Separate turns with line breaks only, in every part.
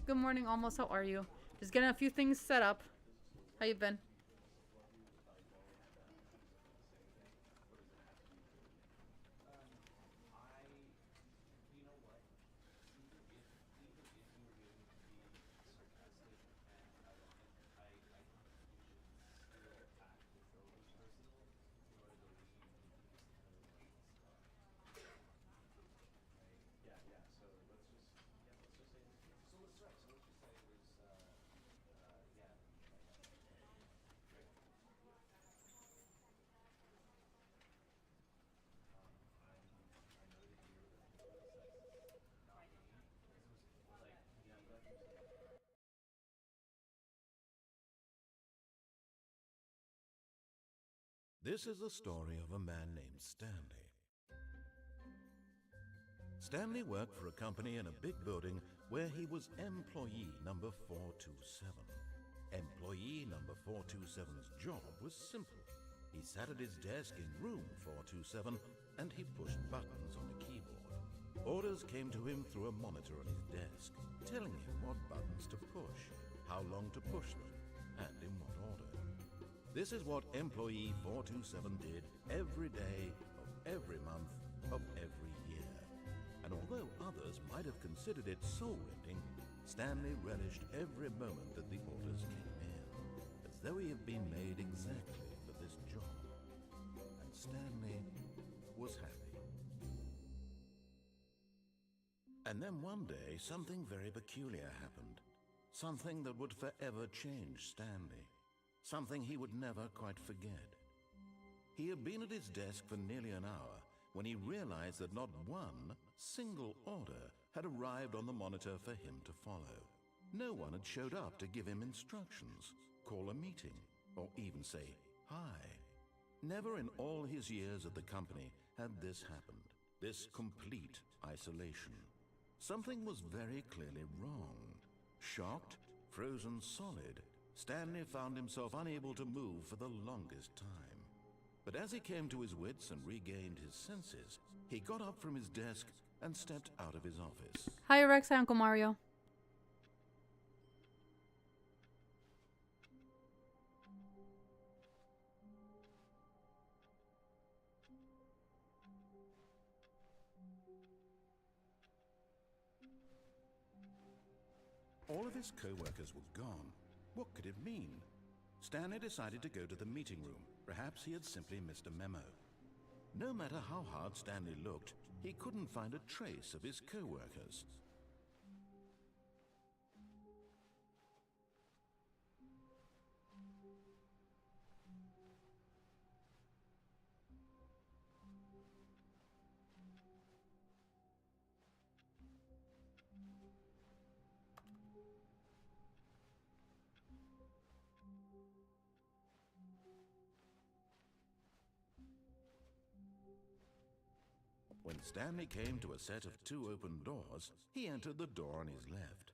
Good morning, almost. How are you? Just getting a few things set up. How you been?
This is the story of a man named Stanley. Stanley worked for a company in a big building where he was employee number 427. Employee number 427's job was simple. He sat at his desk in room 427 and he pushed buttons on a keyboard. Orders came to him through a monitor on his desk, telling him what buttons to push, how long to push them, and in what order. This is what employee 427 did every day of every month of every year. And although others might have considered it soul-rending, Stanley relished every moment that the orders came in, as though he had been made exactly for this job. And Stanley was happy. And then one day, something very peculiar happened. Something that would forever change Stanley. Something he would never quite forget. He had been at his desk for nearly an hour when he realized that not one single order had arrived on the monitor for him to follow. No one had showed up to give him instructions, call a meeting, or even say hi. Never in all his years at the company had this happened, this complete isolation. Something was very clearly wrong. Shocked, frozen solid, Stanley found himself unable to move for the longest time. But as he came to his wits and regained his senses, he got up from his desk and stepped out of his office.
Hi, Rex. Hi, Uncle Mario.
All of his co-workers were gone. What could it mean? Stanley decided to go to the meeting room. Perhaps he had simply missed a memo. No matter how hard Stanley looked, he couldn't find a trace of his co-workers. When Stanley came to a set of 2 open doors, he entered the door on his left.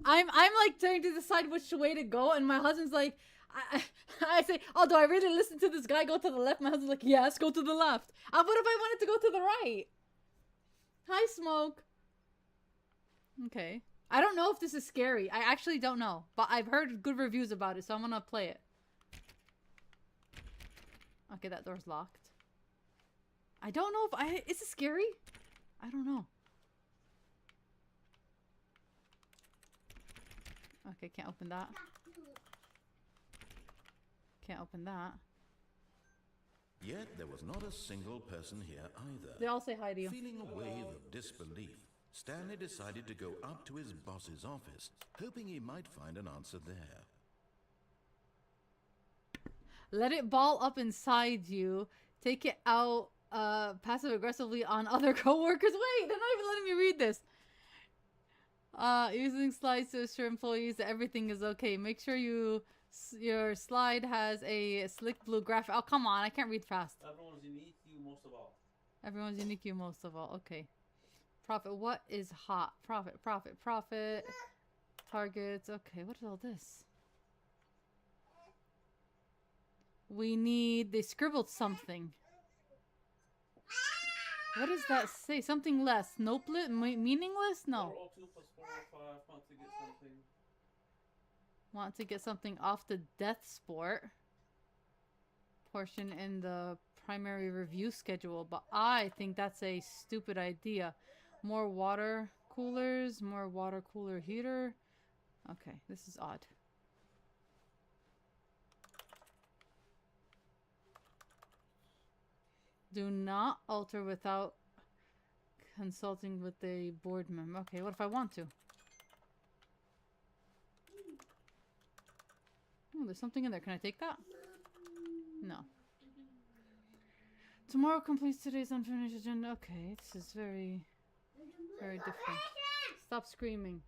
I'm like trying to decide which way to go, and my husband's like, I say, oh, do I really listen to this guy go to the left? My husband's like, yes, go to the left. What if I wanted to go to the right? Hi, Smoke. Okay. I don't know if this is scary. I actually don't know. But I've heard good reviews about it, so I'm gonna play it. Okay, that door's locked. I don't know if is it scary? I don't know. Okay, can't open that. Can't open that.
Yet there was not a single person here either.
They all say hi to you.
Feeling a wave of disbelief, Stanley decided to go up to his boss's office, hoping he might find an answer there.
Let it ball up inside you. Take it out passive aggressively on other coworkers. Wait, they're not even letting me read this. Using slides to assure employees that everything is okay. Make sure your slide has a slick blue graphic. Oh, come on. I can't read fast.
Everyone's unique, you most of all.
Everyone's unique, you most of all. Okay. Profit. What is hot? Profit, profit, profit. Targets. Okay, what is all this? We need... They scribbled something. What does that say? Something less. Nopeless? Meaningless? No.
402 plus 405. Want to get something.
Want to get something off the death sport portion in the primary review schedule, but I think that's a stupid idea. More water coolers, more water cooler heater. Okay, this is odd. Do not alter without consulting with a board member. Okay, what if I want to? Oh, there's something in there. Can I take that? No. Tomorrow completes today's unfinished agenda. Okay, this is very, very different. Stop screaming.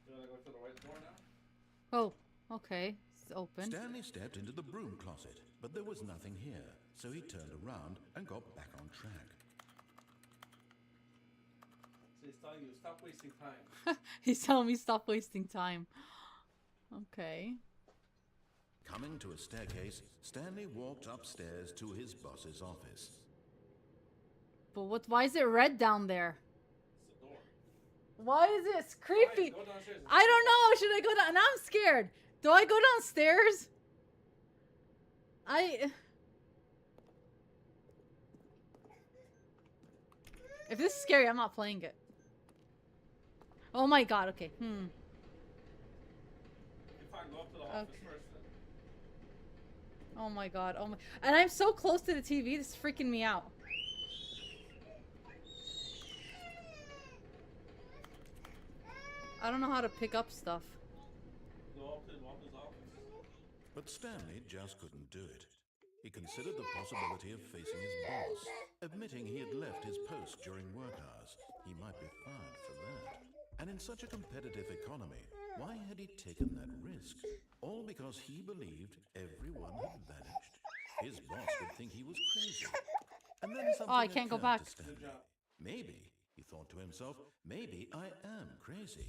You wanna go to the right door now?
Oh, okay. It's open.
Stanley stepped into the broom closet, but there was nothing here, so he turned around and got back on track.
So he's telling you, stop wasting time.
He's telling me stop wasting time. Okay.
Coming to a staircase, Stanley walked upstairs to his boss's office.
But what? Why is it red down there?
It's the door.
Why is it? It's creepy.
Go downstairs.
I don't know. Should I go down? And I'm scared. Do I go downstairs? If this is scary, I'm not playing it. Oh my god, okay.
If I go up to the office first, then.
Oh my god, oh my. And I'm so close to the TV, this is freaking me out. I don't know how to pick up stuff.
Go up to the office.
But Stanley just couldn't do it. He considered the possibility of facing his boss, admitting he had left his post during work hours. He might be fired for that. And in such a competitive economy, why had he taken that risk? All because he believed everyone had vanished. His boss would think he was crazy. And then something
I can't go
occurred
back.
to Stanley. Maybe, he thought to himself, maybe I am crazy.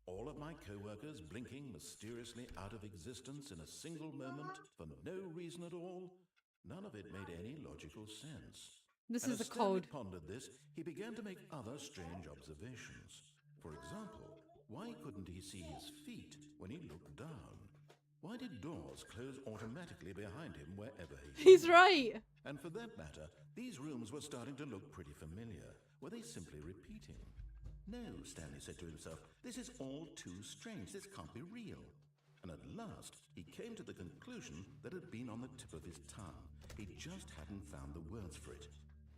All of my co-workers blinking mysteriously out of existence in a single moment for no reason at all. None of it made any logical sense.
This
And
is
as
the
Stanley
code.
pondered this, he began to make other strange observations. For example, why couldn't he see his feet when he looked down? Why did doors close automatically behind him wherever he
He's
went?
right.
And for that matter, these rooms were starting to look pretty familiar. Were they simply repeating? No, Stanley said to himself, this is all too strange. This can't be real. And at last, he came to the conclusion that had been on the tip of his tongue. He just hadn't found the words for it.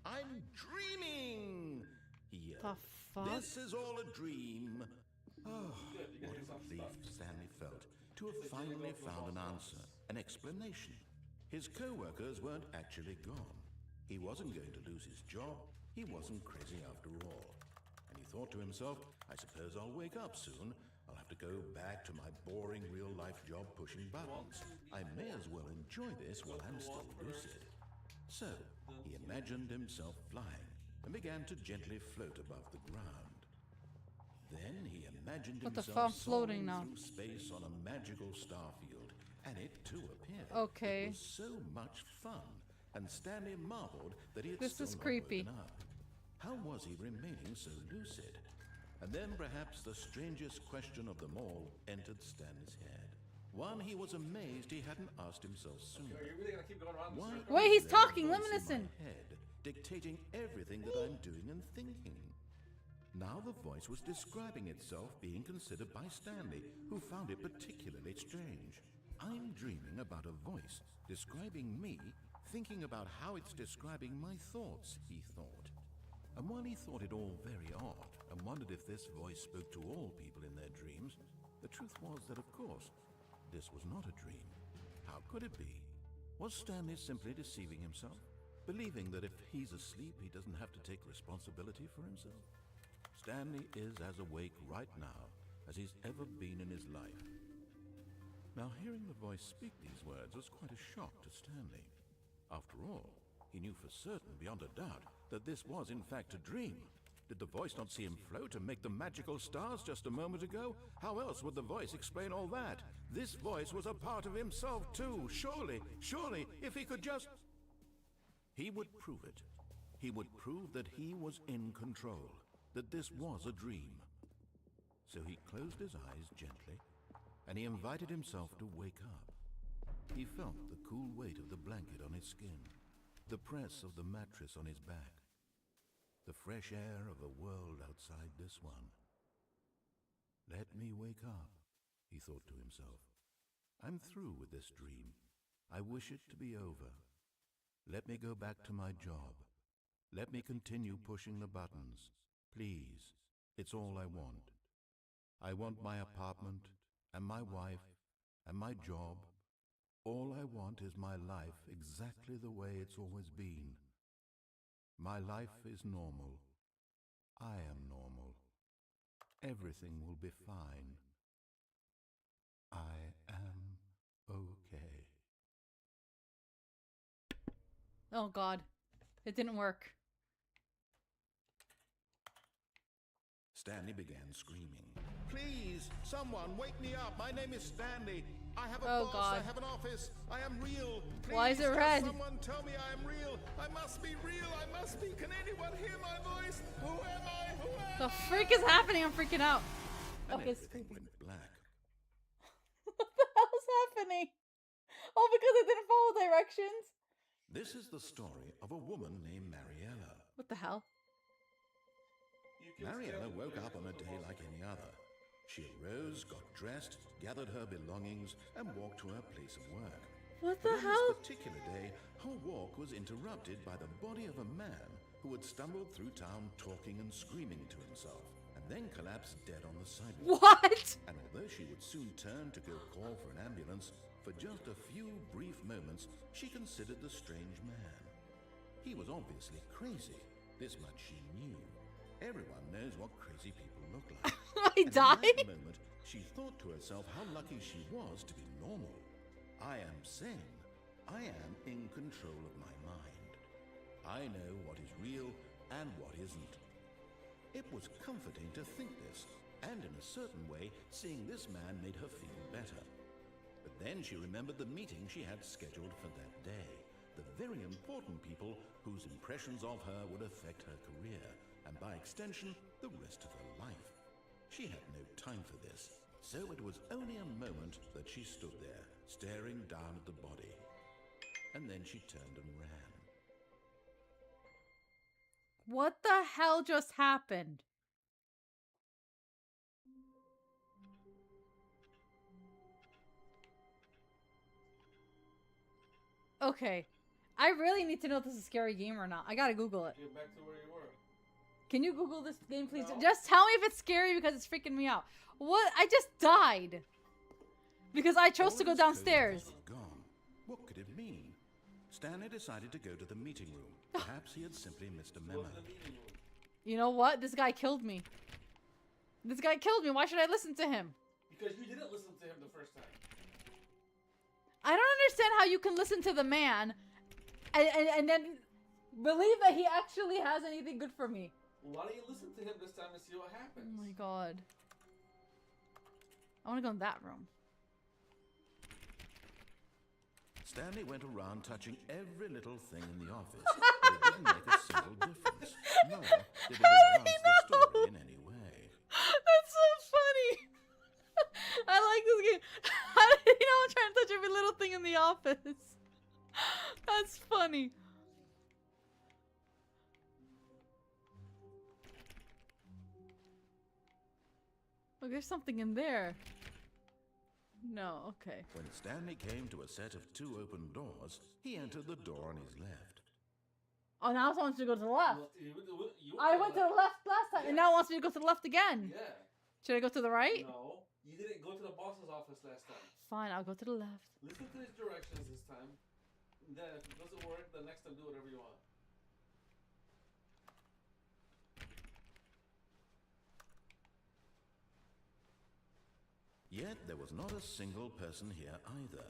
I'm dreaming! He
The
yelled.
fuck?
This is all a dream. Oh, what a relief Stanley felt to have finally found an answer, an explanation. His co-workers weren't actually gone. He wasn't going to lose his job. He wasn't crazy after all. And he thought to himself, I suppose I'll wake up soon. I'll have to go back to my boring real-life job pushing buttons. I may as well enjoy this while I'm still lucid. So, he imagined himself flying and began to gently float above the ground. Then he imagined
What the
himself
fuck? I'm floating
soaring
now.
through space on a magical starfield, and it too appeared.
Okay.
It was so much fun, and Stanley marveled that he had
This
still
is
not
creepy.
woken up. How was he remaining so lucid? And then perhaps the strangest question of them all entered Stanley's head. One he was amazed he hadn't asked himself sooner.
Are you really gonna keep going around
Why
this circle?
Wait, he's
is there a
talking. Let me
voice in
listen.
my head dictating everything that I'm doing and thinking? Now the voice was describing itself being considered by Stanley, who found it particularly strange. I'm dreaming about a voice describing me, thinking about how it's describing my thoughts, he thought. And while he thought it all very odd and wondered if this voice spoke to all people in their dreams, the truth was that, of course, this was not a dream. How could it be? Was Stanley simply deceiving himself, believing that if he's asleep, he doesn't have to take responsibility for himself? Stanley is as awake right now as he's ever been in his life. Now, hearing the voice speak these words was quite a shock to Stanley. After all, he knew for certain, beyond a doubt, that this was in fact a dream. Did the voice not see him float and make the magical stars just a moment ago? How else would the voice explain all that? This voice was a part of himself too. Surely, if he could just... He would prove it. He would prove that he was in control, that this was a dream. So he closed his eyes gently, and he invited himself to wake up. He felt the cool weight of the blanket on his skin, the press of the mattress on his back, the fresh air of a world outside this one. Let me wake up, he thought to himself. I'm through with this dream. I wish it to be over. Let me go back to my job. Let me continue pushing the buttons. Please, it's all I want. I want my apartment, and my wife, and my job. All I want is my life exactly the way it's always been. My life is normal. I am normal. Everything will be fine. I am okay.
Oh God, it didn't work.
Stanley began screaming. Please, someone wake me up. My name is Stanley. I have a
Oh,
boss.
God.
I have an office. I am real. Please,
Why is it red?
Someone tell me I am real. I must be real. I must be. Can anyone hear my voice? Who am I? Who am
The freak is happening? I'm freaking out.
And
Okay,
everything went black.
what the hell's happening? Oh, because I didn't follow directions?
This is the story of a woman named Mariella.
What the hell?
Mariella woke up on a day like any other. She arose, got dressed, gathered her belongings, and walked to her place of work.
What
But
the
on
hell?
this particular day, her walk was interrupted by the body of a man who had stumbled through town talking and screaming to himself, and then collapsed dead on the sidewalk.
What?
And although she would soon turn to go call for an ambulance, for just a few brief moments, she considered the strange man. He was obviously crazy. This much she knew. Everyone knows what crazy people look like.
I
And in
died?
that moment, she thought to herself how lucky she was to be normal. I am sane. I am in control of my mind. I know what is real and what isn't. It was comforting to think this, and in a certain way, seeing this man made her feel better. But then she remembered the meeting she had scheduled for that day, the very important people whose impressions of her would affect her career, and by extension, the rest of her life. She had no time for this, so it was only a moment that she stood there, staring down at the body. And then she turned and ran.
What the hell just happened? Okay. I really need to know if this is a scary game or not. I gotta Google it.
Get back to where you were.
Can you Google this game, please?
No.
Just tell me if it's scary because it's freaking me out. What? I just died. Because I chose to go
All his coworkers
downstairs.
were gone. What could it mean? Stanley decided to go to the meeting room. Perhaps he had simply missed a
Go
memo.
to the meeting room.
You know what? This guy killed me. This guy killed me. Why should I listen to him?
Because you didn't listen to him the first time.
I don't understand how you can listen to the man and then believe that he actually has anything good for me.
Why don't you listen to him this time and see what
Oh
happens?
my god. I want to go in that room.
Stanley went around touching every little thing in the office, but it didn't make a single difference. Nor did it advance the story in any way.
That's so funny. I like this game. How did he know I'm trying to touch every little thing in the office? That's funny. Look, there's something in there. No, okay.
When Stanley came to a set of 2 open doors, he entered the door on his left.
Oh, now it wants me to go to the left.
You
I went to the left last time, and now it wants me to go to the left again.
Yeah.
Should I go to the right?
No, you didn't go to the boss's office last time.
Fine, I'll go to the left.
Listen to his directions this time. Then if it doesn't work, the next time do whatever you want.
Yet there was not a single person here either.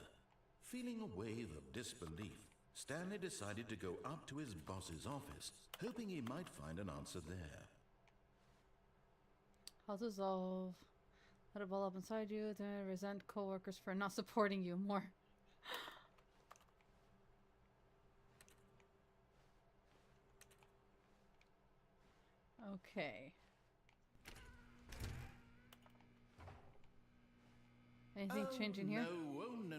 Feeling a wave of disbelief, Stanley decided to go up to his boss's office, hoping he might find an answer there.
How to solve. Let it ball up inside you. To resent coworkers for not supporting you more. Okay. Anything changing here?
No, no,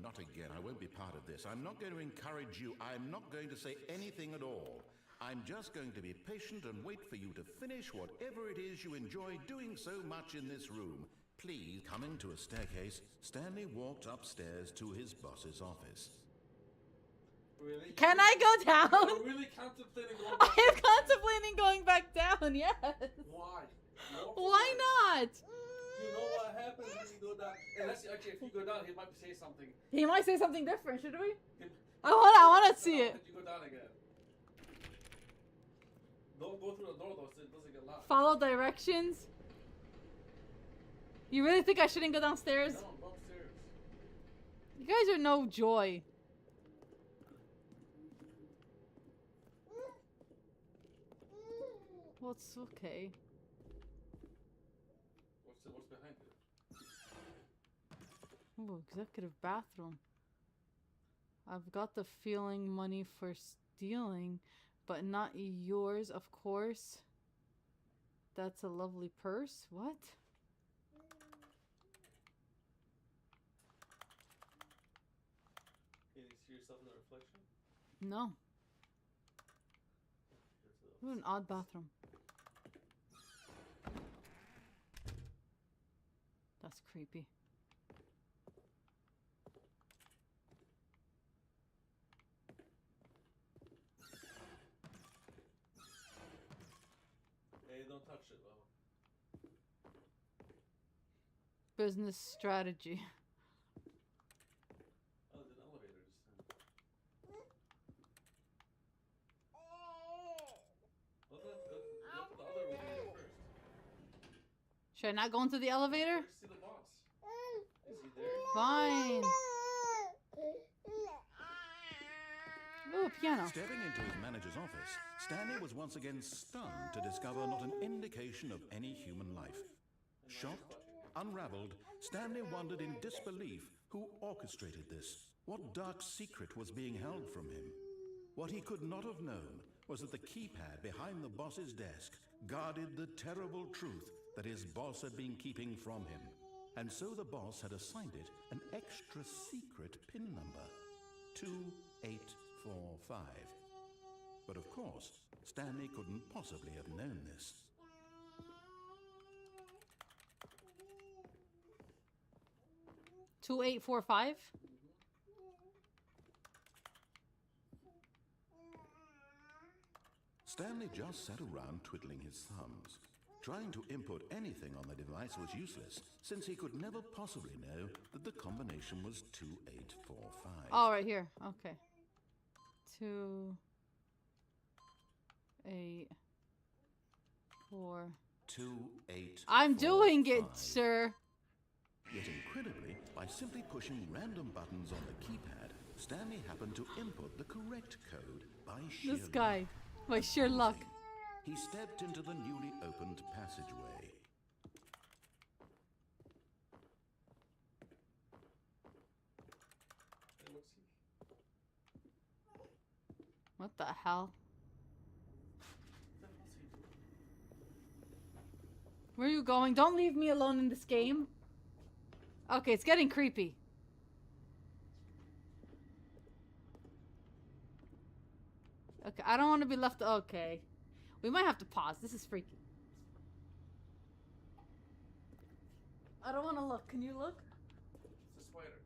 not again. I won't be part of this. I'm not going to encourage you. I'm not going to say anything at all. I'm just going to be patient and wait for you to finish whatever it is you enjoy doing so much in this room. Please, coming to a staircase, Stanley walked upstairs to his boss's office.
Really?
Can I go down?
You're really contemplating going back
I am contemplating going back down, yes.
Why?
Why not?
You know what happens when you go down. Unless, actually, if you go down, he might say something.
He might say something different, should we?
Him,
I wanna see it.
You go down again. Don't go through the door though, so it doesn't get locked.
Follow directions. You really think I shouldn't go downstairs?
No, go upstairs.
You guys are no joy. Well, it's okay.
What's behind it?
Ooh, executive bathroom. I've got the feeling money for stealing, but not yours, of course. That's a lovely purse. What?
Can you see yourself in the reflection?
No. What an odd bathroom. That's creepy.
Hey, don't touch it, though.
Business strategy.
Oh, there's an elevator just then. Go to the other room first.
Should I not go into the elevator?
First, see the boss. Is he there?
Fine. Ooh, piano.
Stepping into his manager's office, Stanley was once again stunned to discover not an indication of any human life. Shocked, unraveled, Stanley wondered in disbelief who orchestrated this. What dark secret was being held from him? What he could not have known was that the keypad behind the boss's desk guarded the terrible truth that his boss had been keeping from him. And so the boss had assigned it an extra secret PIN number, 2845. But of course, Stanley couldn't possibly have known this.
Two 2845.
Stanley just sat around twiddling his thumbs. Trying to input anything on the device was useless, since he could never possibly know that the combination was 2845.
Oh, right here. Okay. 2, 8, 4.
2845.
I'm doing it, sir.
Yet incredibly, by simply pushing random buttons on the keypad, Stanley happened to input the correct code by sheer
This guy. By sheer luck.
He stepped into the newly opened passageway.
Hey, what's he?
What the hell?
What the hell's he doing?
Where are you going? Don't leave me alone in this game. Okay, it's getting creepy. Okay, I don't want to be left. Okay. We might have to pause. This is freaky. I don't want to look. Can you look?
It's a spider.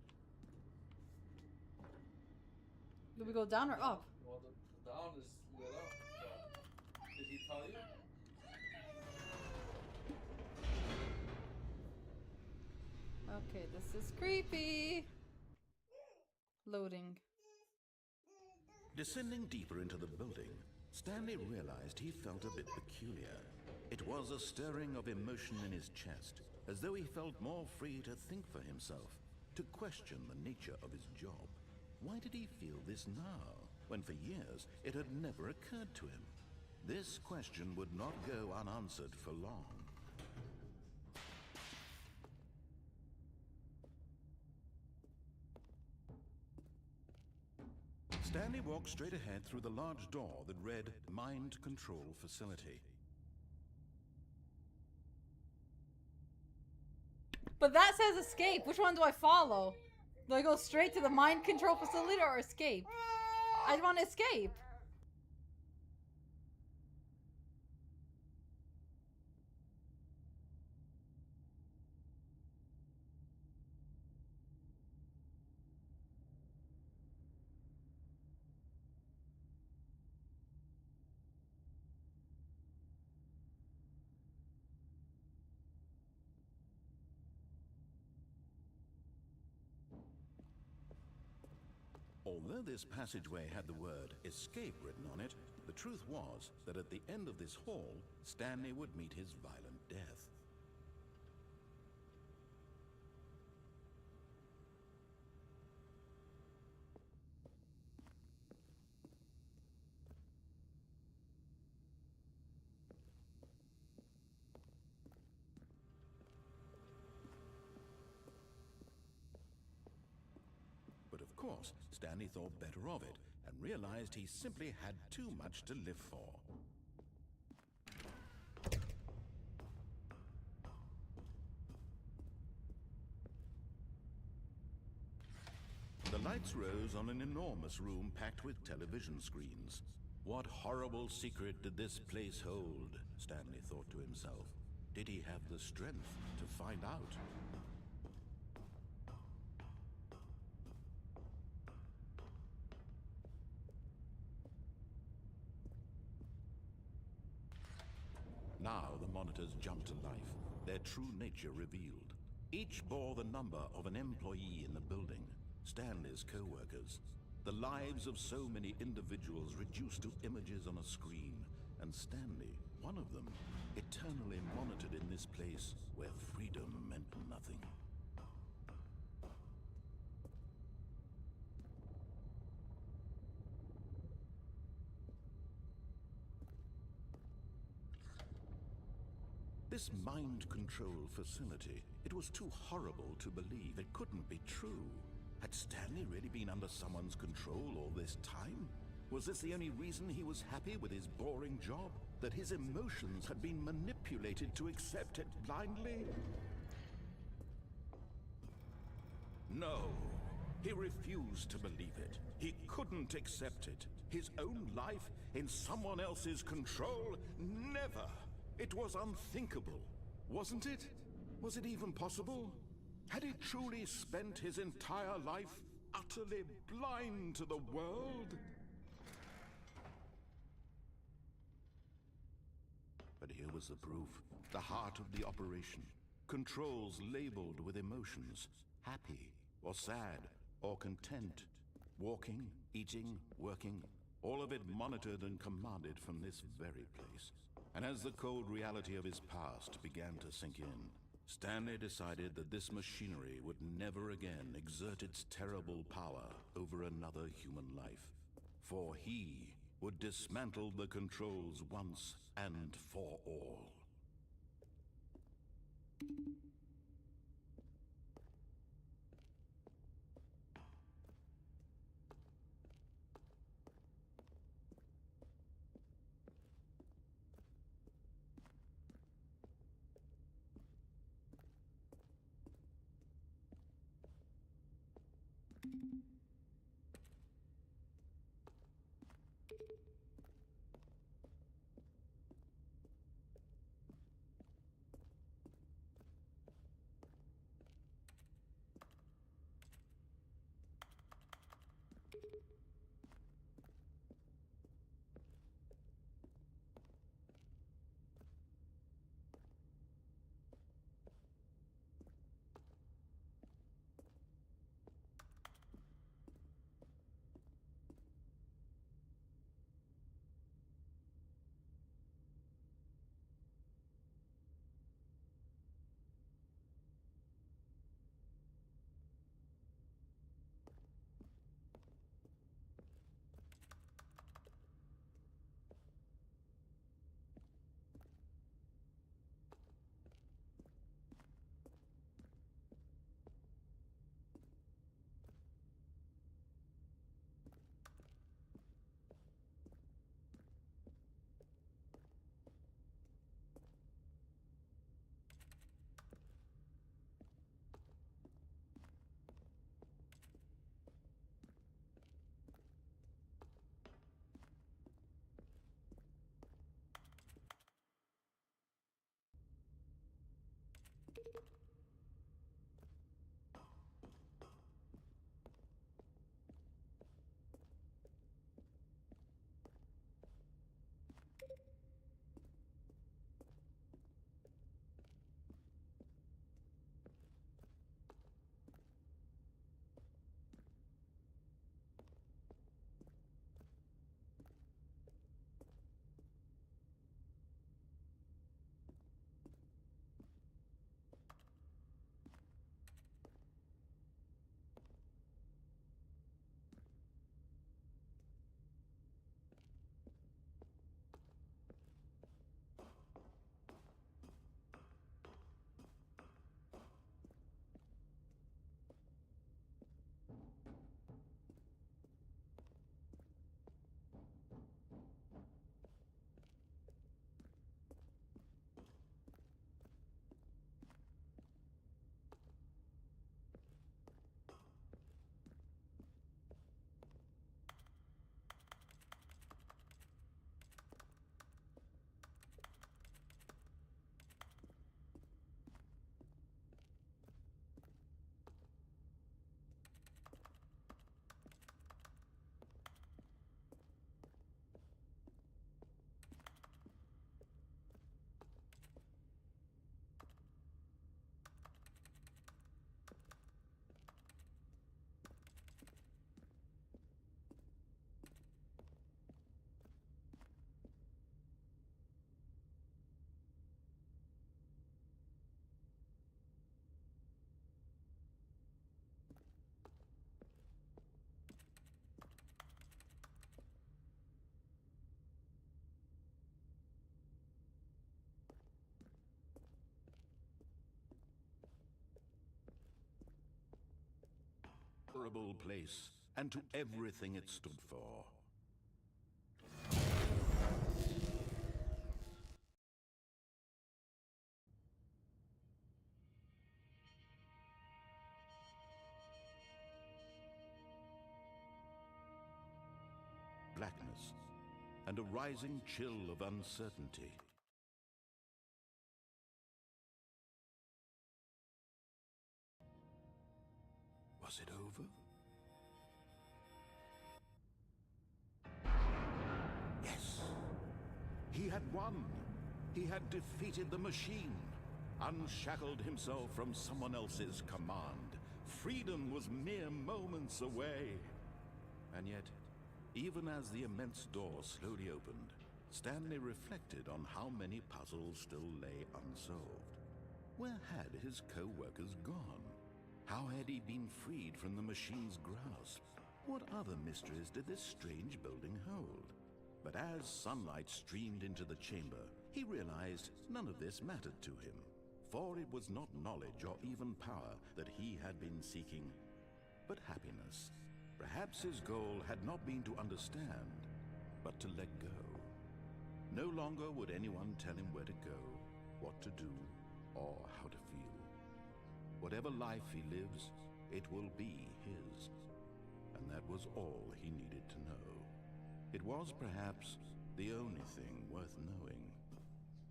Do we go down or up?
Well, the down is lit up. So. Did he tell you?
Okay, this is creepy. Loading.
Descending deeper into the building, Stanley realized he felt a bit peculiar. It was a stirring of emotion in his chest, as though he felt more free to think for himself, to question the nature of his job. Why did he feel this now, when for years it had never occurred to him? This question would not go unanswered for long. Stanley walked straight ahead through the large door that read Mind Control Facility.
But that says escape. Which one do I follow? Do I go straight to the mind control facility or escape? I want to escape.
Although this passageway had the word escape written on it, the truth was that at the end of this hall, Stanley would meet his violent death. But of course, Stanley thought better of it and realized he simply had too much to live for. The lights rose on an enormous room packed with television screens. What horrible secret did this place hold? Stanley thought to himself. Did he have the strength to find out? Now the monitors jumped to life, their true nature revealed. Each bore the number of an employee in the building, Stanley's co-workers. The lives of so many individuals reduced to images on a screen, and Stanley, one of them, eternally monitored in this place where freedom meant nothing. This mind control facility, it was too horrible to believe. It couldn't be true. Had Stanley really been under someone's control all this time? Was this the only reason he was happy with his boring job? That his emotions had been manipulated to accept it blindly? No. He refused to believe it. He couldn't accept it. His own life in someone else's control? Never! It was unthinkable, wasn't it? Was it even possible? Had he truly spent his entire life utterly blind to the world? But here was the proof, the heart of the operation. Controls labeled with emotions, happy or sad or content. Walking, eating, working, all of it monitored and commanded from this very place. And as the cold reality of his past began to sink in, Stanley decided that this machinery would never again exert its terrible power over another human life. For he would dismantle the controls once and for all. horrible place and to everything it stood for. Blackness and a rising chill of uncertainty. Was it over? Yes. He had won. He had defeated the machine, unshackled himself from someone else's command. Freedom was mere moments away. And yet, even as the immense door slowly opened, Stanley reflected on how many puzzles still lay unsolved. Where had his co-workers gone? How had he been freed from the machine's grasp? What other mysteries did this strange building hold? But as sunlight streamed into the chamber, he realized none of this mattered to him, for it was not knowledge or even power that he had been seeking, but happiness. Perhaps his goal had not been to understand, but to let go. No longer would anyone tell him where to go, what to do, or how to feel. Whatever life he lives, it will be his. And that was all he needed to know. It was perhaps the only thing worth knowing.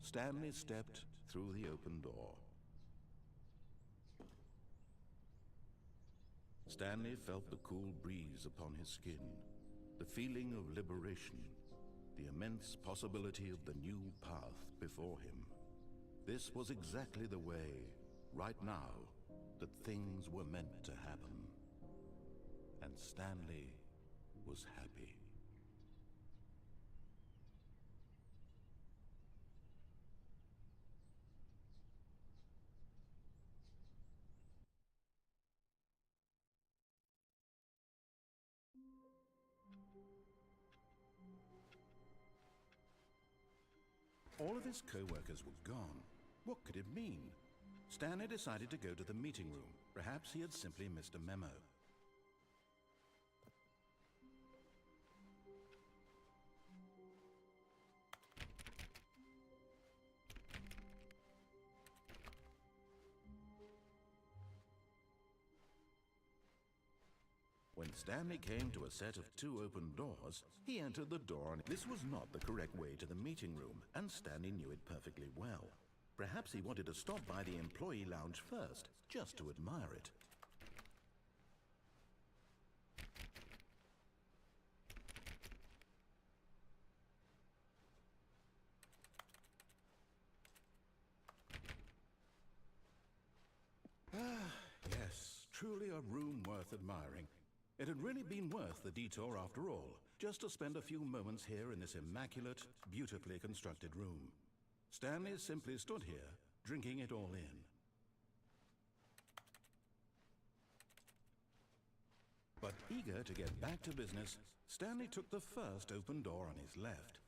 Stanley stepped through the open door. Stanley felt the cool breeze upon his skin, the feeling of liberation, the immense possibility of the new path before him. This was exactly the way, right now, that things were meant to happen. And Stanley was happy. All of his co-workers were gone. What could it mean? Stanley decided to go to the meeting room. Perhaps he had simply missed a memo. When Stanley came to a set of 2 open doors, he entered the door, and this was not the correct way to the meeting room, and Stanley knew it perfectly well. Perhaps he wanted to stop by the employee lounge first, just to admire it. Yes, truly a room worth admiring. It had really been worth the detour after all, just to spend a few moments here in this immaculate, beautifully constructed room. Stanley simply stood here, drinking it all in. But eager to get back to business, Stanley took the first open door on his left.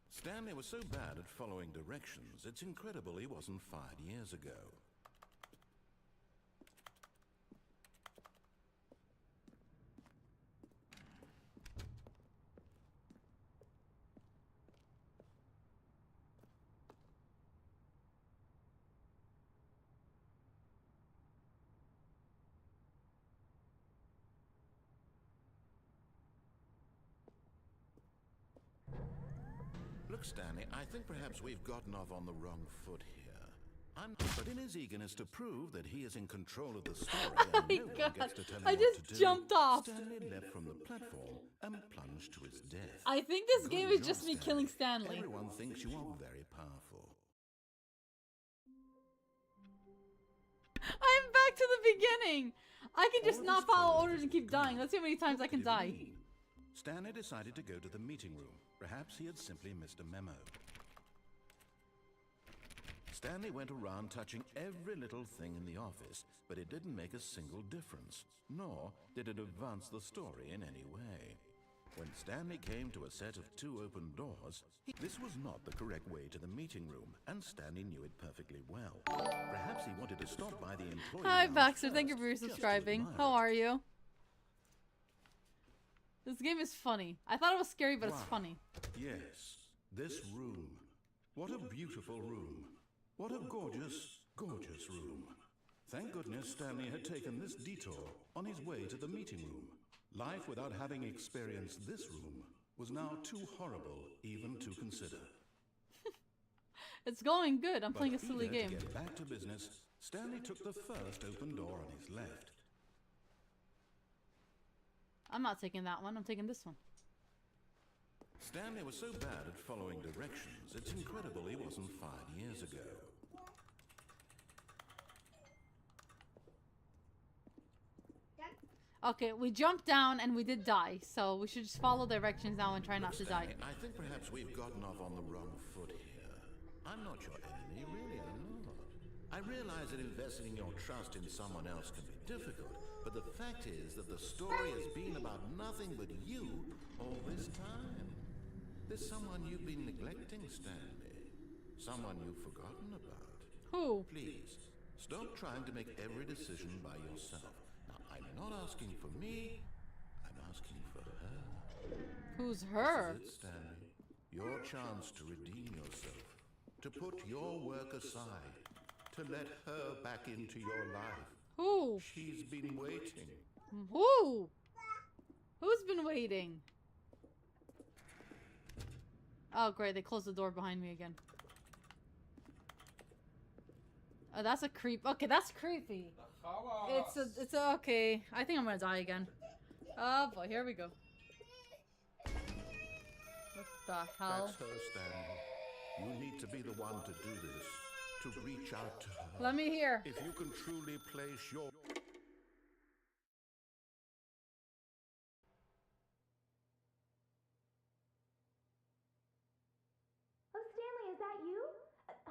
Stanley was so bad at following directions, it's incredible he wasn't fired years ago. Look, Stanley, I think perhaps we've gotten off on the wrong foot here. But in his eagerness to prove that he is in control of the story and no one gets to tell him
I
what
just
to do,
jumped off.
Stanley leapt from the platform and plunged to his death.
I think this game is
Good
just
job,
me killing Stanley.
Everyone thinks you are very powerful.
I'm back to the beginning. I can just not follow orders and keep dying. Let's see how many times I can die.
Stanley decided to go to the meeting room. Perhaps he had simply missed a memo. Stanley went around touching every little thing in the office, but it didn't make a single difference, nor did it advance the story in any way. When Stanley came to a set of 2 open doors, this was not the correct way to the meeting room, and Stanley knew it perfectly well. Perhaps he wanted to stop by the employee
Hi,
lounge
Baxter.
first,
Thank you for
just to
subscribing.
admire
How
it.
are you? This game is funny. I thought it was scary, but it's
Wow.
funny.
Yes, this room. What a beautiful room. What a gorgeous, gorgeous room. Thank goodness Stanley had taken this detour on his way to the meeting room. Life without having experienced this room was now too horrible even to consider.
It's going good. I'm
But
playing a silly
eager to
game.
get back to business, Stanley took the first open door on his left.
I'm not taking that one. I'm taking this one.
Stanley was so bad at following directions, it's incredible he wasn't 5 years ago.
Okay, we jumped down and we did die, so we should just follow directions now and try not to die.
Stanley, I think perhaps we've gotten off on the wrong foot here. I'm not your enemy, really, I'm not. I realize that investing your trust in someone else can be difficult, but the fact is that the story has been about nothing but you all this time. There's someone you've been neglecting, Stanley. Someone you've forgotten about.
Who?
Please, stop trying to make every decision by yourself. Now, I'm not asking for me, I'm asking for her.
Who's her?
This is it, Stanley. Your chance to redeem yourself. To put your work aside. To let her back into your life.
Who?
She's been waiting.
Who? Who's been waiting? Oh, great. They closed the door behind me again. Oh, that's a creep. Okay, that's creepy. It's a, okay. I think I'm gonna die again. Oh boy, here we go. What the hell?
That's her, Stanley. You need to be the one to do this. To reach out to her.
Let me hear.
If you can truly place your...
Oh, Stanley, is that you?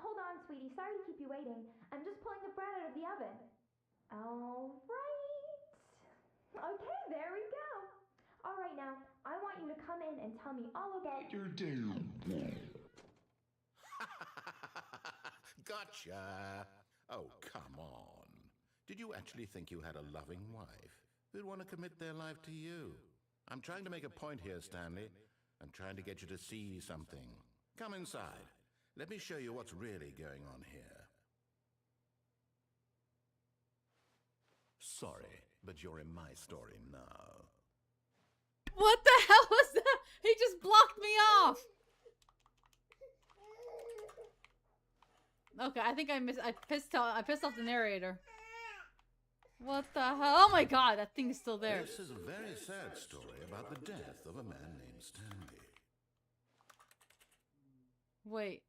Hold on, sweetie. Sorry to keep you waiting. I'm just pulling the bread out of the oven. All right. Okay, there we go. All right, now, I want you to come in and tell me all about your day.
Gotcha! Oh, come on. Did you actually think you had a loving wife who'd want to commit their life to you? I'm trying to make a point here, Stanley. I'm trying to get you to see something. Come inside. Let me show you what's really going on here. Sorry, but you're in my story now.
What the hell was that? He just blocked me off. Okay, I think I pissed off the narrator. What the hell? Oh my god, that thing is still there.
This is a very sad story about the death of a man named Stanley.
Wait.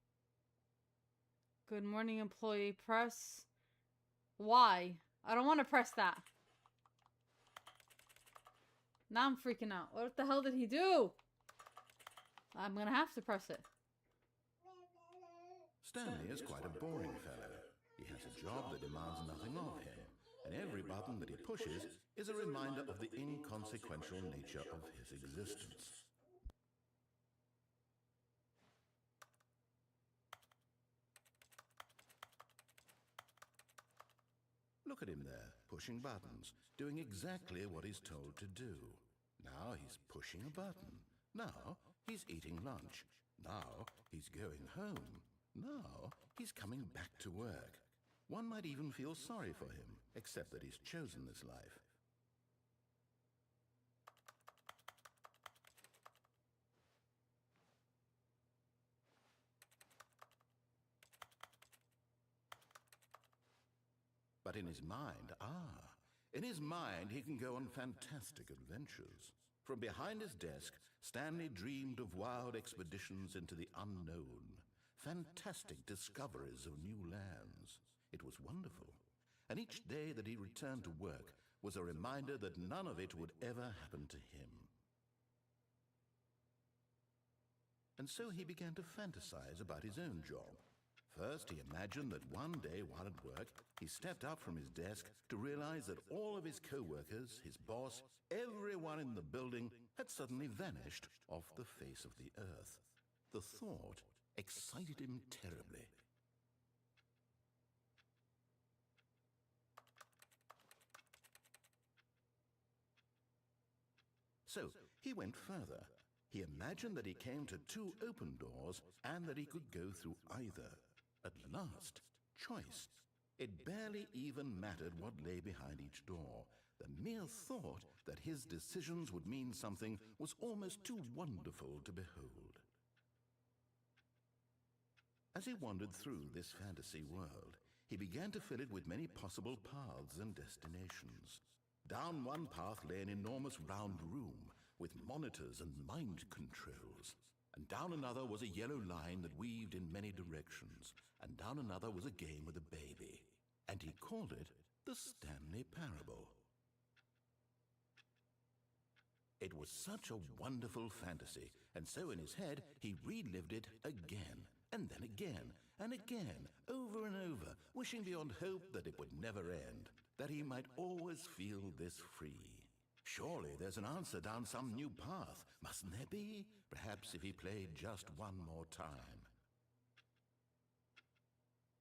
Good morning, employee. Press. Why? I don't want to press that. Now I'm freaking out. What the hell did he do? I'm gonna have to press it.
Stanley is quite a boring fellow. He has a job that demands nothing of him, and every button that he pushes is a reminder of the inconsequential nature of his existence. Look at him there, pushing buttons, doing exactly what he's told to do. Now he's pushing a button. Now he's eating lunch. Now he's going home. Now he's coming back to work. One might even feel sorry for him, except that he's chosen this life. But in his mind, in his mind he can go on fantastic adventures. From behind his desk, Stanley dreamed of wild expeditions into the unknown, fantastic discoveries of new lands. It was wonderful, and each day that he returned to work was a reminder that none of it would ever happen to him. And so he began to fantasize about his own job. First, he imagined that one day while at work, he stepped up from his desk to realize that all of his co-workers, his boss, everyone in the building had suddenly vanished off the face of the earth. The thought excited him terribly. So he went further. He imagined that he came to two open doors and that he could go through either. At last, choice. It barely even mattered what lay behind each door. The mere thought that his decisions would mean something was almost too wonderful to behold. As he wandered through this fantasy world, he began to fill it with many possible paths and destinations. Down one path lay an enormous round room with monitors and mind controls. And down another was a yellow line that weaved in many directions. And down another was a game with a baby. And he called it the Stanley Parable. It was such a wonderful fantasy, and so in his head he relived it again, and then again, and again, over and over, wishing beyond hope that it would never end, that he might always feel this free. Surely there's an answer down some new path, mustn't there be? Perhaps if he played just one more time.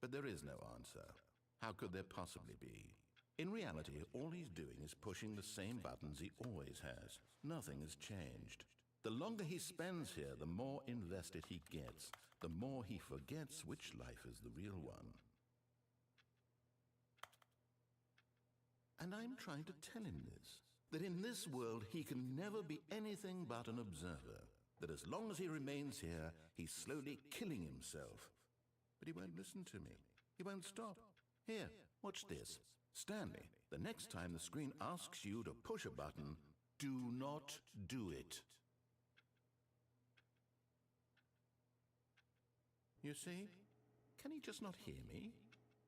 But there is no answer. How could there possibly be? In reality, all he's doing is pushing the same buttons he always has. Nothing has changed. The longer he spends here, the more invested he gets, the more he forgets which life is the real one. And I'm trying to tell him this, that in this world he can never be anything but an observer, that as long as he remains here, he's slowly killing himself. But he won't listen to me. He won't stop. Here, watch this. Stanley, the next time the screen asks you to push a button, do not do it. You see? Can he just not hear me?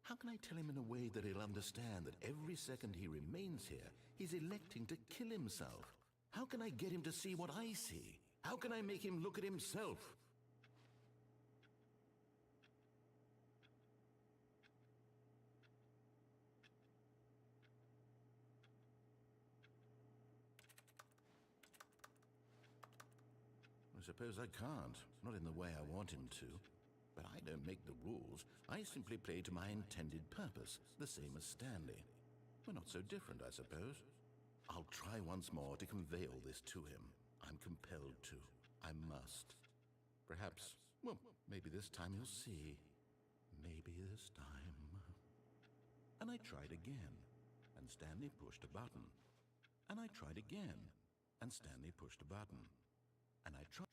How can I tell him in a way that he'll understand that every second he remains here, he's electing to kill himself? How can I get him to see what I see? How can I make him look at himself? I suppose I can't, not in the way I want him to. But I don't make the rules. I simply play to my intended purpose, the same as Stanley. We're not so different, I suppose. I'll try once more to convey all this to him. I'm compelled to. I must. Perhaps, well, maybe this time he'll see. Maybe this time. And I tried again, and Stanley pushed a button. And I tried again, and Stanley pushed a button. And I tried.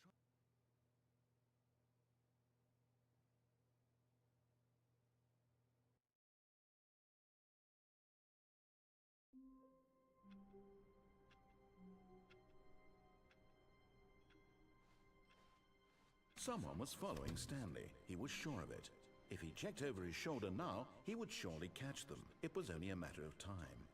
Someone was following Stanley. He was sure of it. If he checked over his shoulder now, he would surely catch them. It was only a matter of time.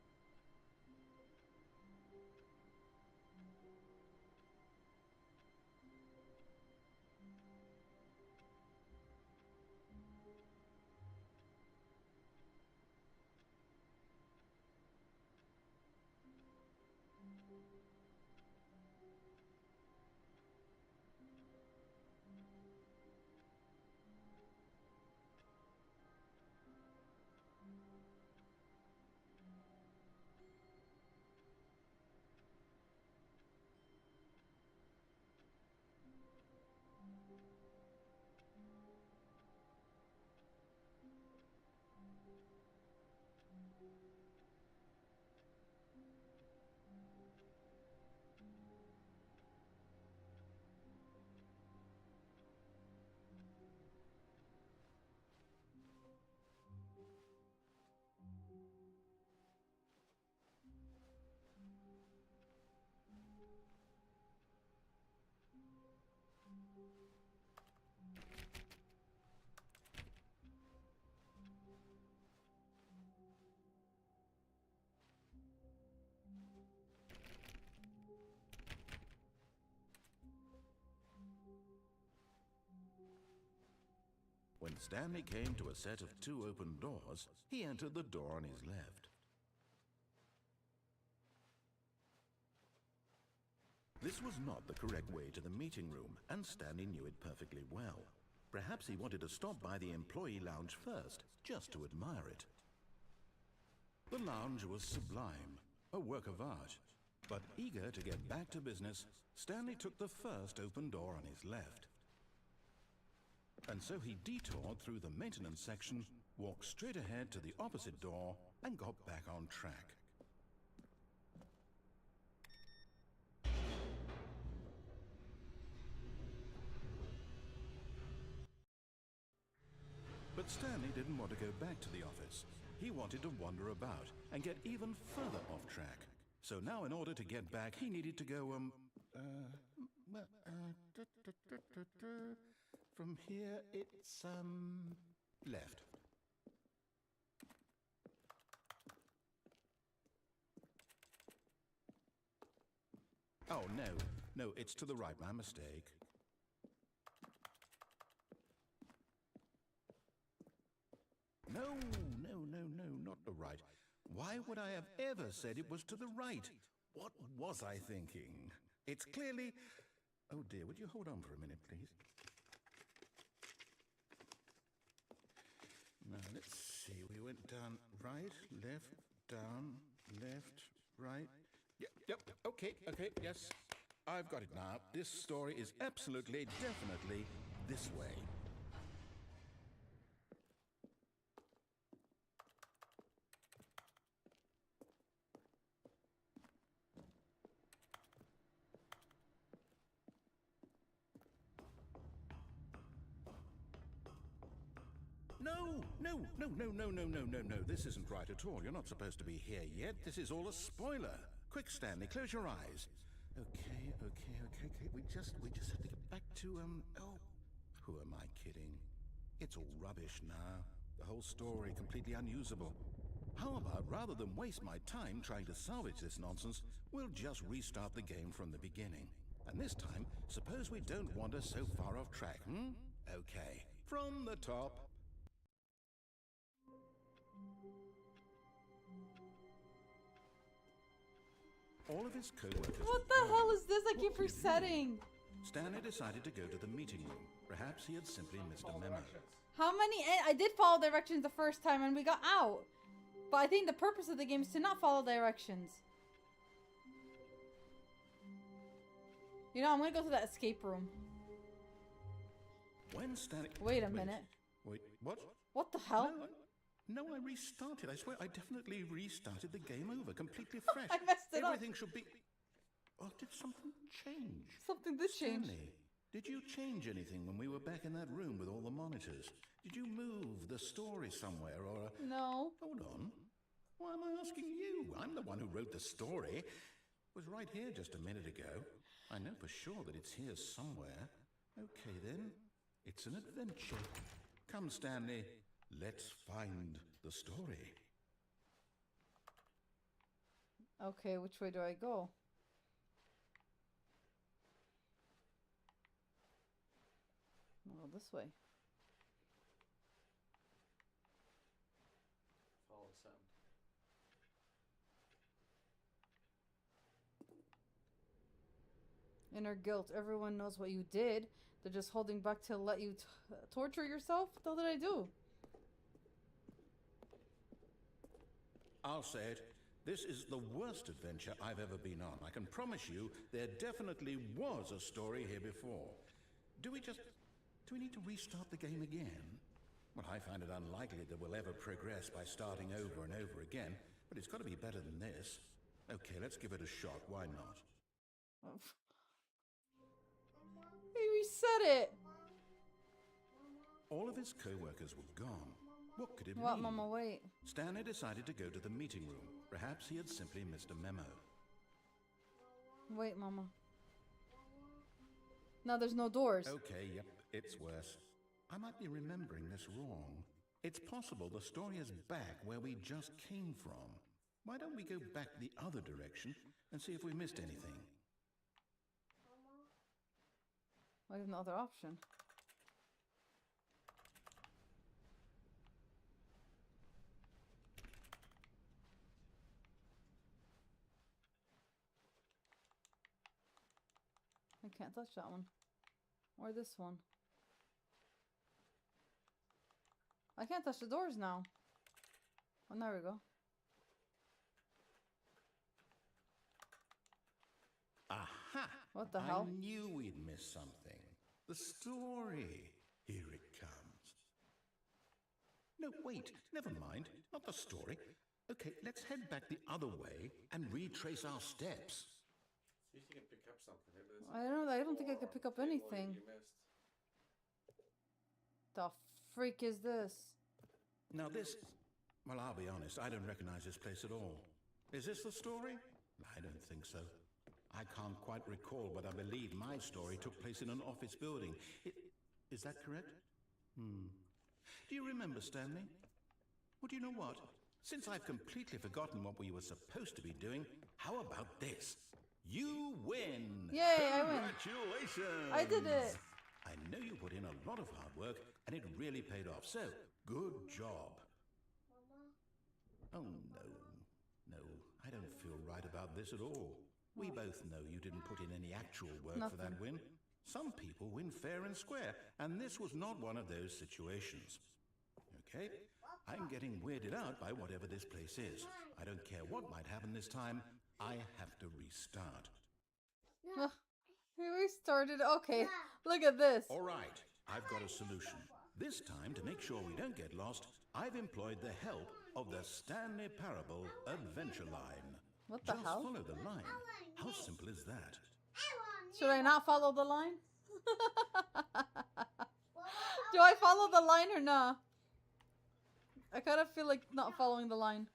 When Stanley came to a set of 2 open doors, he entered the door on his left. This was not the correct way to the meeting room, and Stanley knew it perfectly well. Perhaps he wanted to stop by the employee lounge first, just to admire it. The lounge was sublime, a work of art. But eager to get back to business, Stanley took the first open door on his left. And so he detoured through the maintenance section, walked straight ahead to the opposite door, and got back on track. But Stanley didn't want to go back to the office. He wanted to wander about and get even further off track. So now in order to get back, he needed to go, from here it's, left. Oh, no, it's to the right, my mistake. No, not the right. Why would I have ever said it was to the right? What was I thinking? It's clearly... Oh dear, would you hold on for a minute, please? Now, let's see. We went down right, left, down, left, right. Yep, okay, yes. I've got it now. This story is absolutely, definitely this way. No. This isn't right at all. You're not supposed to be here yet. This is all a spoiler. Quick, Stanley, close your eyes. Okay. We just have to get back to, oh, who am I kidding? It's all rubbish now. The whole story completely unusable. How about, rather than waste my time trying to salvage this nonsense, we'll just restart the game from the beginning. And this time, suppose we don't wander so far off track, Okay, from the top. All of his co-workers...
What the hell is this I keep resetting?
Stanley decided to go to the meeting room. Perhaps he had simply missed a memo.
How many... I did follow directions the first time and we got out. But I think the purpose of the game is to not follow directions. You know, I'm gonna go to that escape room.
When Stanley...
Wait a minute.
Wait, what?
What the hell?
No, I restarted. I swear, I definitely restarted the game over, completely fresh.
I messed it
Everything should be... Oh, did something change?
Something did change.
Stanley, did you change anything when we were back in that room with all the monitors? Did you move the story somewhere or...
No.
Hold on. Why am I asking you? I'm the one who wrote the story. It was right here just a minute ago. I know for sure that it's here somewhere. Okay, then. It's an adventure. Come, Stanley. Let's find the story.
Okay, which way do I go? I'll go this way.
Follow sound.
Inner guilt. Everyone knows what you did. They're just holding back to let you torture yourself? What the hell did I do?
I'll say it. This is the worst adventure I've ever been on. I can promise you there definitely was a story here before. Do we need to restart the game again? Well, I find it unlikely that we'll ever progress by starting over and over again, but it's got to be better than this. Okay, let's give it a shot. Why not?
He reset it.
All of his co-workers were gone. What could it mean?
What, Mama, wait.
Stanley decided to go to the meeting room. Perhaps he had simply missed a memo.
Wait, Mama. No, there's no doors.
Okay, yep, it's worse. I might be remembering this wrong. It's possible the story is back where we just came from. Why don't we go back the other direction and see if we missed anything?
I have no other option. I can't touch that one. Or this one. I can't touch the doors now. Oh, there we go.
Aha!
What the hell?
I knew we'd miss something. The story. Here it comes. No, wait. Never mind. Not the story. Okay, let's head back the other way and retrace our steps.
See if you can pick up something. Maybe
I don't think I could pick up anything.
You missed.
The freak is this?
Now this... Well, I'll be honest. I don't recognize this place at all. Is this the story? I don't think so. I can't quite recall, but I believe my story took place in an office building. Is that correct? Do you remember, Stanley? Well, do you know what? Since I've completely forgotten what we were supposed to be doing, how about this? You win!
Yay, I win.
Congratulations!
I did it!
I know you put in a lot of hard work, and it really paid off, so good job. Oh, no, I don't feel right about this at all. We both know you didn't put in any actual work for that win. Some people win fair and square, and this was not one of those situations. Okay? I'm getting weirded out by whatever this place is. I don't care what might happen this time. I have to restart.
We restarted. Okay, look at this.
All right, I've got a solution. This time, to make sure we don't get lost, I've employed the help of the Stanley Parable Adventure Line.
What the
Just
hell?
follow the line. How simple is that?
Should I not follow the line? Do I follow the line or not? I kind of feel like not following the line.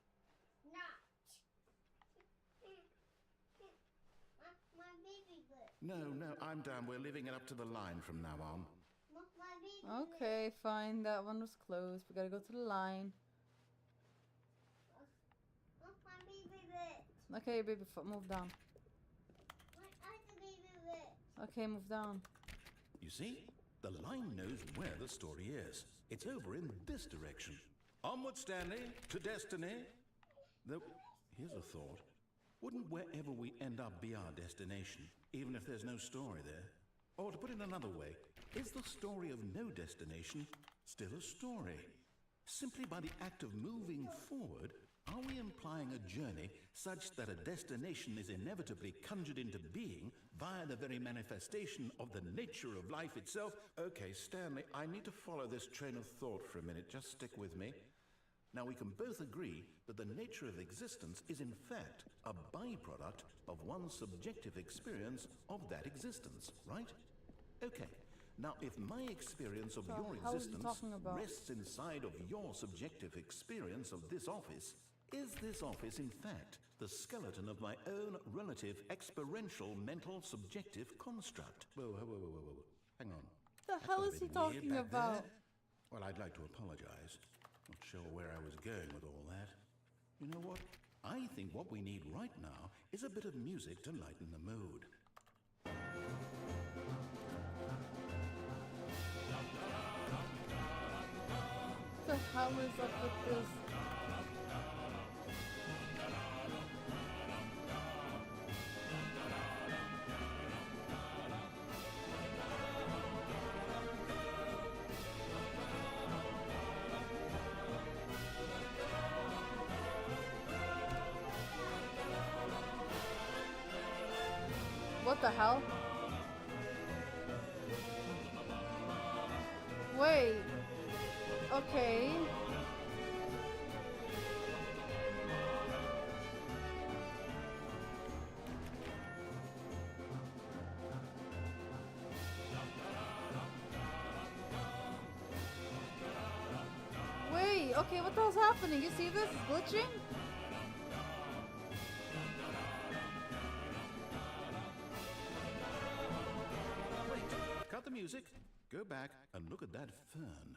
No, I'm down. We're leaving it up to the line from now on.
Okay, fine. That one was closed. We gotta go to the line. Okay, baby foot, move down. Okay, move down.
You see? The line knows where the story is. It's over in this direction. Onward, Stanley, to destiny. Though, here's a thought. Wouldn't wherever we end up be our destination, even if there's no story there? Or to put it another way, is the story of no destination still a story? Simply by the act of moving forward, are we implying a journey such that a destination is inevitably conjured into being via the very manifestation of the nature of life itself? Okay, Stanley, I need to follow this train of thought for a minute. Just stick with me. Now, we can both agree that the nature of existence is in fact a byproduct of one's subjective experience of that existence, right? Okay. Now, if my experience of your existence rests inside of your subjective experience of this office, is this office, in fact, the skeleton of my own relative experiential mental subjective construct? Whoa. Hang on.
The hell is he talking about?
Well, I'd like to apologize. Not sure where I was going with all that. You know what? I think what we need right now is a bit of music to lighten the mood.
What the hell is up with this? What the hell? Wait. Okay. Wait, okay, what the hell's happening? You see this? It's glitching?
Cut the music, go back and look at that fern.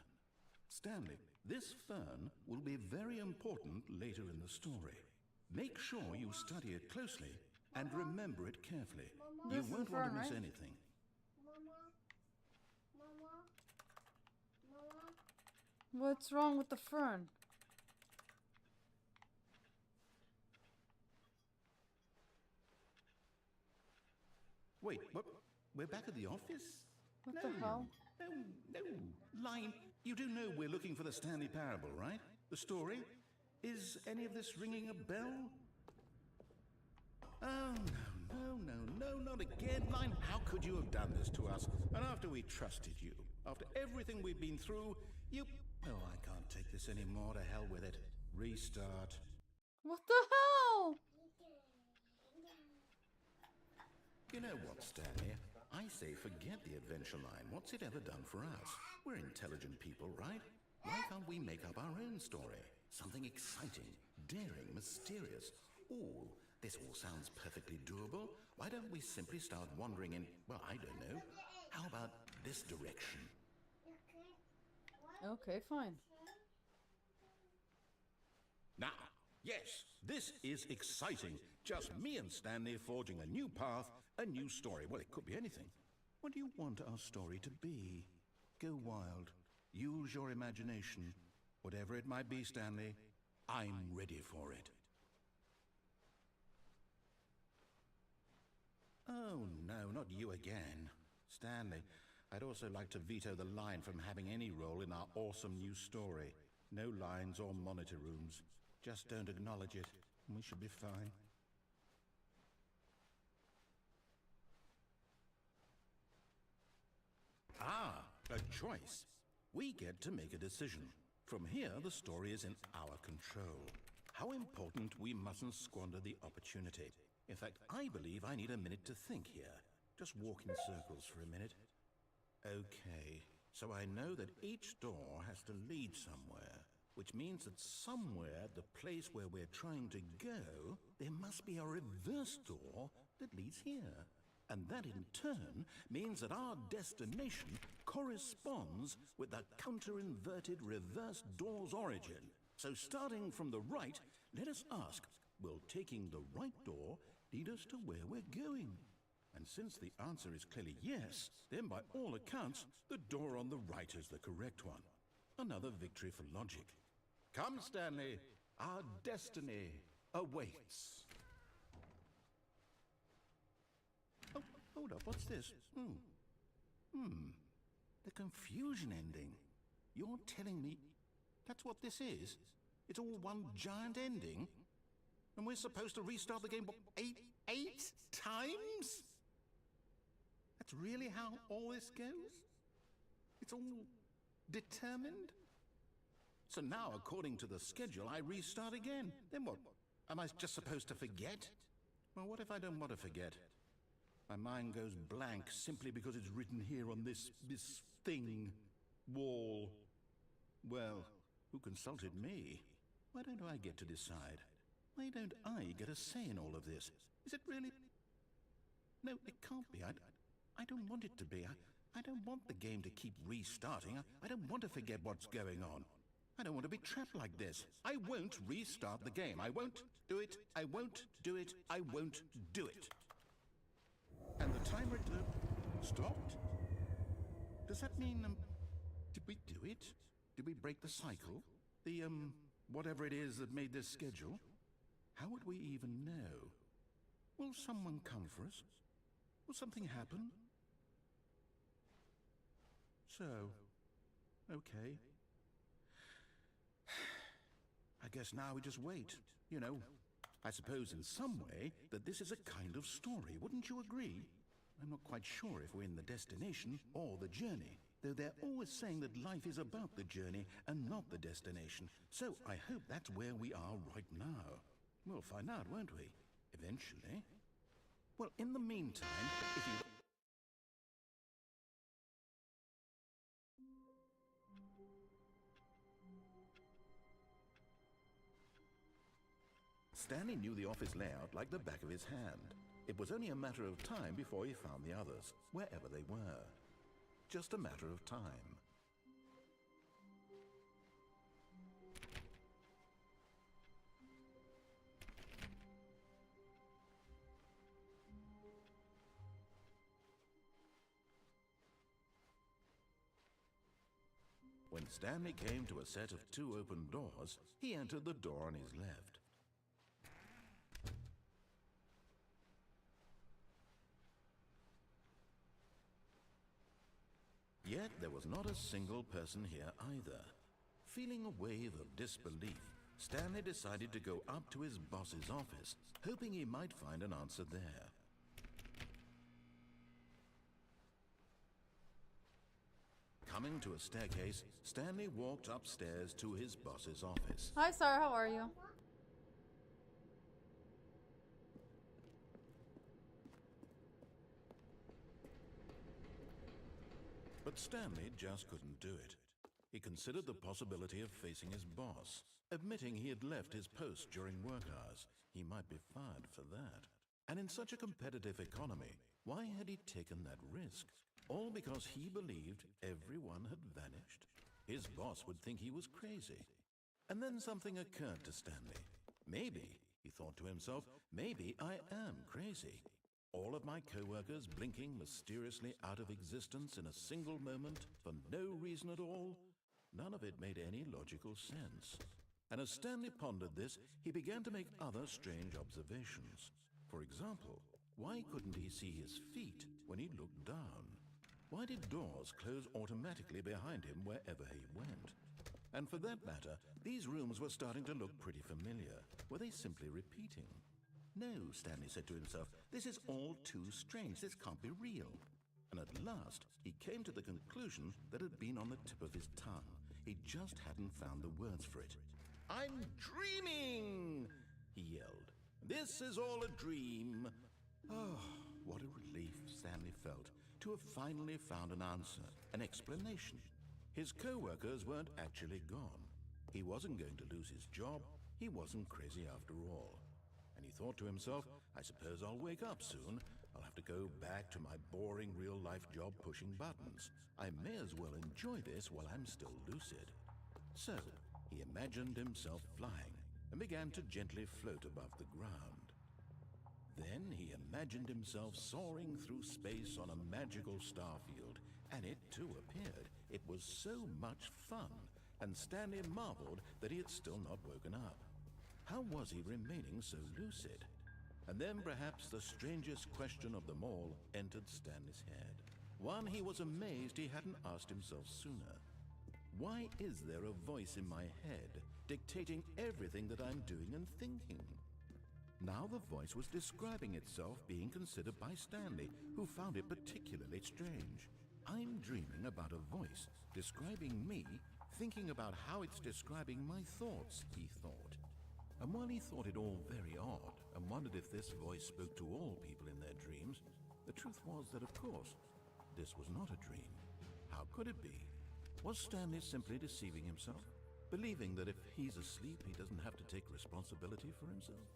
Stanley, this fern will be very important later in the story. Make sure you study it closely and remember it carefully. You won't want to miss anything.
What's wrong with the fern?
Wait, We're back at the office?
What the hell?
No. Line, you do know we're looking for the Stanley Parable, right? The story? Is any of this ringing a bell? Oh, no, not again. Line, how could you have done this to us? And after we trusted you, after everything we've been through, you... Oh, I can't take this anymore. To hell with it. Restart.
What the hell?
You know what, Stanley? I say forget the adventure line. What's it ever done for us? We're intelligent people, right? Why can't we make up our own story? Something exciting, daring, mysterious. Ooh, this all sounds perfectly doable. Why don't we simply start wandering in, well, I don't know. How about this direction?
Okay, fine.
Now, yes, this is exciting. Just me and Stanley forging a new path, a new story. Well, it could be anything. What do you want our story to be? Go wild. Use your imagination. Whatever it might be, Stanley, I'm ready for it. Oh, no, not you again. Stanley, I'd also like to veto the line from having any role in our awesome new story. No lines or monitor rooms. Just don't acknowledge it, and we should be fine. Ah, a choice. We get to make a decision. From here, the story is in our control. How important we mustn't squander the opportunity. In fact, I believe I need a minute to think here. Just walk in circles for a minute. Okay, so I know that each door has to lead somewhere, which means that somewhere at the place where we're trying to go, there must be a reverse door that leads here. And that in turn means that our destination corresponds with the counter-inverted reverse door's origin. So starting from the right, let us ask, will taking the right door lead us to where we're going? And since the answer is clearly yes, then by all accounts, the door on the right is the correct one. Another victory for logic. Come, Stanley, our destiny awaits. Oh, hold up, what's this? The confusion ending. You're telling me that's what this is? It's all one giant ending? And we're supposed to restart the game, what, eight times? That's really how all this goes? It's all determined? So now, according to the schedule, I restart again. Then what? Am I just supposed to forget? Well, what if I don't want to forget? My mind goes blank simply because it's written here on this thing, wall. Well, who consulted me? Why don't I get to decide? Why don't I get a say in all of this? Is it really? No, it can't be. I don't want it to be. I don't want the game to keep restarting. I don't want to forget what's going on. I don't want to be trapped like this. I won't restart the game. I won't do it. I won't do it. I won't do it. And the timer stopped? Does that mean, did we do it? Did we break the cycle? The, whatever it is that made this schedule? How would we even know? Will someone come for us? Will something happen? So, okay. I guess now we just wait. You know, I suppose in some way that this is a kind of story, wouldn't you agree? I'm not quite sure if we're in the destination or the journey, though they're always saying that life is about the journey and not the destination. So I hope that's where we are right now. We'll find out, won't we? Eventually. Well, in the meantime, if you... Stanley knew the office layout like the back of his hand. It was only a matter of time before he found the others, wherever they were. Just a matter of time. When Stanley came to a set of 2 open doors, he entered the door on his left. Yet there was not a single person here either. Feeling a wave of disbelief, Stanley decided to go up to his boss's office, hoping he might find an answer there. Coming to a staircase, Stanley walked upstairs to his boss's office.
Hi, Sarah. How are you?
But Stanley just couldn't do it. He considered the possibility of facing his boss. Admitting he had left his post during work hours, he might be fired for that. And in such a competitive economy, why had he taken that risk? All because he believed everyone had vanished? His boss would think he was crazy. And then something occurred to Stanley. Maybe, he thought to himself, maybe I am crazy. All of my co-workers blinking mysteriously out of existence in a single moment for no reason at all? None of it made any logical sense. And as Stanley pondered this, he began to make other strange observations. For example, why couldn't he see his feet when he looked down? Why did doors close automatically behind him wherever he went? And for that matter, these rooms were starting to look pretty familiar. Were they simply repeating? No, Stanley said to himself, this is all too strange. This can't be real. And at last, he came to the conclusion that had been on the tip of his tongue. He just hadn't found the words for it. "I'm dreaming!" he yelled. "This is all a dream." Oh, what a relief Stanley felt to have finally found an answer, an explanation. His co-workers weren't actually gone. He wasn't going to lose his job. He wasn't crazy after all. And he thought to himself, I suppose I'll wake up soon. I'll have to go back to my boring real-life job pushing buttons. I may as well enjoy this while I'm still lucid. So, he imagined himself flying and began to gently float above the ground. Then he imagined himself soaring through space on a magical starfield, and it too appeared. It was so much fun, and Stanley marveled that he had still not woken up. How was he remaining so lucid? And then perhaps the strangest question of them all entered Stanley's head. One he was amazed he hadn't asked himself sooner. Why is there a voice in my head dictating everything that I'm doing and thinking? Now the voice was describing itself being considered by Stanley, who found it particularly strange. I'm dreaming about a voice describing me, thinking about how it's describing my thoughts, he thought. And while he thought it all very odd and wondered if this voice spoke to all people in their dreams, the truth was that, of course, this was not a dream. How could it be? Was Stanley simply deceiving himself, believing that if he's asleep, he doesn't have to take responsibility for himself?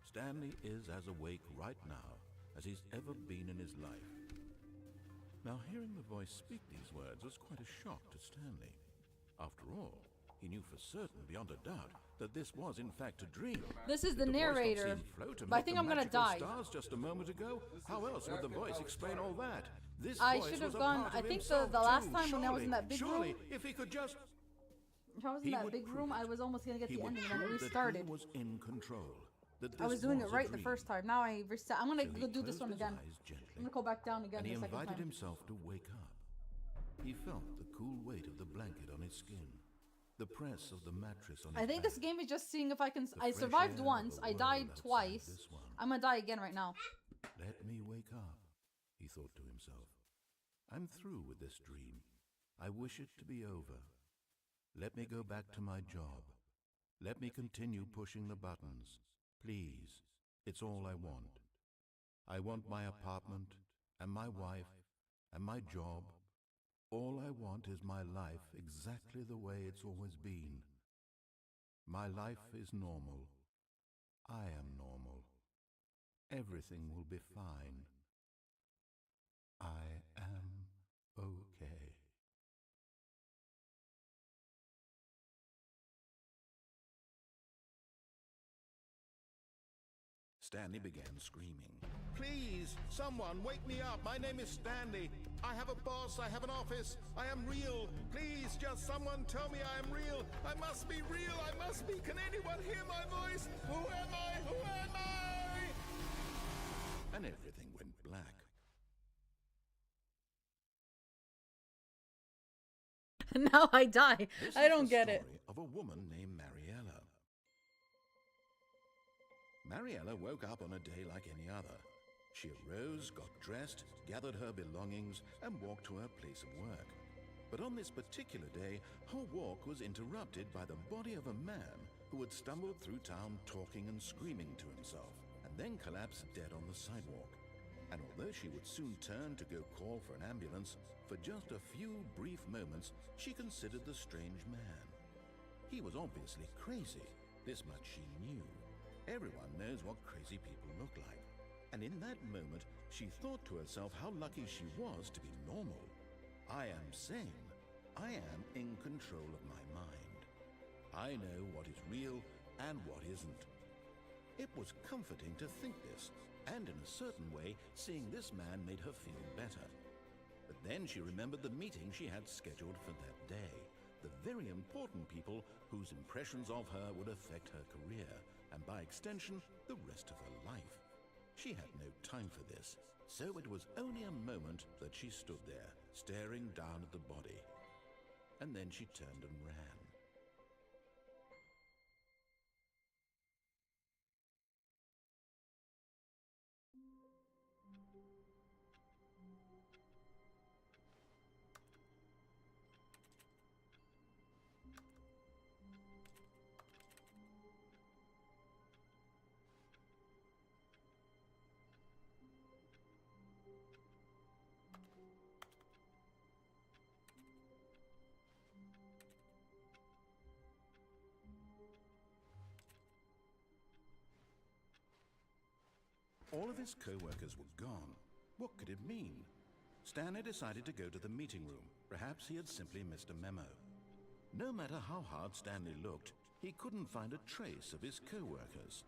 Stanley is as awake right now as he's ever been in his life. Now, hearing the voice speak these words was quite a shock to Stanley. After all, he knew for certain, beyond a doubt, that this was in fact a dream.
This is
Did
the
voice not
narrator,
seem float and
but I
make
think
the
I'm gonna
magical
die.
Stars just a moment ago? How else would the voice explain all that? This
I
voice
should have
was a
gone.
part
I
of
think
himself
the last
too.
time when I was in that big
Surely,
room,
if he could just...
if I was in
He
that
would
big room,
prove
I was almost gonna get
He
the
would
ending and then it
prove that
restarted.
he was in control. That
I was
this
doing it
a
right the
dream.
first time. Now I reset. I'm gonna
So he
go do this
closed
one
his
again.
eyes gently,
I'm gonna go back down again
and he
the second
invited
time.
himself to wake up. He felt the cool weight of the blanket on his skin, the press of the mattress on his
I think
back.
this game is just seeing if I can.
The
I
fresh
survived
air of
once.
the
I
world
died
outside
twice.
this one.
I'm gonna die again right now.
Let me wake up, he thought to himself. I'm through with this dream. I wish it to be over. Let me go back to my job. Let me continue pushing the buttons. Please, it's all I want. I want my apartment, and my wife, and my job. All I want is my life exactly the way it's always been. My life is normal. I am normal. Everything will be fine. I am okay. Stanley began screaming. Please, someone, wake me up. My name is Stanley. I have a boss. I have an office. I am real. Please, just someone tell me I am real. I must be real. I must be. Can anyone hear my voice? Who am I? Who am I? And everything went black.
Now I die.
This
I
is
don't
the
get
story
it.
of a woman named Mariella. Mariella woke up on a day like any other. She arose, got dressed, gathered her belongings, and walked to her place of work. But on this particular day, her walk was interrupted by the body of a man who had stumbled through town talking and screaming to himself, and then collapsed dead on the sidewalk. And although she would soon turn to go call for an ambulance, for just a few brief moments, she considered the strange man. He was obviously crazy. This much she knew. Everyone knows what crazy people look like. And in that moment, she thought to herself how lucky she was to be normal. I am sane. I am in control of my mind. I know what is real and what isn't. It was comforting to think this, and in a certain way, seeing this man made her feel better. But then she remembered the meeting she had scheduled for that day, the very important people whose impressions of her would affect her career, and by extension, the rest of her life. She had no time for this, so it was only a moment that she stood there, staring down at the body. And then she turned and ran. All of his co-workers were gone. What could it mean? Stanley decided to go to the meeting room. Perhaps he had simply missed a memo. No matter how hard Stanley looked, he couldn't find a trace of his co-workers.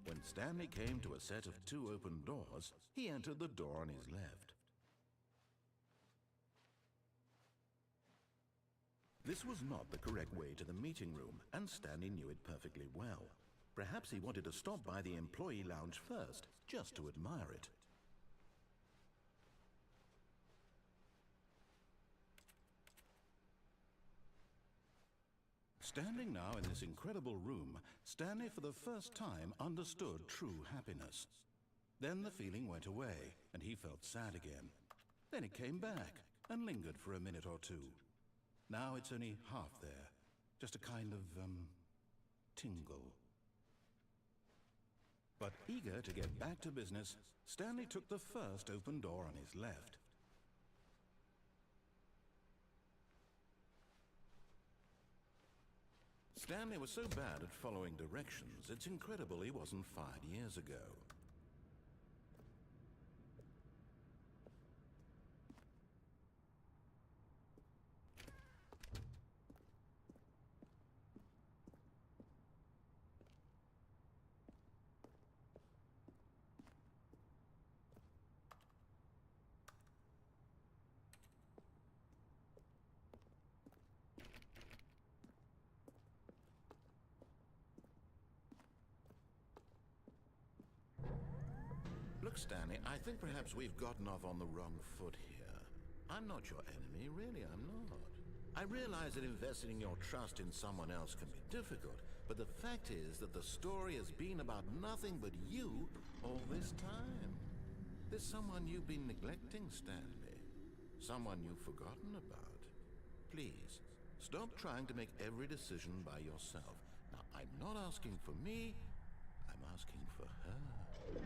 When Stanley came to a set of 2 open doors, he entered the door on his left. This was not the correct way to the meeting room, and Stanley knew it perfectly well. Perhaps he wanted to stop by the employee lounge first, just to admire it. Standing now in this incredible room, Stanley for the first time understood true happiness. Then the feeling went away, and he felt sad again. Then it came back, and lingered for a minute or two. Now it's only half there. Just a kind of, tingle. But eager to get back to business, Stanley took the first open door on his left. Stanley was so bad at following directions, it's incredible he wasn't fired years ago. Look, Stanley, I think perhaps we've gotten off on the wrong foot here. I'm not your enemy, really, I'm not. I realize that investing your trust in someone else can be difficult, but the fact is that the story has been about nothing but you all this time. There's someone you've been neglecting, Stanley. Someone you've forgotten about. Please, stop trying to make every decision by yourself. Now, I'm not asking for me, I'm asking for her.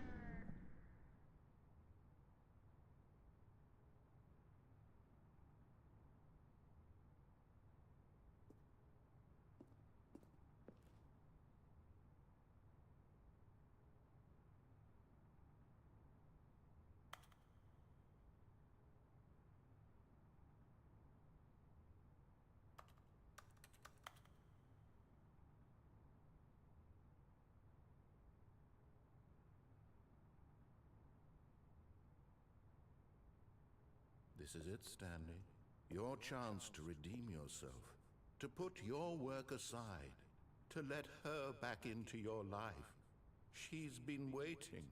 This is it, Stanley. Your chance to redeem yourself. To put your work aside. To let her back into your life. She's been waiting.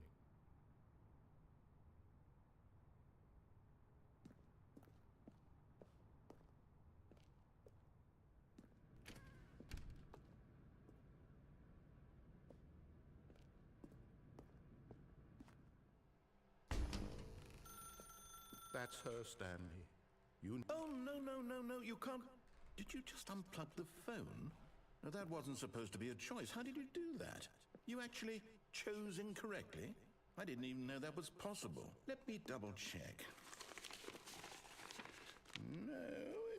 That's her, Stanley. You... Oh, no, you can't... Did you just unplug the phone? No, that wasn't supposed to be a choice. How did you do that? You actually chose incorrectly? I didn't even know that was possible. Let me double check. No,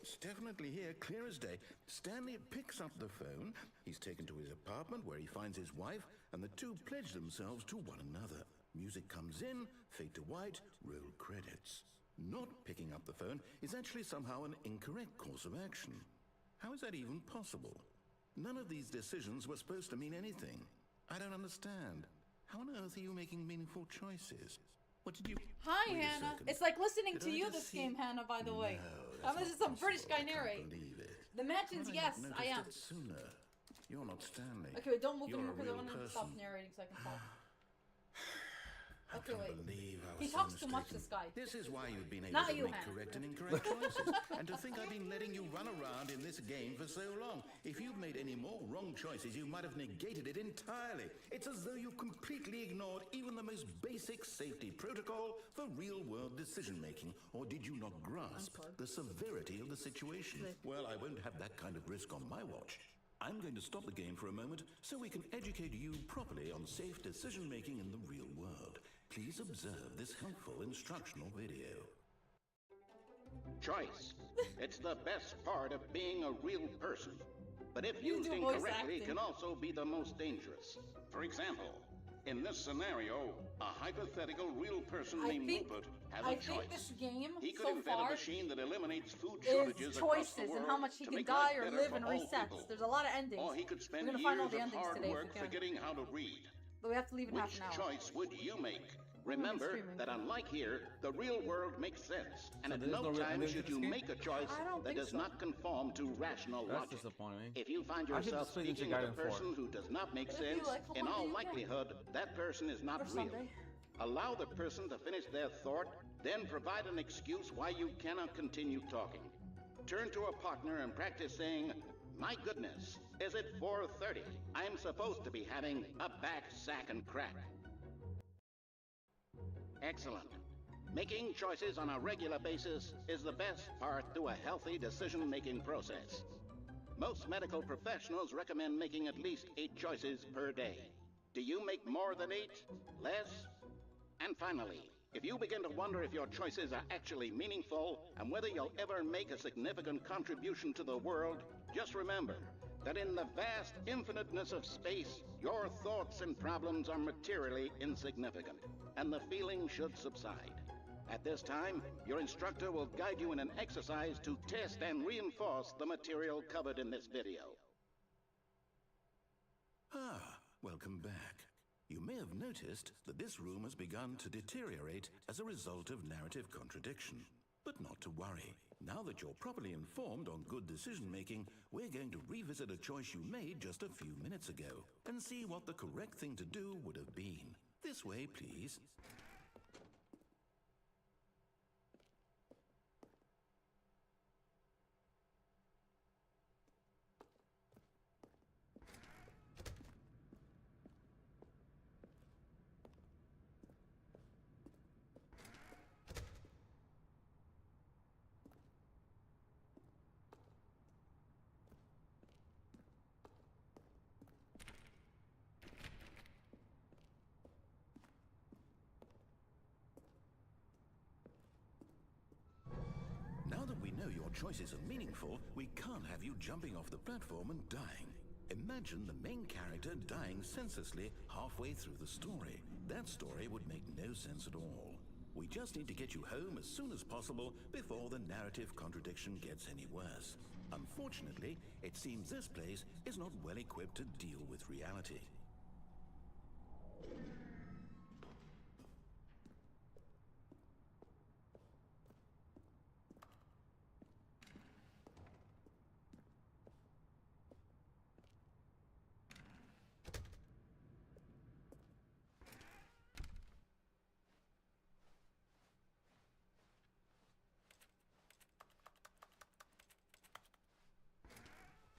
it's definitely here, clear as day. Stanley picks up the phone. He's taken to his apartment where he finds his wife, and the two pledge themselves to one another. Music comes in, fade to white, roll credits. Not picking up the phone is actually somehow an incorrect course of action. How is that even possible? None of these decisions were supposed to mean anything. I don't understand. How on earth are you making meaningful choices? What did you...
Hi,
Wait a
Hannah.
second.
It's like listening
Did
to
I
you
just
this
see-
game, Hannah, by the way.
No,
This is some British guy narrate.
Believe it.
The mansions,
Why
yes,
not
I am.
noticed it sooner? You're not Stanley.
Okay, wait, don't move
You're
anymore
a
because I
real
want him to stop
person.
narrating so I can talk.
I
Okay,
can't
wait.
believe I was
He
so
talks too much,
mistaken.
this guy.
This is why you've been able
Not
to
you,
make
Hannah.
correct and incorrect choices. And to think I've been letting you run around in this game for so long. If you'd made any more wrong choices, you might have negated it entirely. It's as though you completely ignored even the most basic safety protocol for real-world decision-making. Or did you not grasp the severity of the situation? Well, I won't have that kind of risk on my watch. I'm going to stop the game for a moment so we can educate you properly on safe decision-making in the real world. Please observe this helpful instructional video.
Choice. It's the best part of being a real person. But if
You
used
do voice
incorrectly,
acting.
can also be the most dangerous. For example, in this scenario, a hypothetical real person named Rupert has a
I
choice.
think this game
He could
so
invent
far
a machine that eliminates food
is
shortages across the
choices
world
and how much he
to
can
make
die
life
or
better
live
for
and
all
resets.
people.
There's a lot of endings.
Or he could spend
We're gonna
years
find all the
of
endings
hard
today if
work
we can.
forgetting how to read.
But we have to leave in half
Which
an hour.
choice would you make?
We're gonna be
Remember
streaming.
that unlike here, the real world makes sense, and
So
at
there's
no
no real
time
ending to
should
this
you
game?
make a choice
I don't
that
think
does
so.
not conform to rational
That's
logic.
disappointing.
If you find
I should
yourself
just play Ninja
speaking with a
Gaiden 4.
person who does not make
If you
sense,
like, come
in
on,
all
you can.
likelihood, that person is not
Or
real.
Sunday.
Allow the person to finish their thought, then provide an excuse why you cannot continue talking. Turn to a partner and practice saying, "My goodness, is it 4:30? I'm supposed to be having a back, sack, and crack." Excellent. Making choices on a regular basis is the best part to a healthy decision-making process. Most medical professionals recommend making at least 8 choices per day. Do you make more than 8? Less? And finally, if you begin to wonder if your choices are actually meaningful and whether you'll ever make a significant contribution to the world, just remember that in the vast infiniteness of space, your thoughts and problems are materially insignificant, and the feeling should subside. At this time, your instructor will guide you in an exercise to test and reinforce the material covered in this video.
Ah, welcome back. You may have noticed that this room has begun to deteriorate as a result of narrative contradiction. But not to worry. Now that you're properly informed on good decision-making, we're going to revisit a choice you made just a few minutes ago and see what the correct thing to do would have been. This way, please. Now that we know your choices are meaningful, we can't have you jumping off the platform and dying. Imagine the main character dying senselessly halfway through the story. That story would make no sense at all. We just need to get you home as soon as possible before the narrative contradiction gets any worse. Unfortunately, it seems this place is not well equipped to deal with reality.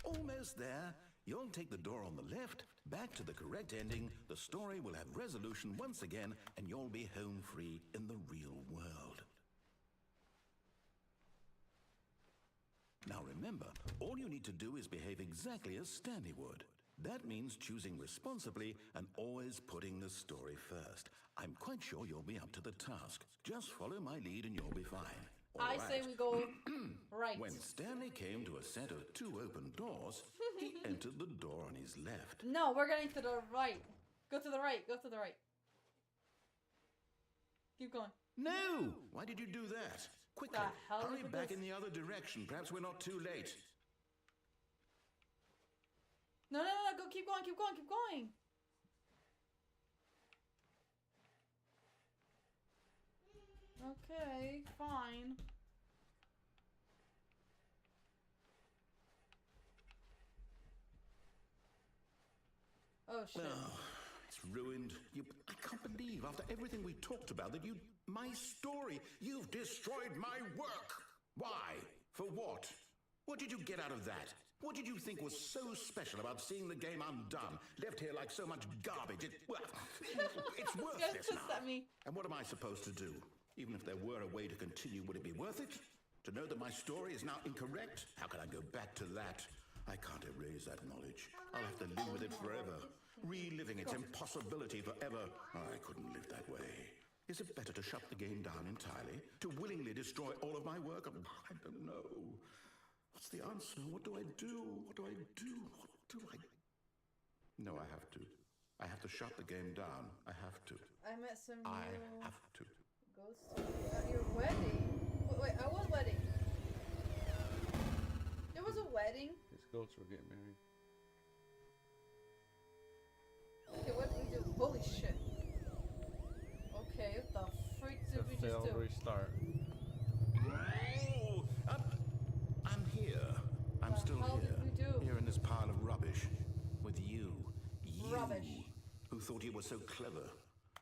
Almost there. You'll take the door on the left, back to the correct ending, the story will have resolution once again, and you'll be home free in the real world. Now remember, all you need to do is behave exactly as Stanley would. That means choosing responsibly and always putting the story first. I'm quite sure you'll be up to the task. Just follow my lead and you'll be fine.
I say we go right.
When Stanley came to a set of 2 open doors, he entered the door on his left.
No, we're getting to the right. Go to the right. Go to the right. Keep going.
No! Why did you do that? Quickly,
The hell
hurry
did
back
this?
in the other direction. Perhaps we're not too late.
No, go. Keep going. Keep going. Keep going. Okay, fine. Oh shit.
Oh, it's ruined. I can't believe, after everything we talked about, that my story, you've destroyed my work. Why? For what? What did you get out of that? What did you think was so special about seeing the game undone, left here like so much garbage? It's worthless now.
At me.
And what am I supposed to do? Even if there were a way to continue, would it be worth it? To know that my story is now incorrect? How can I go back to that? I can't erase that knowledge. I'll have to live with it forever, reliving its impossibility forever. I couldn't live that way. Is it better to shut the game down entirely? To willingly destroy all of my work? I don't know. What's the answer? What do I do? What do I do? What do I... No, I have to. I have to shut the game down. I have to.
I met some
I
new
have to.
ghosts at your wedding. Wait, at what wedding? There was a wedding.
His goats were getting married.
Okay, what did we do? Holy shit. Okay, what the freak did we just
Failed
do?
restart.
Oh, I'm here. I'm
What the
still
hell
here.
did we do?
Here in this pile of rubbish. With you. You.
Rubbish.
Who thought you were so clever.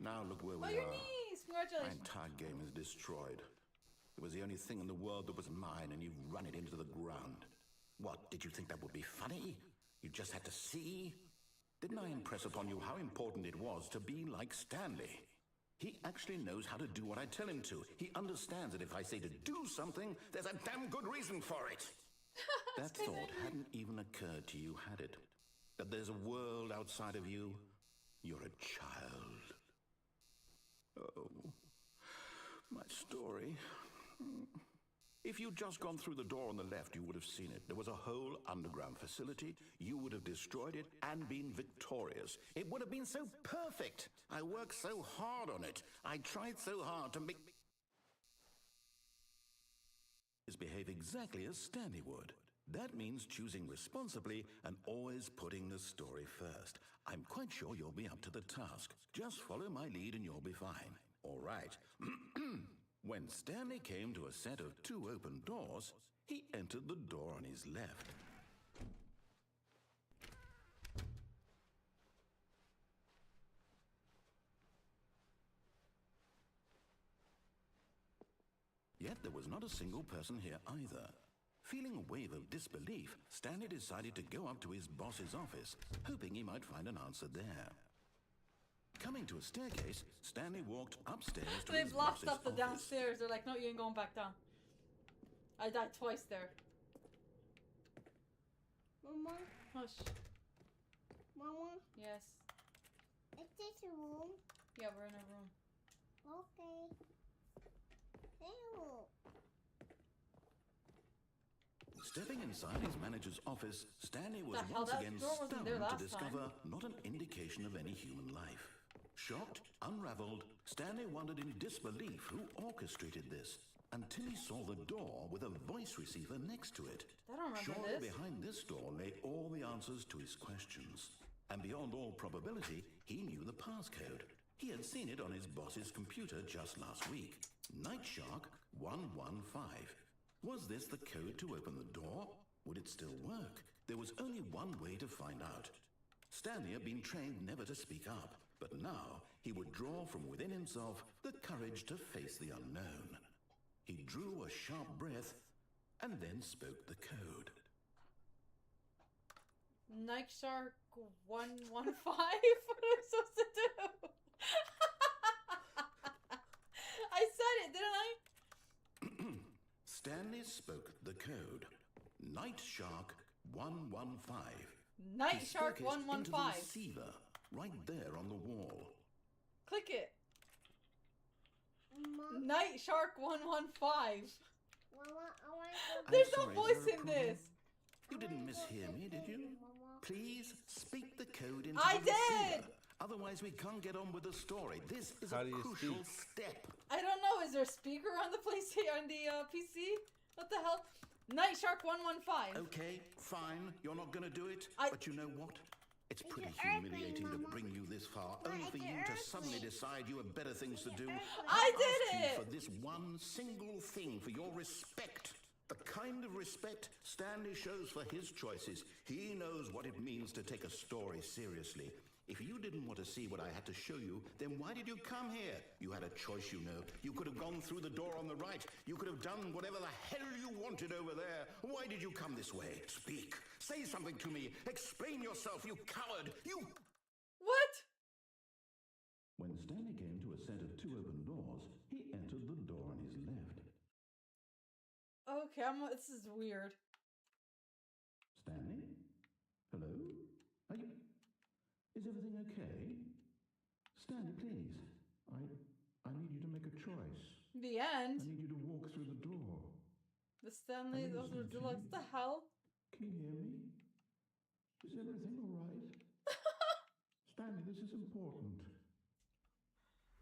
Now look where
Oh,
we
your
are.
knees!
My
Congratulations.
entire game is destroyed. It was the only thing in the world that was mine, and you've run it into the ground. What, did you think that would be funny? You just had to see? Didn't I impress upon you how important it was to be like Stanley? He actually knows how to do what I tell him to. He understands that if I say to do something, there's a damn good reason for it. That thought hadn't even occurred to you, had it? That there's a world outside of you? You're a child. Oh, my story. If you'd just gone through the door on the left, you would have seen it. There was a whole underground facility. You would have destroyed it and been victorious. It would have been so perfect. I worked so hard on it. I tried so hard to make... behave exactly as Stanley would. That means choosing responsibly and always putting the story first. I'm quite sure you'll be up to the task. Just follow my lead and you'll be fine. All right. When Stanley came to a set of 2 open doors, he entered the door on his left. Yet there was not a single person here either. Feeling a wave of disbelief, Stanley decided to go up to his boss's office, hoping he might find an answer there. Coming to a staircase, Stanley walked upstairs to his
They blocked
boss's
up the
office.
downstairs. They're like, no, you ain't going back down. I died twice there.
Mama,
Hush.
Mama,
Yes.
is this a room?
Yeah, we're in a room.
Okay. Ew.
Stepping inside his manager's office, Stanley was
The hell,
once
that
again
door wasn't
stunned
there
to
last
discover
time.
not an indication of any human life. Shocked, unraveled, Stanley wondered in disbelief who orchestrated this, until he saw the door with a voice receiver next to it.
I don't remember
Surely
this.
behind this door lay all the answers to his questions. And beyond all probability, he knew the passcode. He had seen it on his boss's computer just last week. Night Shark 115. Was this the code to open the door? Would it still work? There was only one way to find out. Stanley had been trained never to speak up, but now he would draw from within himself the courage to face the unknown. He drew a sharp breath and then spoke the code.
Night Shark 115? What am I supposed to do? I said it, didn't I?
Stanley spoke the code. Night Shark 115.
Night
He
Shark
spoke it into the
115.
receiver, right there on the wall.
Click it.
Mama,
Night Shark 115.
Mama, I want to go.
There's
sorry,
no
is
voice
there a
in
problem?
this.
You didn't mishear me, did you?
Mama.
Please speak the code into
I
the
did!
receiver. Otherwise, we can't get on with the story. This is
How
a
do you
crucial
speak?
step.
I don't know. Is there a speaker on the PlayStation on the PC? What the hell? Night Shark 115.
Okay, fine. You're not going to do it.
I-
But you know what? It's
It's
pretty
an airplane,
humiliating to
Mama.
bring you this far,
Mama,
only for
it's
you
an
to suddenly
airplane.
decide you have better things to do.
I
ask
did
you
it!
for this one single thing, for your respect. The kind of respect Stanley shows for his choices. He knows what it means to take a story seriously. If you didn't want to see what I had to show you, then why did you come here? You had a choice, you know. You could have gone through the door on the right. You could have done whatever the hell you wanted over there. Why did you come this way? Speak. Say something to me. Explain yourself, you coward. You...
What?
When Stanley came to a set of 2 open doors, he entered the door on his left.
Okay, this is weird.
Stanley? Hello? Are you... Is everything okay? Stanley, please. I need you to make a choice.
The
I
end.
need you to walk through the door.
The Stanley,
I'm
those are
listening to
Deluxe.
you.
The hell?
Can you hear me? Is everything all right? Stanley, this is important.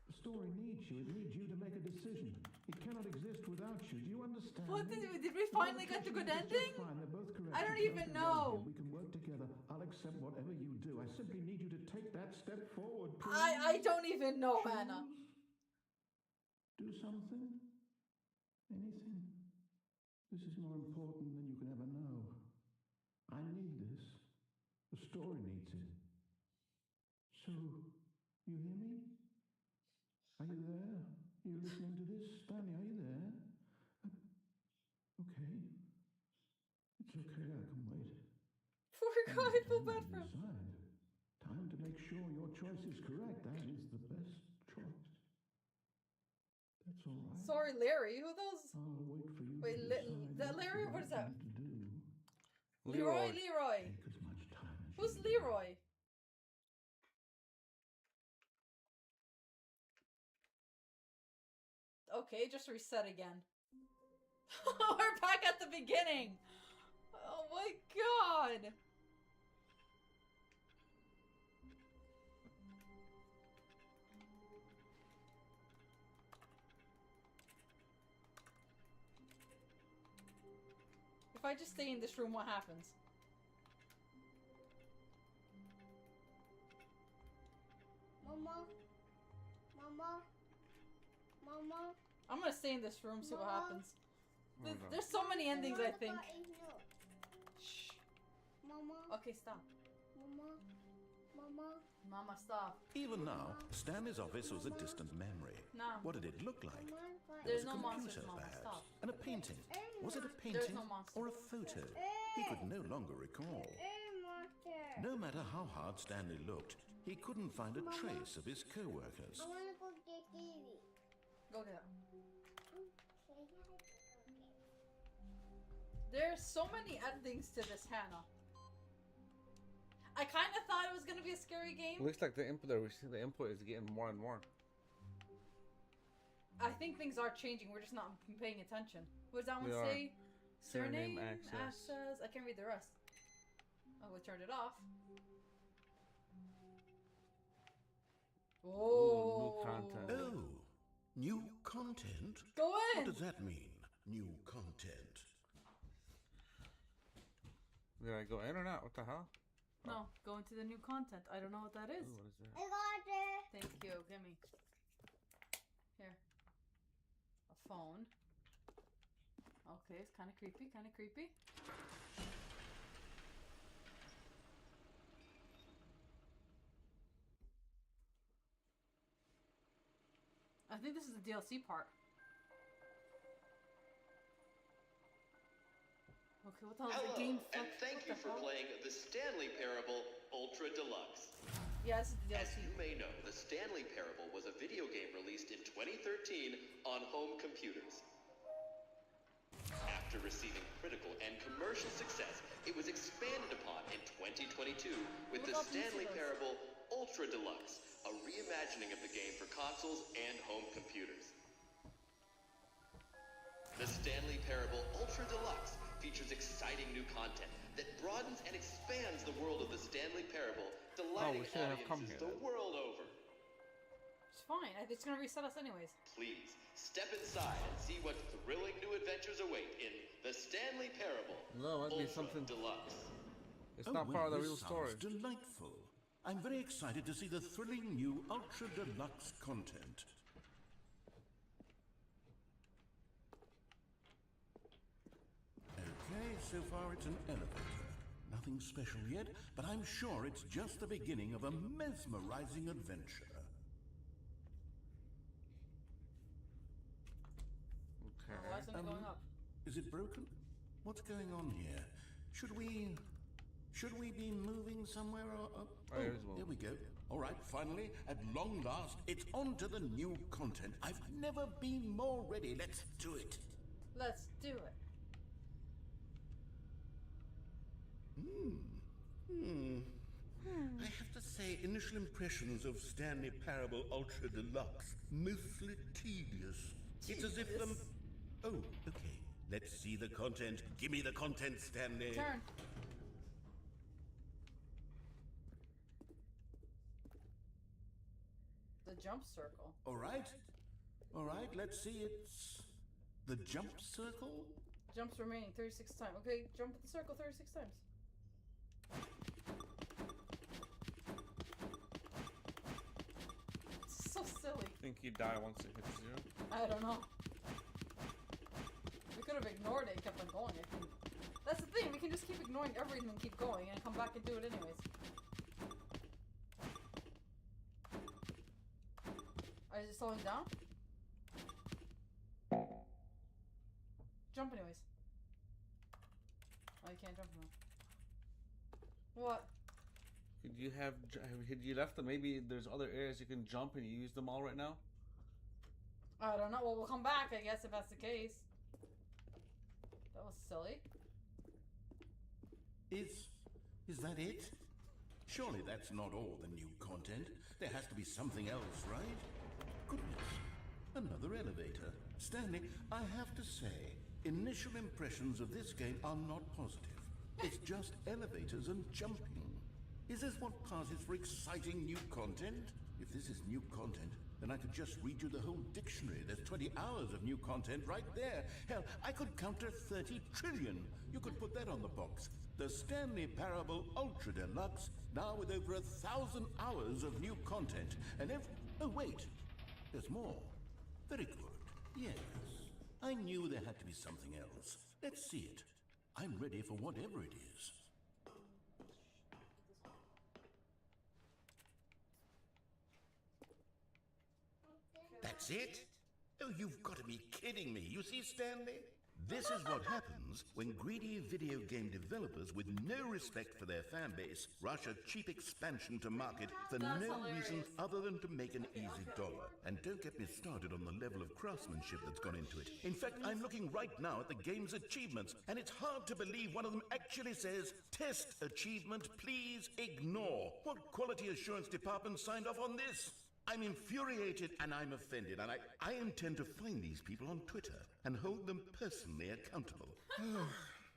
The story needs you. It needs you to make a decision. It cannot exist without you. Do you understand?
What
me?
did we finally get the good
It's just
ending?
fine. They're both correct.
I don't
It's
even
okay.
know.
We can work together. I'll accept whatever you do. I simply need you to take that step forward.
I don't even know,
Choose.
Hannah.
Do something. Anything. This is more important than you can ever know. I need this. The story needs it. So, you hear me? Are you there? Are you listening to this? Stanley, are you there? Okay. It's okay, I can wait.
Poor guy, I feel bad for him.
Decide. Time to make sure your choice is correct. That is the best choice.
It's all right.
Sorry, Larry. Who are those?
I'll wait for you
Wait,
to decide
is that Larry? What is that?
to do.
Leroy.
Take as much time as
Who's
you need.
Leroy? Okay, just reset again. We're back at the beginning. Oh my god. If I just stay in this room, what happens?
Mama. Mama. Mama.
I'm gonna stay in this room, see what
Mama.
happens. There's so many endings, I think. Shh.
Mama.
Okay, stop.
Mama. Mama.
Mama, stop.
Even now, Stanley's office was a distant memory.
No.
What did it look like?
There's
Was
no
it a
monsters,
computer,
Mama,
perhaps?
stop.
And a painting? Was it a
There's
painting
no monster.
or a photo? He could no longer recall. No matter how hard Stanley looked, he couldn't find a trace of his co-workers.
I want to go get TV.
Go get it. There's so many endings to this, Hannah. I kind of thought it was gonna be a scary game.
Looks like the input is getting more and more.
I think things are changing. We're just not paying attention. What does that one
We are.
say?
Surname,
access. I can't read the rest. Oh, we turned it off.
Ooh,
Oh.
new content.
Oh, new content?
Go
What
in.
does that mean, new content?
Did I go in or not? What the hell?
No, go into the new content. I don't know what that is.
Ooh, what is that?
I got it.
Thank you. Give me. Here. A phone. Okay, it's kind of creepy. Kind of creepy. I think this is the DLC part. Okay, what the hell is the
Hello,
game?
and
Fuck,
thank
what
you
the
for
hell?
playing the Stanley Parable Ultra Deluxe.
Yeah, this is the
As
DLC.
you may know, the Stanley Parable was a video game released in 2013 on home computers. After receiving critical and commercial success, it was expanded upon in 2022 with the
What about
Stanley
these
Parable Ultra Deluxe, a reimagining of the game for consoles and home computers. The Stanley Parable Ultra Deluxe features exciting new content that broadens and expands the world of the Stanley Parable, delighting
we should have come
audiences
here
the
then.
world over.
It's fine. It's gonna reset us anyways.
Please, step inside and see what thrilling new adventures await in the Stanley Parable
No, that'd be
Ultra
something.
Deluxe.
It's not part of the real
this
story.
sounds delightful. I'm very excited to see the thrilling new Ultra Deluxe content. Okay, so far it's an elevator. Nothing special yet, but I'm sure it's just the beginning of a mesmerizing adventure.
Okay.
Why isn't it going up?
Is it broken? What's going on here? Should we be moving somewhere or
Oh, it is
here we go. All right, finally, at long last, it's on to the new content. I've never been more ready. Let's do it.
Let's do it.
I have to say, initial impressions of Stanley Parable Ultra Deluxe, mostly tedious. It's as if oh, okay. Let's see the content. Give me the content, Stanley.
Turn. The jump circle.
All right. All right, let's see. It's the jump circle.
Jumps remaining 36 times. Okay, jump at the circle 36 times. It's so silly.
Think you die once it hits zero?
I don't know. We could have ignored it and kept on going, I think. That's the thing, we can just keep ignoring everything and keep going and come back and do it anyways. Is it slowing down? Jump anyways. Oh, you can't jump now. What?
Could you have? Had you left them? Maybe there's other areas you can jump and you use them all right now.
I don't know. Well, we'll come back, I guess, if that's the case. That was silly.
Is that it? Surely that's not all the new content. There has to be something else, right? Goodness. Another elevator. Stanley, I have to say, initial impressions of this game are not positive. It's just elevators and jumping. Is this what passes for exciting new content? If this is new content, then I could just read you the whole dictionary. There's 20 hours of new content right there. Hell, I could count to 30 trillion. You could put that on the box. The Stanley Parable Ultra Deluxe, now with over 1,000 hours of new content. And oh wait, there's more. Very good. Yes. I knew there had to be something else. Let's see it. I'm ready for whatever it is. That's it? Oh, you've got to be kidding me. You see, Stanley? This is what happens when greedy video game developers with no respect for their fan base rush a cheap expansion to market for
That's
no
hilarious.
reason other than to make an easy dollar. And don't get me started on the level of craftsmanship that's gone into it. In fact, I'm looking right now at the game's achievements, and it's hard to believe one of them actually says, "Test achievement, please ignore." What quality assurance department signed off on this? I'm infuriated and I'm offended, and I intend to find these people on Twitter and hold them personally accountable.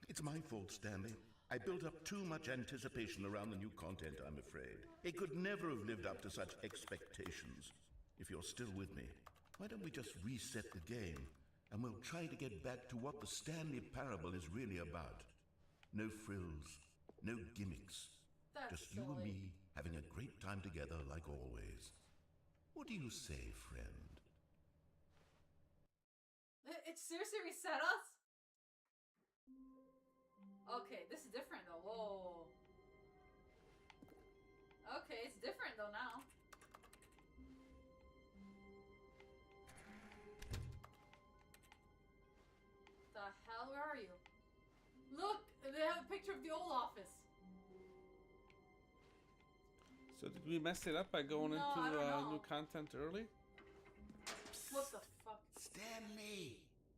It's my fault, Stanley. I built up too much anticipation around the new content, I'm afraid. It could never have lived up to such expectations. If you're still with me, why don't we just reset the game and we'll try to get back to what the Stanley Parable is really about. No frills, no gimmicks.
That's
Just you and
silly.
me having a great time together like always. What do you say, friend?
It seriously reset us? Okay, this is different though. Whoa. Okay, it's different though now. The hell, where are you? Look, they have a picture of the old office.
So did we mess it up by going
No, I
into
don't know.
new content early?
What the fuck?
Stanley,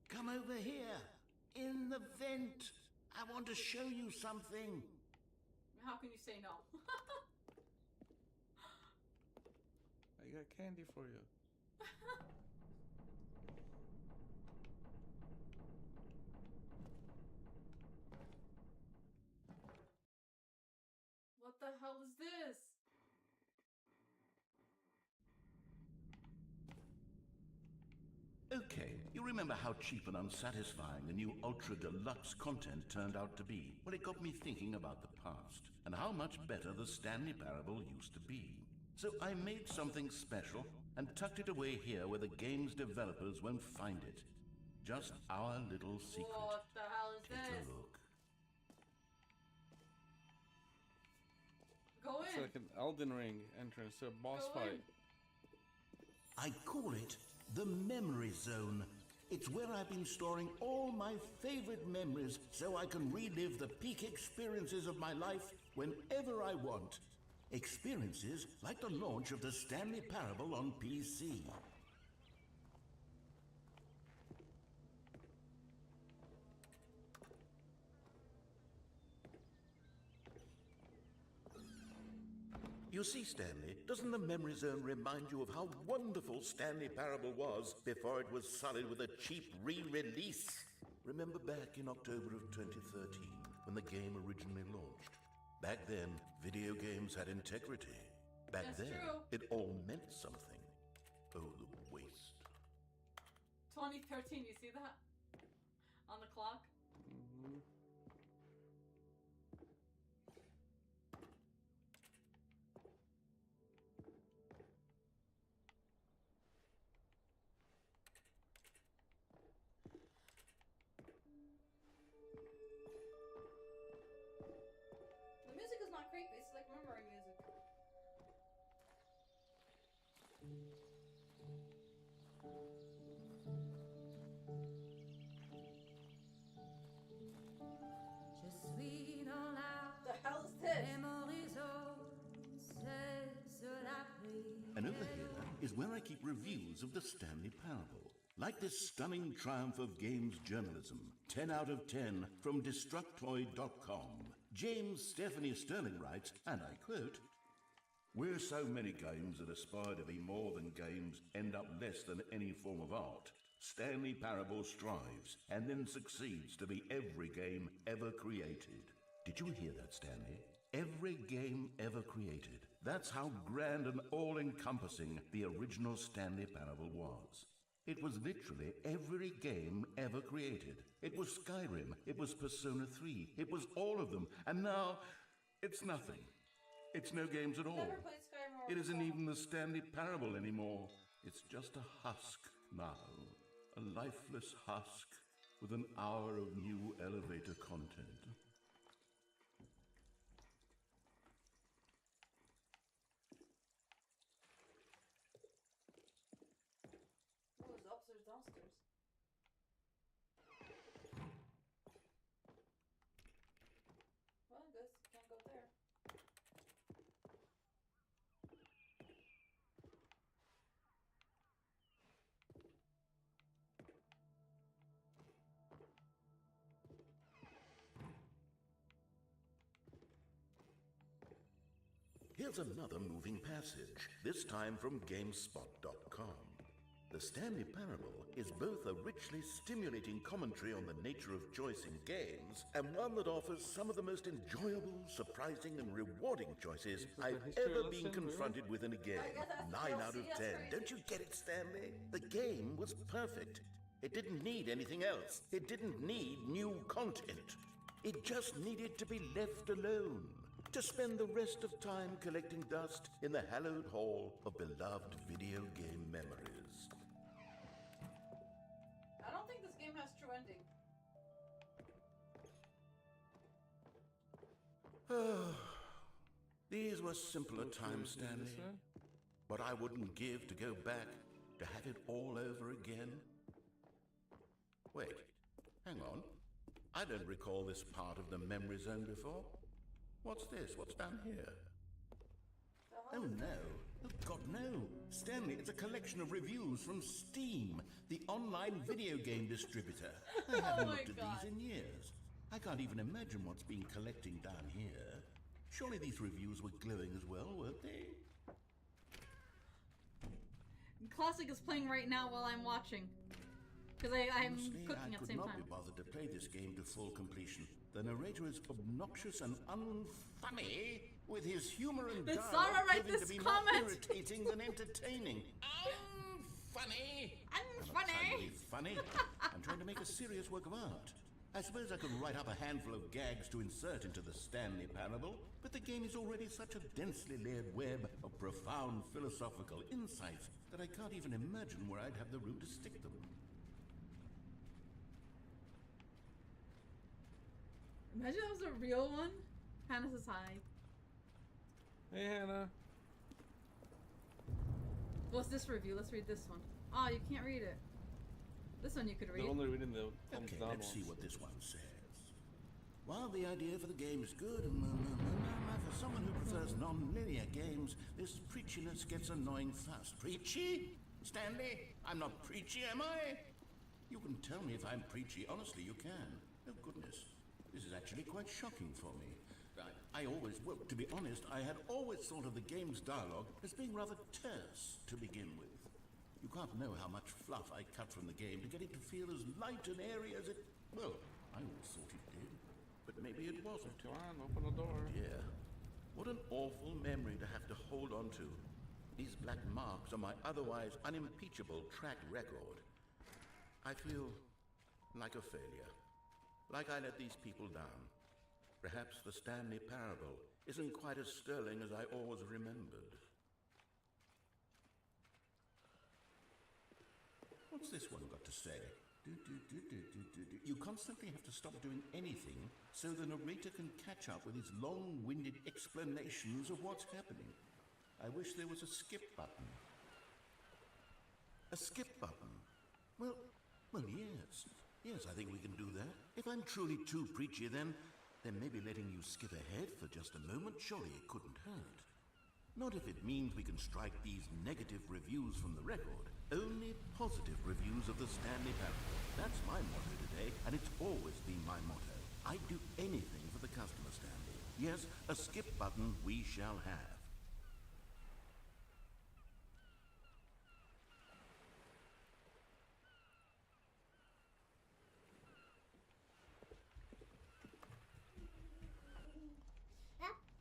come over here. In the vent. I want to show you something.
How can you say no?
I got candy for you.
What the hell is this?
Okay, you remember how cheap and unsatisfying the new Ultra Deluxe content turned out to be? Well, it got me thinking about the past and how much better the Stanley Parable used to be. So I made something special and tucked it away here where the game's developers won't find it. Just our little secret.
What the hell is
Take
this?
a look.
Go
It's
in.
like an Elden Ring entrance to a boss
Go in.
fight.
I call it the Memory Zone. It's where I've been storing all my favorite memories so I can relive the peak experiences of my life whenever I want. Experiences like the launch of the Stanley Parable on PC. You see, Stanley, doesn't the Memory Zone remind you of how wonderful Stanley Parable was before it was sullied with a cheap re-release? Remember back in October of 2013, when the game originally launched? Back then, video games had integrity. Back
That's
then,
true.
it all meant something. Oh, the waste.
2013, you see that? On the clock?
Mhm.
The music is not creepy, it's like memory music.
Je suis dans la
The hell is this?
mémorisation, c'est la pluie.
And over here, is where I keep reviews of the Stanley Parable. Like this stunning triumph of games journalism, 10 out of 10 from Destructoid.com. James Stephanie Sterling writes, and I quote, "Where so many games that aspire to be more than games end up less than any form of art, Stanley Parable strives and then succeeds to be every game ever created." Did you hear that, Stanley? Every game ever created. That's how grand and all-encompassing the original Stanley Parable was. It was literally every game ever created. It was Skyrim, it was Persona 3, it was all of them, and now it's nothing. It's no games at all.
Never played Skyrim or
It isn't
Persona.
even the Stanley Parable anymore. It's just a husk now. A lifeless husk with an hour of new elevator content.
Oh, it's upstairs, downstairs. Well, I guess you can't go there.
Here's another moving passage, this time from GameSpot.com. The Stanley Parable is both a richly stimulating commentary on the nature of choice in games, and one that offers some of the most enjoyable, surprising, and rewarding choices I've ever been confronted with in a game. 9 out of 10. Don't you get it, Stanley? The game was perfect. It didn't need anything else. It didn't need new content. It just needed to be left alone, to spend the rest of time collecting dust in the hallowed hall of beloved video game memories.
I don't think this game has true ending.
These were simpler times, Stanley. But I wouldn't give to go back to have it all over again. Wait, hang on. I don't recall this part of the memory zone before. What's this? What's down here? Oh no. Oh God, no. Stanley, it's a collection of reviews from Steam, the online video game distributor. I haven't looked at these in years. I can't even imagine what's been collecting down here. Surely these reviews were glowing as well, weren't they?
Classic is playing right now while I'm watching. Because I'm
Honestly,
cooking at the same
I could not
time.
be bothered to play this game to full completion. The narrator is obnoxious and unfunny, with his humor and
Did
dialogue
Sarah write
proving
this
to be
comment?
more irritating than entertaining. Unfunny! I'm trying to be funny. I'm trying to make a serious work of art. I suppose I could write up a handful of gags to insert into the Stanley Parable, but the game is already such a densely layered web of profound philosophical insights that I can't even imagine where I'd have the room to stick them.
Imagine that was a real one. Hannah says hi.
Hey, Hannah.
What's this review? Let's read this one. Oh, you can't read it. This one you could read.
They're only reading the thumbs
Okay,
down
let's see
ones.
what this one says. While the idea for the game is good, for someone who prefers non-linear games, this preachiness gets annoying fast. Preachy? Stanley, I'm not preachy, am I? You can tell me if I'm preachy. Honestly, you can. Oh, goodness. This is actually quite shocking for me. I always, well, to be honest, I had always thought of the game's dialogue as being rather terse to begin with. You can't know how much fluff I cut from the game to get it to feel as light and airy as it... Well, I always thought it did. But maybe it wasn't.
Come on, open the door.
Yeah. What an awful memory to have to hold on to. These black marks are my otherwise unimpeachable track record. I feel like a failure. Like I let these people down. Perhaps the Stanley Parable isn't quite as sterling as I always remembered. What's this one got to say? You constantly have to stop doing anything so the narrator can catch up with his long-winded explanations of what's happening. I wish there was a skip button. A skip button? Well, yes. Yes, I think we can do that. If I'm truly too preachy, then maybe letting you skip ahead for just a moment, surely it couldn't hurt. Not if it means we can strike these negative reviews from the record. Only positive reviews of the Stanley Parable. That's my motto today, and it's always been my motto. I'd do anything for the customer, Stanley. Yes, a skip button we shall have.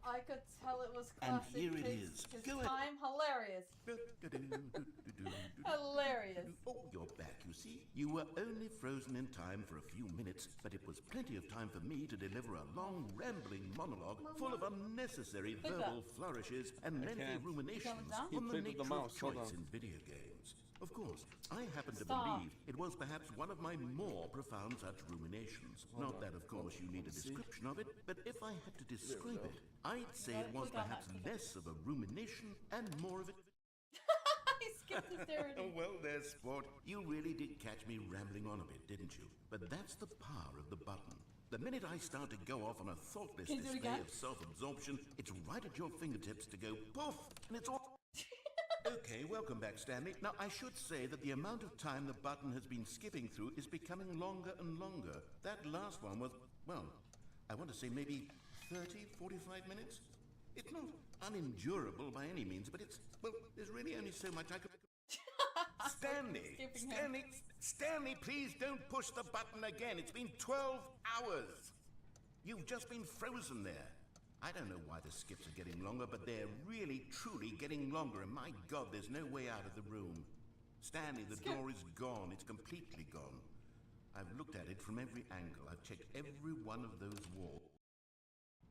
I could tell it was
And
classic.
here it
His-
is.
His
Go
time, hilarious. Hilarious.
Oh, you're back, you see. You were only frozen in time for a few minutes, but it was plenty of time for me to deliver a long, rambling monologue full of unnecessary
Hit
verbal flourishes and lengthy
can't.
ruminations
down?
He
on the
played with
nature
the mouse,
of
hold
choice
on.
in video games. Of course, I happen to
Stop.
believe it was perhaps one of my more profound such ruminations. Not that, of course, you need a description of it, but if I had to describe it, I'd say it was
Click on
perhaps
that.
less of a rumination and more of it.
He skipped the parody.
Well, there, sport. You really did catch me rambling on a bit, didn't you? But that's the power of the button. The minute I start to go off on a thoughtless
Can you do it
display
again?
of self-absorption, it's right at your fingertips to go poof, and it's all... Okay, welcome back, Stanley. Now, I should say that the amount of time the button has been skipping through is becoming longer and longer. That last one was, well, I want to say maybe 30, 45 minutes? It's not unendurable by any means, but it's, well, there's really only so much I could... Stanley!
Skipping him.
Stanley, please don't push the button again. It's been 12 hours. You've just been frozen there. I don't know why the skips are getting longer, but they're really, truly getting longer, and my God, there's no way out of the room. Stanley, the door is gone. It's completely gone. I've looked at it from every angle. I've checked every one of those walls.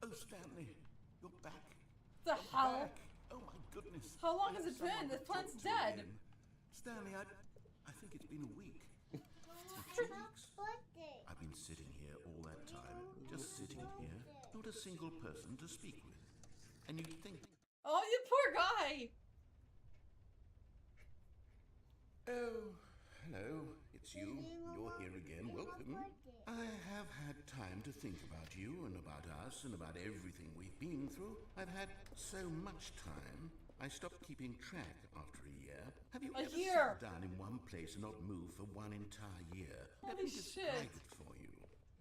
Oh, Stanley, you're back.
The hell?
Back. Oh, my goodness.
How long
I
has
have
it been?
someone
This
to
plant's
talk to
dead.
again. Stanley, I think it's been a week. Or 2 weeks.
Birthday.
I've been sitting here all that time, just sitting here, not a single person to speak with. And you'd think,
Oh, you poor guy.
oh, hello, it's you. You're here again. Welcome. I have had time to think about you and about us and about everything we've been through. I've had so much time. I stopped keeping track after a year. Have you
A
ever
year?
sat down in one place and not moved for one entire year? Let
Holy
me
shit.
describe it for you.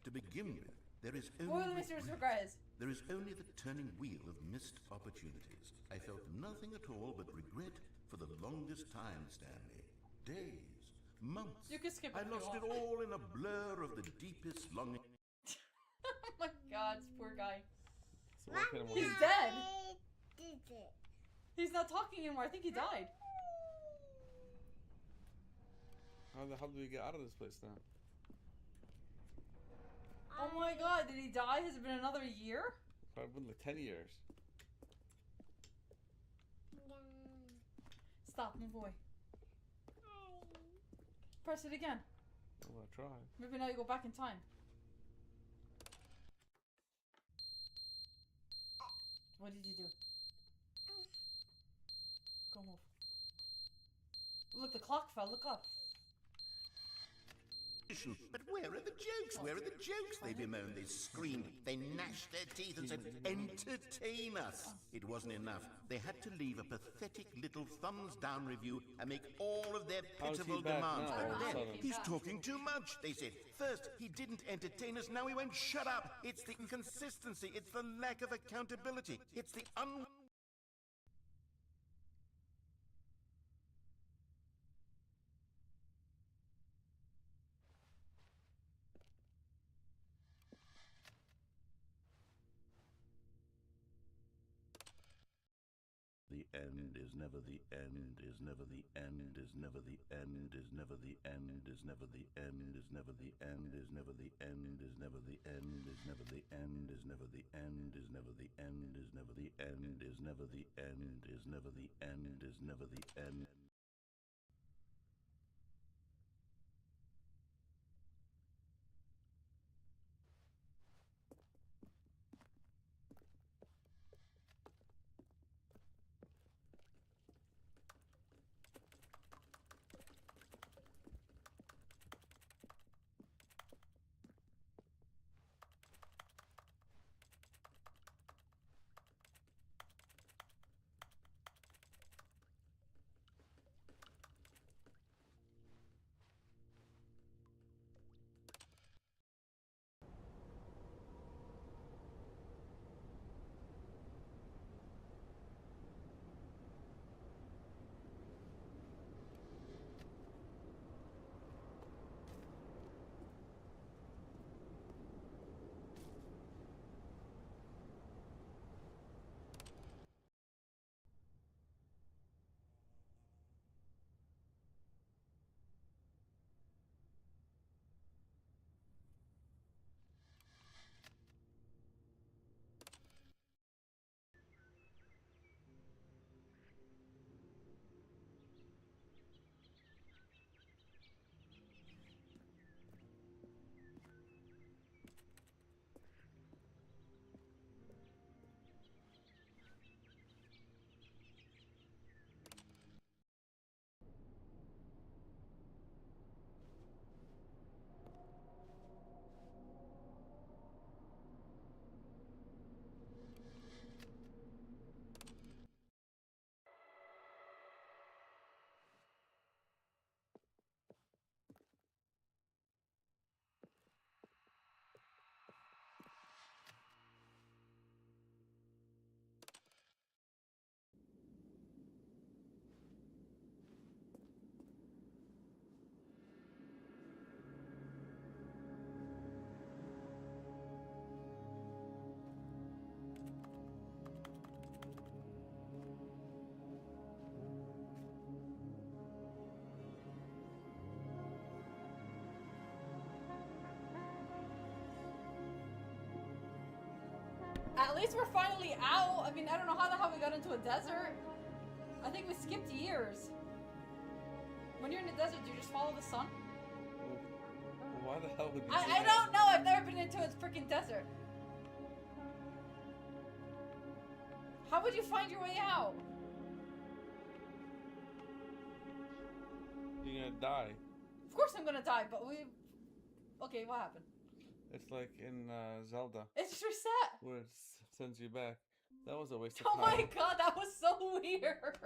To begin with, there is
What are
only
the Mr.
regret.
Regrets?
There is only the turning wheel of missed opportunities. I felt nothing at all but regret for the longest time, Stanley. Days, months.
You can skip it
I
if you
lost it
want.
all in a blur of the deepest longing.
Oh my God, this poor guy.
So what kind of
He's
movie?
dead.
Did it.
He's not talking anymore. I think he died.
How the hell do we get out of this place now?
Oh my God, did he die? Has it been another year?
Probably been like 10 years.
Stop, move away. Press it again.
I'm gonna try.
Maybe now you go back in time. What did you do? Go move. Look, the clock fell. Look up.
But where are the jokes? Where are the jokes? They bemoaned, they screamed, they gnashed their teeth and said, entertain us. It wasn't enough. They had to leave a pathetic little thumbs down review and make all of their
How's he
pitiful
back
demands.
now, all of
But
a
then,
sudden?
he's talking too much, they said. First, he didn't entertain us, now he won't shut up. It's the inconsistency, it's the lack of accountability, it's the The end is never the end, is never the end, is never the end, is never the end, is never the end, is never the end, is never the end, is never the end, is never the end, is never the end, is never the end, is never the end, is never the end, is never the end, is never the end.
At least we're finally out. I mean, I don't know how the hell we got into a desert. I think we skipped years. When you're in the desert, do you just follow the sun?
Well, why the hell would you do
I
that?
don't know. I've never been into a freaking desert. How would you find your way out?
You're gonna die.
Of course I'm gonna die, but we... Okay, what happened?
It's like in Zelda,
It's just reset.
where it sends you back. That was a waste of
Oh
time.
my god, that was so weird.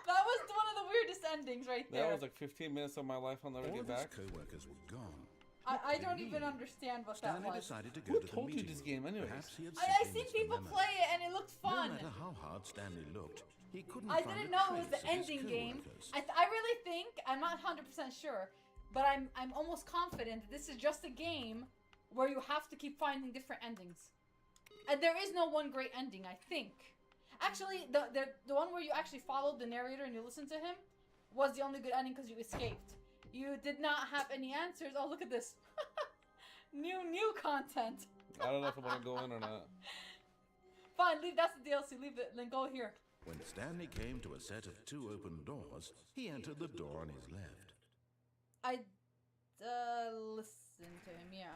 That was one of the weirdest endings right there.
That was like 15 minutes of my life I'll never
All
get
of his
back.
co-workers were gone.
I don't even understand what that
Stanley
was.
decided to go
Who
to the
told you
meeting.
this game anyways?
Perhaps he had
I
simply
seen
missed
people
the memo.
play it and it looked fun.
No matter how hard Stanley looked, he couldn't
I
find
didn't
a
know it was
trace
the
of his
ending game.
co-workers.
I really think, I'm not 100% sure, but I'm almost confident that this is just a game where you have to keep finding different endings. And there is no one great ending, I think. Actually, the one where you actually followed the narrator and you listened to him was the only good ending because you escaped. You did not have any answers. Oh, look at this. New content.
I don't know if I want to go in or not.
Fine, leave. That's the DLC. Leave it. Then go here.
When Stanley came to a set of 2 open doors, he entered the door on his left.
I listen to him. Yeah.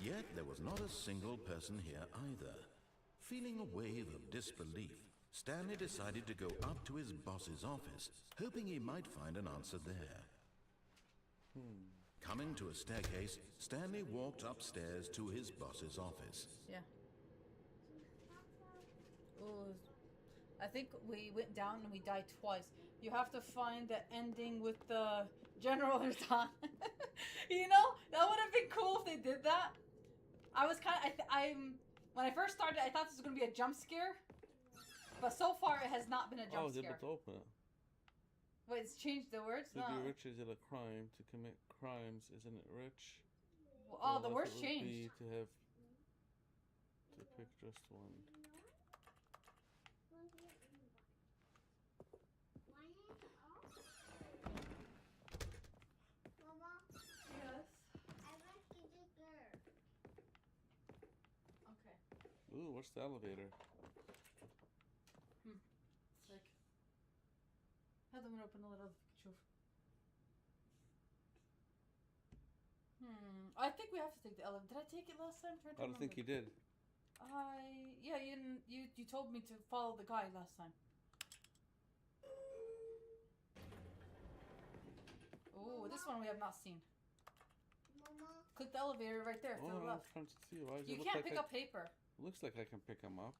Yet there was not a single person here either. Feeling a wave of disbelief, Stanley decided to go up to his boss's office, hoping he might find an answer there. Coming to a staircase, Stanley walked upstairs to his boss's office.
Yeah. Ooh, I think we went down and we died twice. You have to find the ending with the General Zan. You know, that would have been cool if they did that. I was kind of, when I first started, I thought this was going to be a jump scare. But so far, it has not been a
I
jump
was able
scare.
to open it.
Wait, it's changed the words?
To
No.
be rich is it a crime? To commit crimes, isn't it rich?
Oh, the
Well,
words
it would be
changed.
to have to pick just one.
Yes. Okay.
Ooh, what's the elevator?
Sick. Hade man open a little tjoff. I think we have to take the elevator. Did I take it last time?
I don't think you did.
Yeah, you told me to follow the guy last time. Oh, this one we have not seen. Click the elevator right there to
Oh,
the
I was
left.
trying to see. Why does
You
it look
can't
like
pick up paper.
Looks like I can pick them up.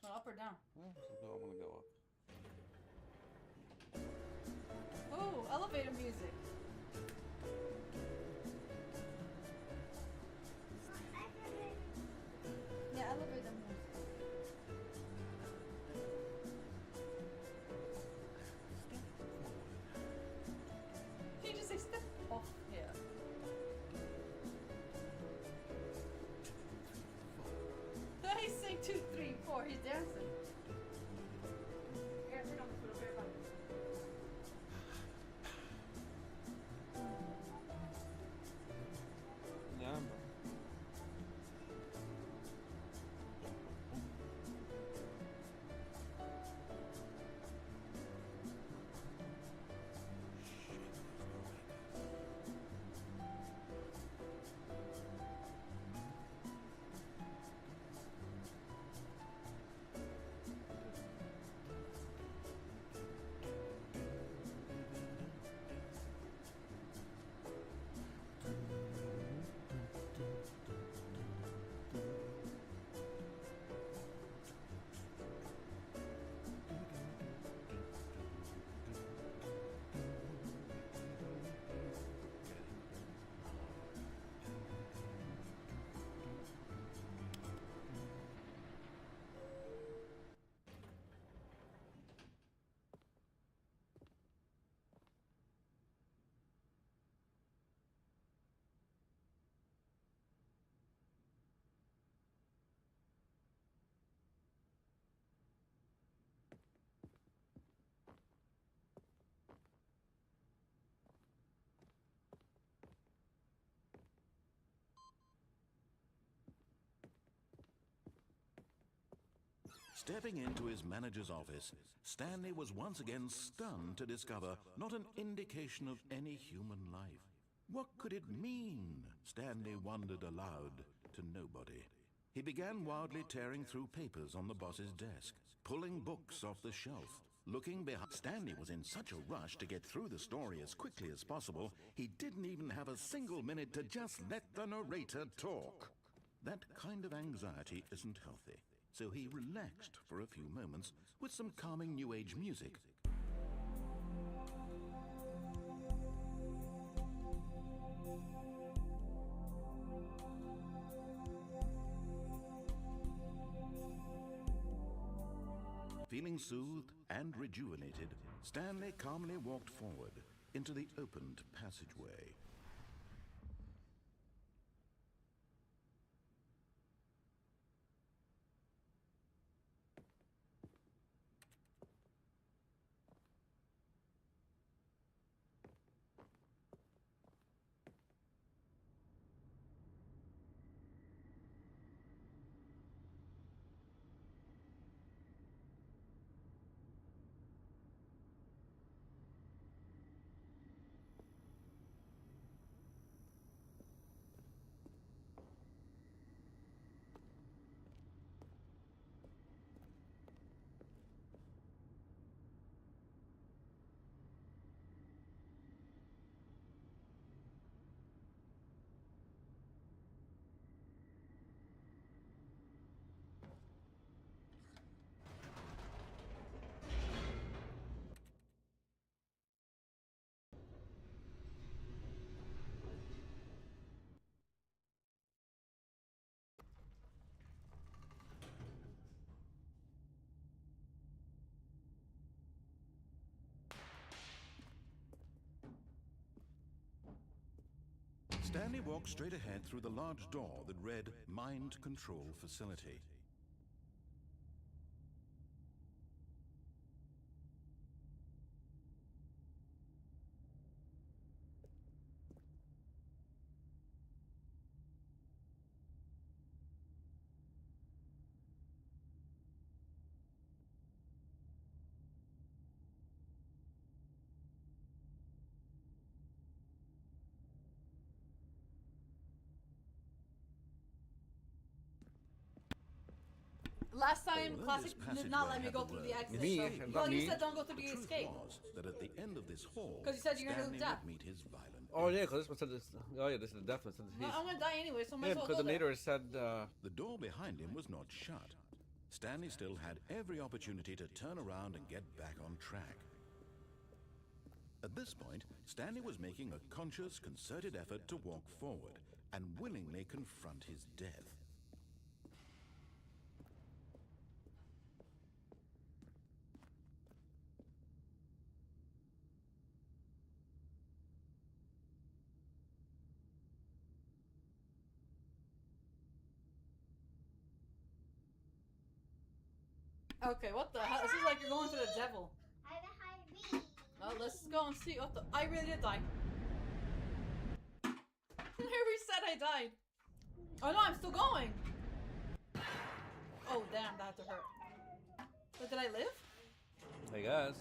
Well, up or down.
Oh, so I want to go up.
Oh, elevator music. Yeah, elevator music. Can you just say step off here? He's saying 2, 3, 4. He's dancing. Here, turn on the food over here, bye.
Yeah.
Stepping into his manager's office, Stanley was once again stunned to discover not an indication of any human life. What could it mean? Stanley wondered aloud to nobody. He began wildly tearing through papers on the boss's desk, pulling books off the shelf. Looking behind, Stanley was in such a rush to get through the story as quickly as possible, he didn't even have a single minute to just let the narrator talk. That kind of anxiety isn't healthy, so he relaxed for a few moments with some calming New Age music. Feeling soothed and rejuvenated, Stanley calmly walked forward into the opened passageway. Stanley walked straight ahead through the large door that read Mind Control Facility.
Last time,
Although
Classic
this
did not let me
passageway
go
had the
through
word
the exit.
Me?
So,
Not
well, you
me.
said don't go through
The
the
truth
escape.
was that at the end of this hall,
'Cause you said you're gonna
Stanley
lose death.
would meet his violent
Oh
end.
yeah, because this one said this. Oh yeah, this is the death one.
No, I'm gonna die anyway, so I might
Yeah,
as well
because
go
the
there.
narrator said.
The door behind him was not shut. Stanley still had every opportunity to turn around and get back on track. At this point, Stanley was making a conscious, concerted effort to walk forward and willingly confront his death.
Okay, what the hell? This is like you're going to the devil. Oh, let's go and see. What the? I really did die. Larry said I died. Oh no, I'm still going. Oh damn, that had to hurt. But did I live?
I guess.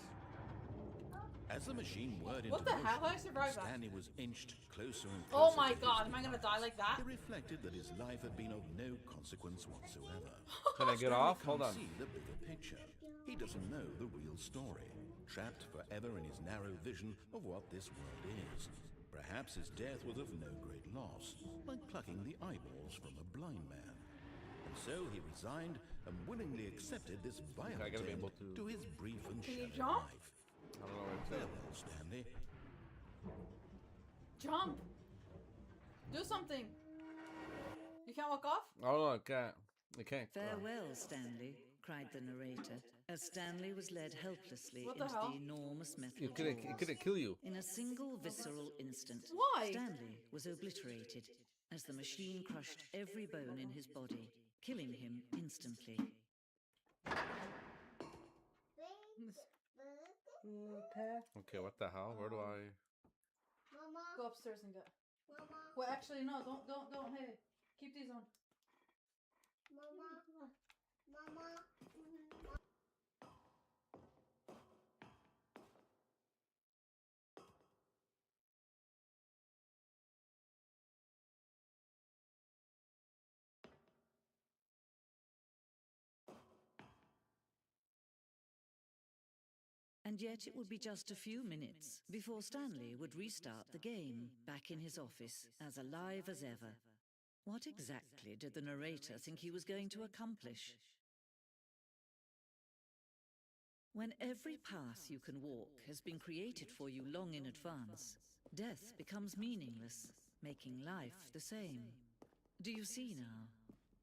As the machine whirred into
What the hell? How
motion,
did I survive that?
Stanley was inched closer and closer.
Oh my
to his
god, am I gonna die
demise.
like that?
He reflected that his life had been of no consequence whatsoever.
Can I get
Stanley
off?
can't
Hold on.
see the bigger picture. He doesn't know the real story, trapped forever in his narrow vision of what this world is. Perhaps his death was of no great loss, like plucking the eyeballs from a blind man. And so he resigned and willingly accepted this violent
I gotta be
end
able
to his brief and
Can you
shallow
jump?
life.
I don't know where it's at.
Farewell, Stanley.
Jump. Do something. You can't walk off?
Oh no, I can't. I can't.
Farewell, Stanley, cried the narrator, as Stanley was led helplessly
What the
into
hell?
the enormous metal
It could
jaws.
kill you.
In a single visceral instant,
Why?
Stanley was obliterated as the machine crushed every bone in his body, killing him instantly.
Okay, what the hell? Where do I?
Mama,
Go upstairs and get.
Mama,
Well, actually, no. Don't. Hey, keep these on.
Mama, Mama.
And yet it would be just a few minutes before Stanley would restart the game, back in his office, as alive as ever. What exactly did the narrator think he was going to accomplish? When every path you can walk has been created for you long in advance, death becomes meaningless, making life the same. Do you see now?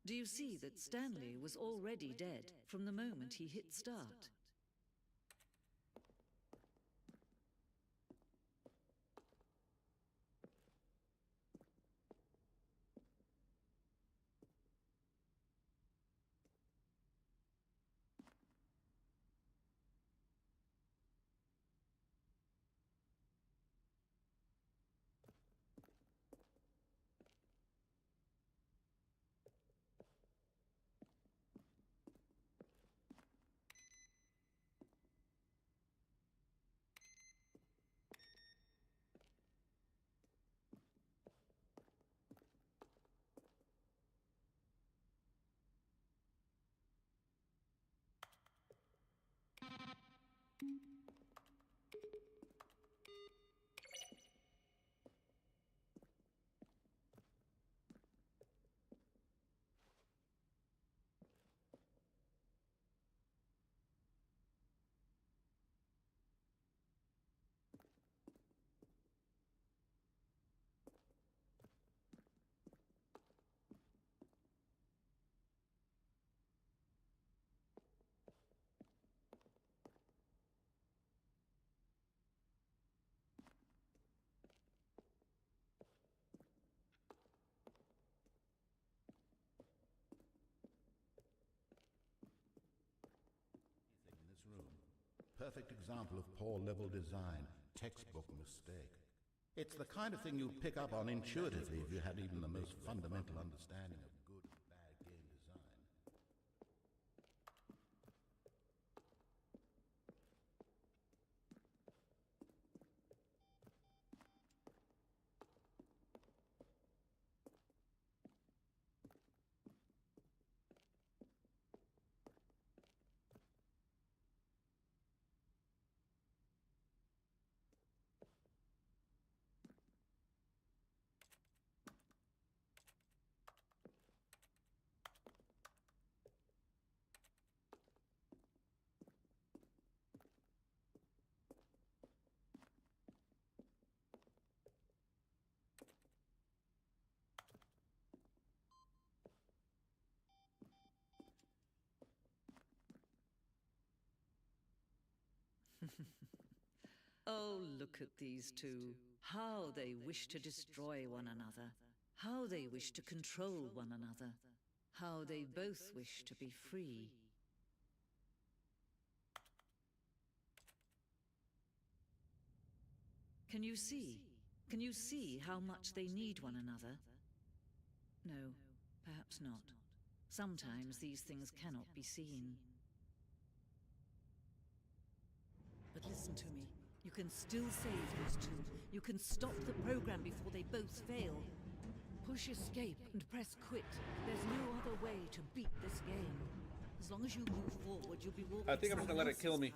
Do you see that Stanley was already dead from the moment he hit start?
Perfect example of poor level design, textbook mistake. It's the kind of thing you'd pick up on intuitively if you had even the most fundamental understanding of good and bad game design.
Oh, look at these two. How they wish to destroy one another. How they wish to control one another. How they both wish to be free. Can you see? Can you see how much they need one another? No, perhaps not. Sometimes these things cannot be seen. But listen to me. You can still save these two. You can stop the program before they both fail. Push escape and press quit. There's no other way to beat this game. As long as you move forward, you'll be walking.
I think I'm just gonna let it kill me.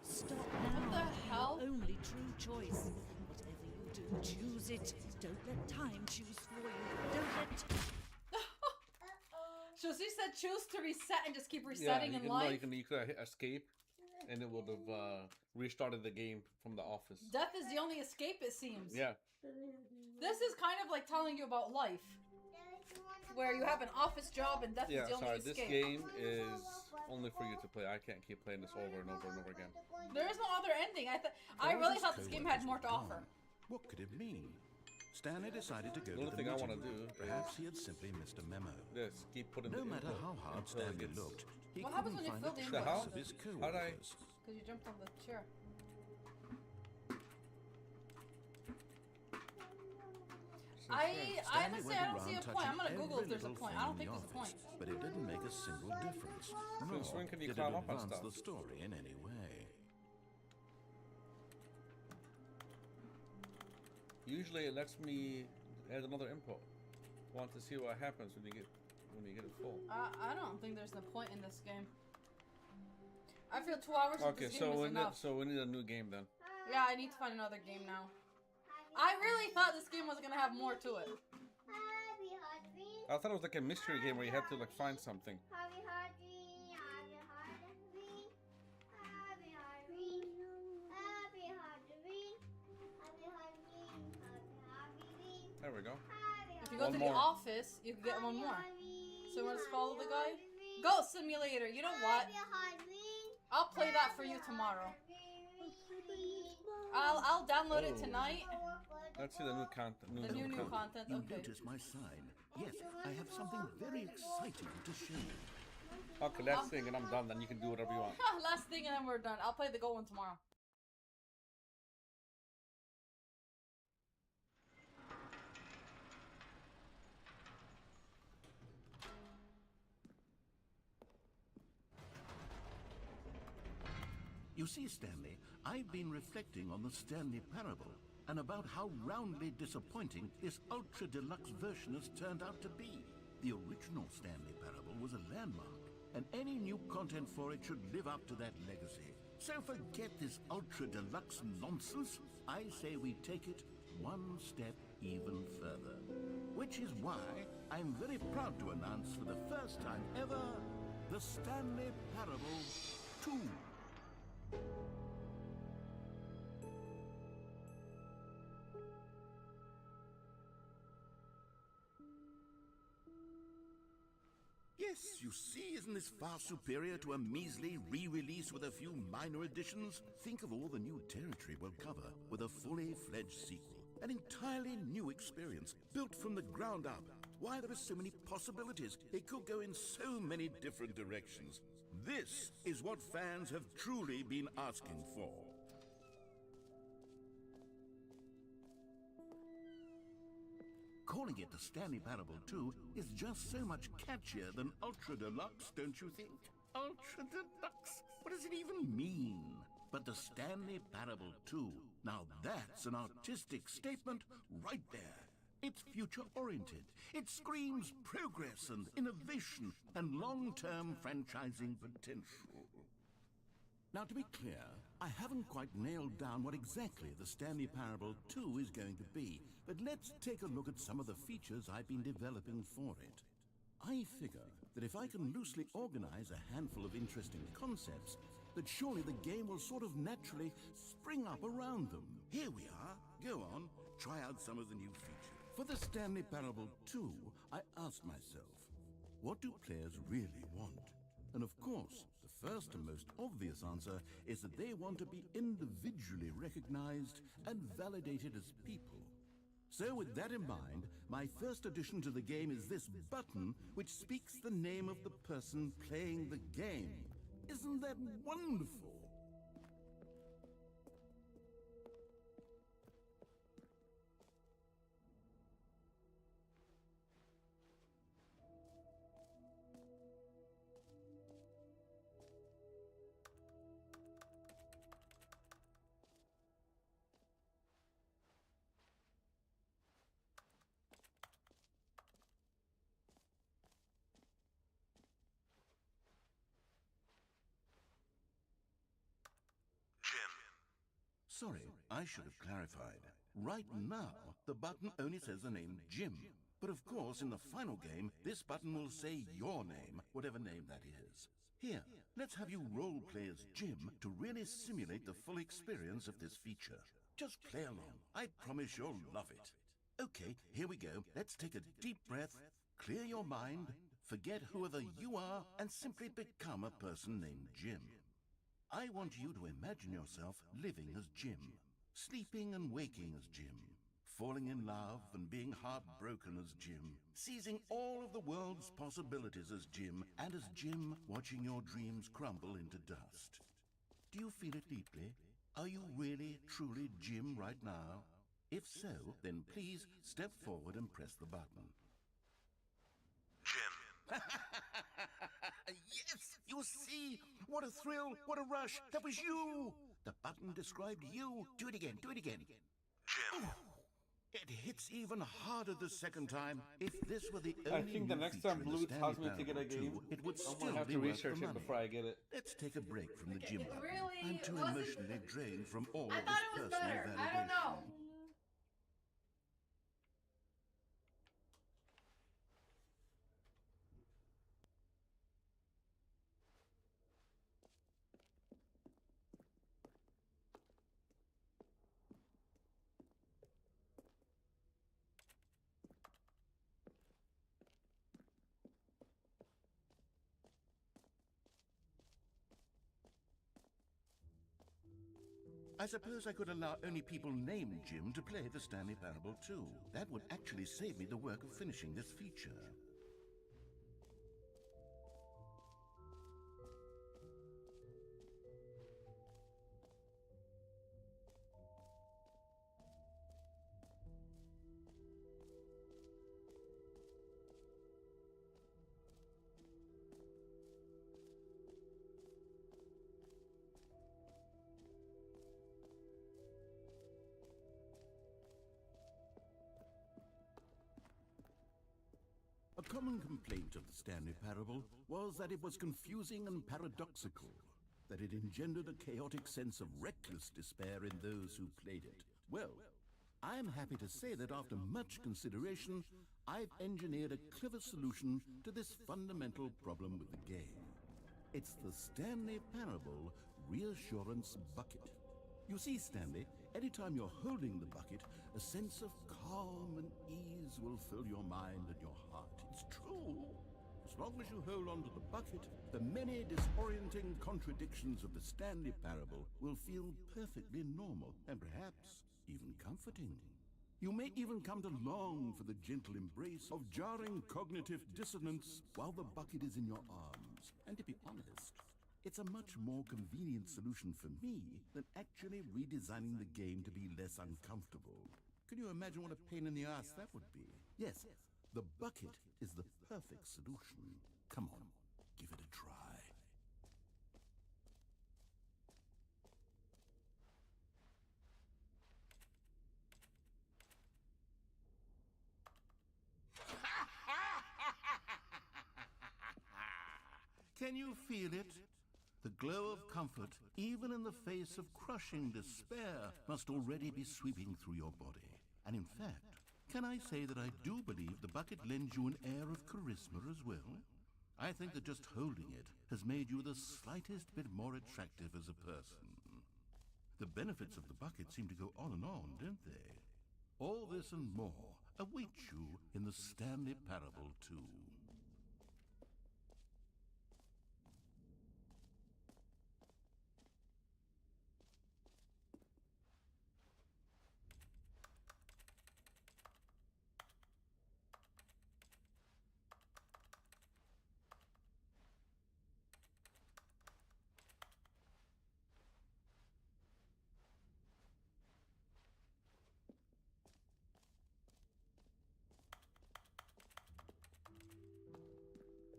Stop now.
What the hell?
Your only true choice. Whatever you do, choose it. Don't let time choose for you. Don't let...
So she said choose to reset and just keep resetting in life.
No, you could hit escape, and it would have restarted the game from the office.
Death is the only escape, it seems.
Yeah.
This is kind of like telling you about life, where you have an office job and death is the only escape.
This game is only for you to play. I can't keep playing this over and over and over again.
There is no other ending. I really thought this game had more to offer.
What could it mean? Stanley decided to go
The only
to
thing
the
I want to
meeting.
do
Perhaps
is
he had simply missed a memo.
this. Keep putting
No
the
matter
input
how hard
until it
Stanley
gets-
looked, he
What happens
couldn't
when you
find
fill
the
the
trace
input?
of his
How'd I-
co-workers.
Because you jumped on the chair. I
Stanley
must say,
went
I don't see
around
a point. I'm gonna
touching
Google if
every
there's a
little
point.
thing
I don't
in
think
the
there's a point.
office, but it didn't make a single difference. Nor
when can you
did it
climb up on
advance
stuff?
the story in any way.
Usually it lets me add another input. Want to see what happens when you get it full.
I don't think there's no point in this game. I feel 2 hours of
Okay,
this game is enough.
so we need a new game then.
Yeah, I need to find another game now. I really thought this game was gonna have more to it.
I thought it was like a mystery game where you had to like find something. There we go.
If you go to the office, you can get one more. So you want to follow the guy? Ghost Simulator. You know what? I'll play that for you tomorrow. I'll download it tonight.
Let's see the new content.
The new content.
You
Okay.
notice my sign? Yes, I have something very exciting to show you.
Okay, last thing and I'm done. Then you can do whatever you want.
Last thing and then we're done. I'll play the Go one tomorrow.
You see, Stanley, I've been reflecting on the Stanley Parable and about how roundly disappointing this ultra deluxe version has turned out to be. The original Stanley Parable was a landmark, and any new content for it should live up to that legacy. So forget this ultra deluxe nonsense. I say we take it one step even further. Which is why I'm very proud to announce for the first time ever, the Stanley Parable 2. Yes, you see, isn't this far superior to a measly re-release with a few minor additions? Think of all the new territory we'll cover with a fully fledged sequel. An entirely new experience, built from the ground up. Why, there are so many possibilities. It could go in so many different directions. This is what fans have truly been asking for. Calling it the Stanley Parable 2 is just so much catchier than Ultra Deluxe, don't you think? Ultra Deluxe? What does it even mean? But the Stanley Parable 2, now that's an artistic statement right there. It's future-oriented. It screams progress and innovation and long-term franchising potential. Now, to be clear, I haven't quite nailed down what exactly the Stanley Parable 2 is going to be, but let's take a look at some of the features I've been developing for it. I figure that if I can loosely organize a handful of interesting concepts, that surely the game will sort of naturally spring up around them. Here we are. Go on, try out some of the new features. For the Stanley Parable 2, I asked myself, what do players really want? And of course, the first and most obvious answer is that they want to be individually recognized and validated as people. So with that in mind, my first addition to the game is this button which speaks the name of the person playing the game. Isn't that wonderful? Sorry, I should have clarified. Right now, the button only says the name Jim. But of course, in the final game, this button will say your name, whatever name that is. Here, let's have you role-play as Jim to really simulate the full experience of this feature. Just play along. I promise you'll love it. Okay, here we go. Let's take a deep breath, clear your mind, forget whoever you are, and simply become a person named Jim. I want you to imagine yourself living as Jim, sleeping and waking as Jim, falling in love and being heartbroken as Jim, seizing all of the world's possibilities as Jim, and as Jim watching your dreams crumble into dust. Do you feel it deeply? Are you really, truly Jim right now? If so, then please step forward and press the button. Jim. Yes, you see? What a thrill, what a rush. That was you. The button described you. Do it again, do it again. Jim. It hits even harder the second time. If this were the only
I think the
new
next
feature
time
in the
Blue
Stanley
tells me to get
Parable
a game,
2, it would
I'm
still
gonna have
be
to
worth
research
the
it
money.
before I get it.
Let's take a break from the gym.
It really
I'm too
wasn't-
emotionally drained from all
I
this
thought it was
personal
better.
validation.
I don't know.
I suppose I could allow only people named Jim to play the Stanley Parable 2. That would actually save me the work of finishing this feature. A common complaint of the Stanley Parable was that it was confusing and paradoxical, that it engendered a chaotic sense of reckless despair in those who played it. Well, I'm happy to say that after much consideration, I've engineered a clever solution to this fundamental problem with the game. It's the Stanley Parable Reassurance Bucket. You see, Stanley, anytime you're holding the bucket, a sense of calm and ease will fill your mind and your heart. It's true. As long as you hold on to the bucket, the many disorienting contradictions of the Stanley Parable will feel perfectly normal and perhaps even comforting. You may even come to long for the gentle embrace of jarring cognitive dissonance while the bucket is in your arms. And to be honest, it's a much more convenient solution for me than actually redesigning the game to be less uncomfortable. Can you imagine what a pain in the ass that would be? Yes, the bucket is the perfect solution. Come on, give it a try. Can you feel it? The glow of comfort, even in the face of crushing despair, must already be sweeping through your body. And in fact, can I say that I do believe the bucket lends you an air of charisma as well? I think that just holding it has made you the slightest bit more attractive as a person. The benefits of the bucket seem to go on and on, don't they? All this and more await you in the Stanley Parable 2.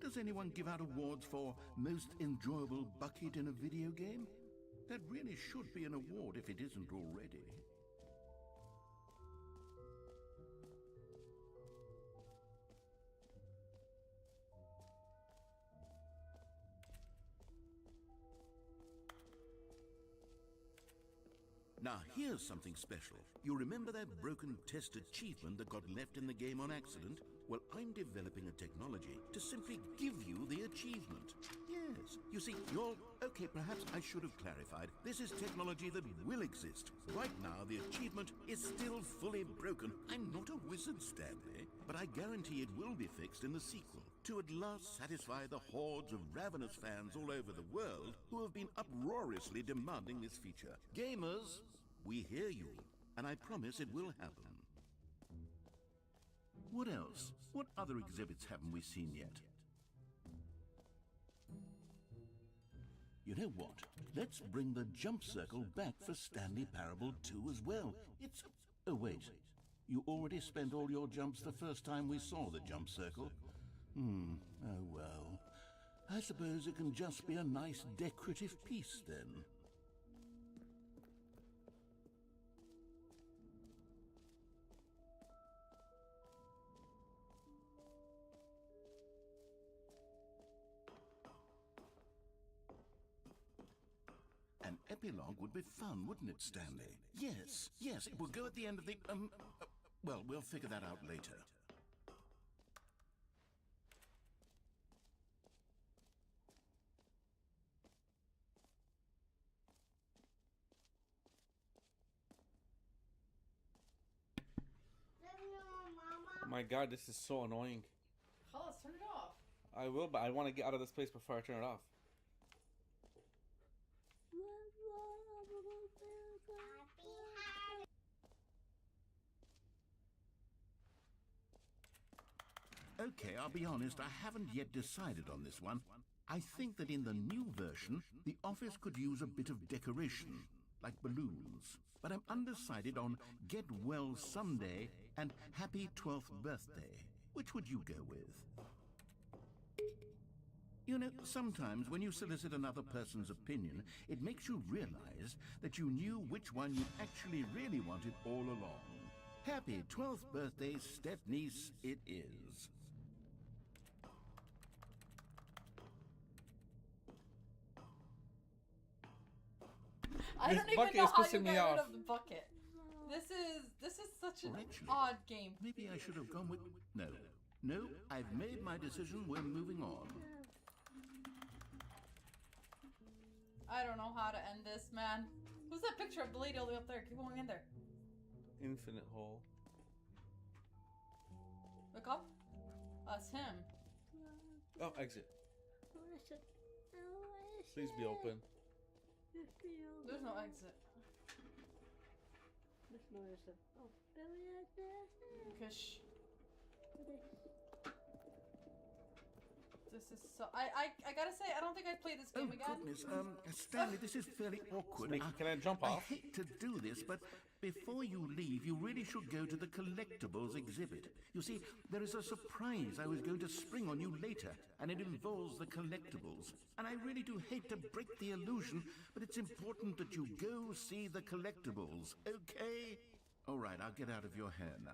Does anyone give out awards for most enjoyable bucket in a video game? That really should be an award if it isn't already. Now, here's something special. You remember that broken test achievement that got left in the game on accident? Well, I'm developing a technology to simply give you the achievement. Yes. You see, okay, perhaps I should have clarified. This is technology that will exist. Right now, the achievement is still fully broken. I'm not a wizard, Stanley, but I guarantee it will be fixed in the sequel to at last satisfy the hordes of ravenous fans all over the world who have been uproariously demanding this feature. Gamers, we hear you, and I promise it will happen. What else? What other exhibits haven't we seen yet? You know what? Let's bring the jump circle back for Stanley Parable 2 as well. Oh wait, you already spent all your jumps the first time we saw the jump circle? Oh well. I suppose it can just be a nice decorative piece then. epilogue would be fun, wouldn't it, Stanley? Yes, yes, it would go at the end of the, well, we'll figure that out later.
Oh my god, this is so annoying.
Oh, let's turn it off.
I will, but I want to get out of this place before I turn it off.
Okay, I'll be honest, I haven't yet decided on this one. I think that in the new version, the office could use a bit of decoration, like balloons. But I'm undecided on Get Well Someday and Happy 12th Birthday. Which would you go with? You know, sometimes when you solicit another person's opinion, it makes you realize that you knew which one you actually really wanted all along. Happy 12th birthday, Stepniece, it is.
I
This
don't even
bucket
know
is
how you
pissing me
got rid
off.
of the bucket. This is such an
Well, actually,
odd game.
Maybe I should have gone with... No, I've made my decision. We're moving on.
I don't know how to end this, man. Who's that picture of the lady all the way up there? Keep going in there.
Infinite hole.
Look up. That's him.
Oh, exit. Please be open.
There's no exit. Kush. This is so... I gotta say, I don't think I'd play this game again.
Goodness, Stanley, this is fairly awkward.
Can I jump
I
off?
hate to do this, but before you leave, you really should go to the collectibles exhibit. You see, there is a surprise I was going to spring on you later, and it involves the collectibles. And I really do hate to break the illusion, but it's important that you go see the collectibles, okay? All right, I'll get out of your hair now.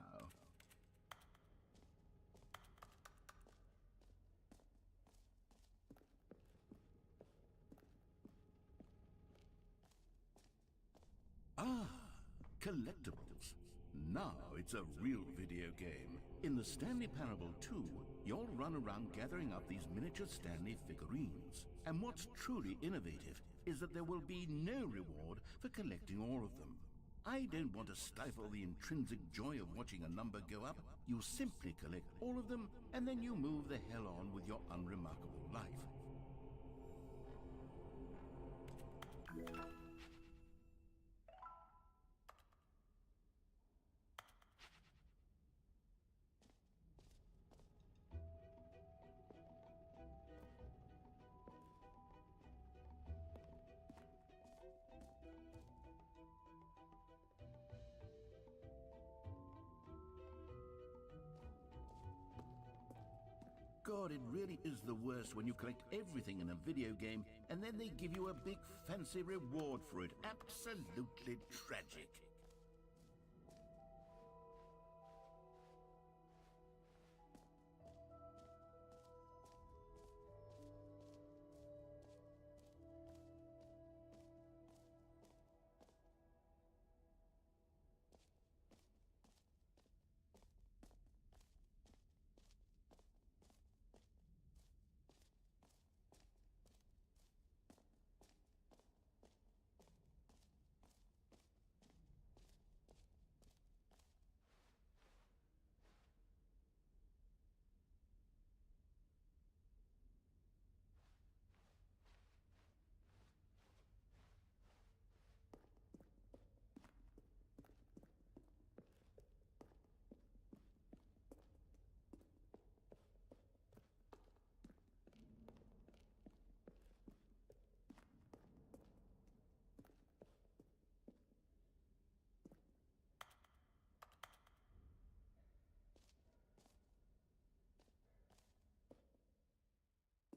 Ah, collectibles. Now it's a real video game. In the Stanley Parable 2, you'll run around gathering up these miniature Stanley figurines. And what's truly innovative is that there will be no reward for collecting all of them. I don't want to stifle the intrinsic joy of watching a number go up. You simply collect all of them, and then you move the hell on with your unremarkable life. God, it really is the worst when you collect everything in a video game and then they give you a big fancy reward for it. Absolutely tragic.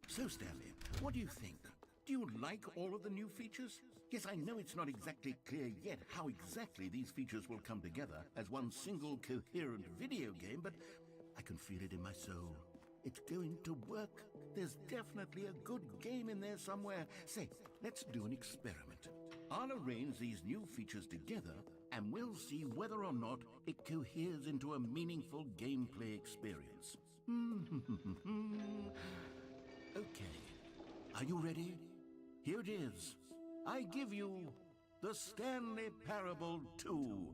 So, Stanley, what do you think? Do you like all of the new features? Yes, I know it's not exactly clear yet how exactly these features will come together as one single coherent video game, but I can feel it in my soul. It's going to work. There's definitely a good game in there somewhere. Say, let's do an experiment. I'll arrange these new features together, and we'll see whether or not it coheres into a meaningful gameplay experience. Okay. Are you ready? Here it is. I give you the Stanley Parable 2.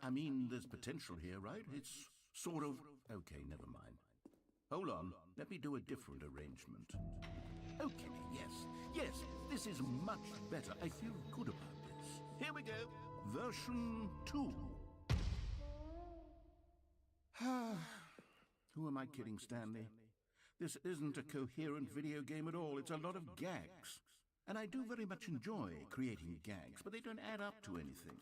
I mean, there's potential here, right? It's sort of... Okay, never mind. Hold on, let me do a different arrangement. Okay, yes, this is much better. I feel good about this. Here we go. Version 2. Who am I kidding, Stanley? This isn't a coherent video game at all. It's a lot of gags. And I do very much enjoy creating gags, but they don't add up to anything.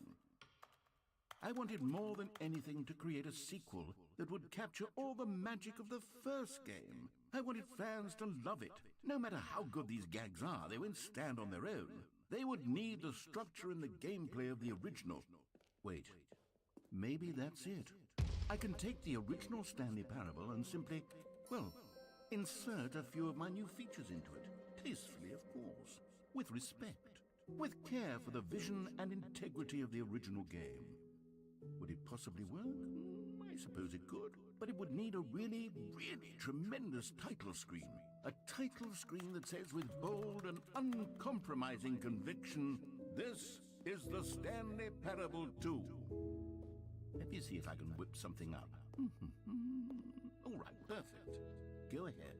I wanted more than anything to create a sequel that would capture all the magic of the first game. I wanted fans to love it. No matter how good these gags are, they won't stand on their own. They would need the structure and the gameplay of the original. Wait, maybe that's it. I can take the original Stanley Parable and simply, well, insert a few of my new features into it. Tastefully, of course. With respect. With care for the vision and integrity of the original game. Would it possibly work? I suppose it could. But it would need a really, really tremendous title screen. A title screen that says with bold and uncompromising conviction, "This is the Stanley Parable 2. Let me see if I can whip something up. All right, perfect. Go ahead.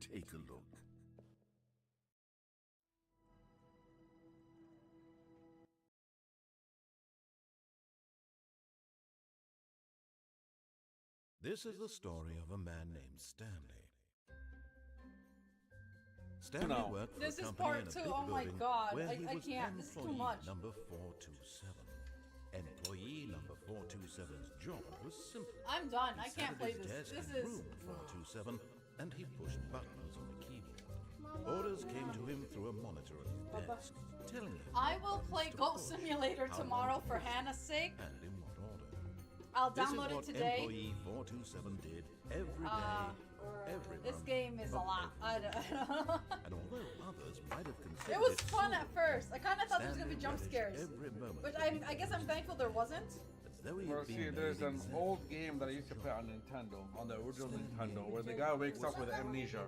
Take a look. This is the story of a man named Stanley. Stanley worked for
This
a
is
company
part
in a
two.
big
Oh my
building
God.
where he
I
was
can't. This is too
employee
much.
number 427. Employee number 427's job was simple.
I'm done.
He
I
sat
can't
at
play
his
this.
desk
This
in
is...
room 427, and he pushed buttons on the keyboard. Orders came to him through a monitor at his desk, telling him
I will play Goat Simulator tomorrow for Hannah's sake.
and in what order.
I'll
This
download
is
it
what
today.
Employee 427 did every day, every
This
month,
game is a
of
lot.
every
I don't
And although others might have considered
It was fun at first. I kind of thought there was
Stanley
gonna be jump
relished
scares,
every moment
but
of
I guess I'm thankful there wasn't.
as though he
Well,
had
see,
been
there's
made
an
exactly
old game that I used to play on Nintendo, on the original Nintendo, where the guy wakes up with amnesia.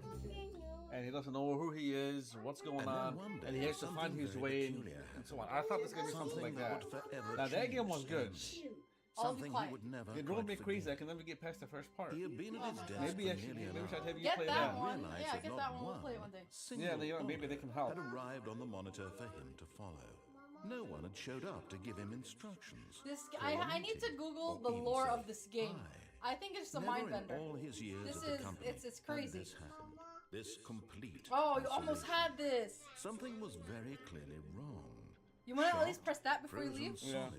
And he doesn't know who he is, what's going
And then
on,
one
and he
day,
has to find
something
his
very
way
peculiar
and so on. I thought this was going to be something like that.
would forever
Now, that game was
change
good.
Stanley.
I'll be
Something he
quiet.
would never
It drove me
quite
crazy. I
forget.
can never get past the first part.
He had been at his desk
Maybe I
for
should,
nearly an
maybe I should
hour.
have you
Get
play
that
that.
one.
Realized
Yeah,
that
get
not
that one. We'll
one
play it one day.
single
Yeah, maybe they can help.
had arrived on the monitor for him to follow. No one had showed up to give him instructions.
I need to Google the lore of this game. I think it's a mind
Never in
bender.
all his years
This
at the
is-
company
it's
had
crazy.
this happened. This complete.
Oh, you almost
solution.
had this.
Something was very clearly wrong.
You want to at
Shocked,
least press that before you
frozen
leave?
solid,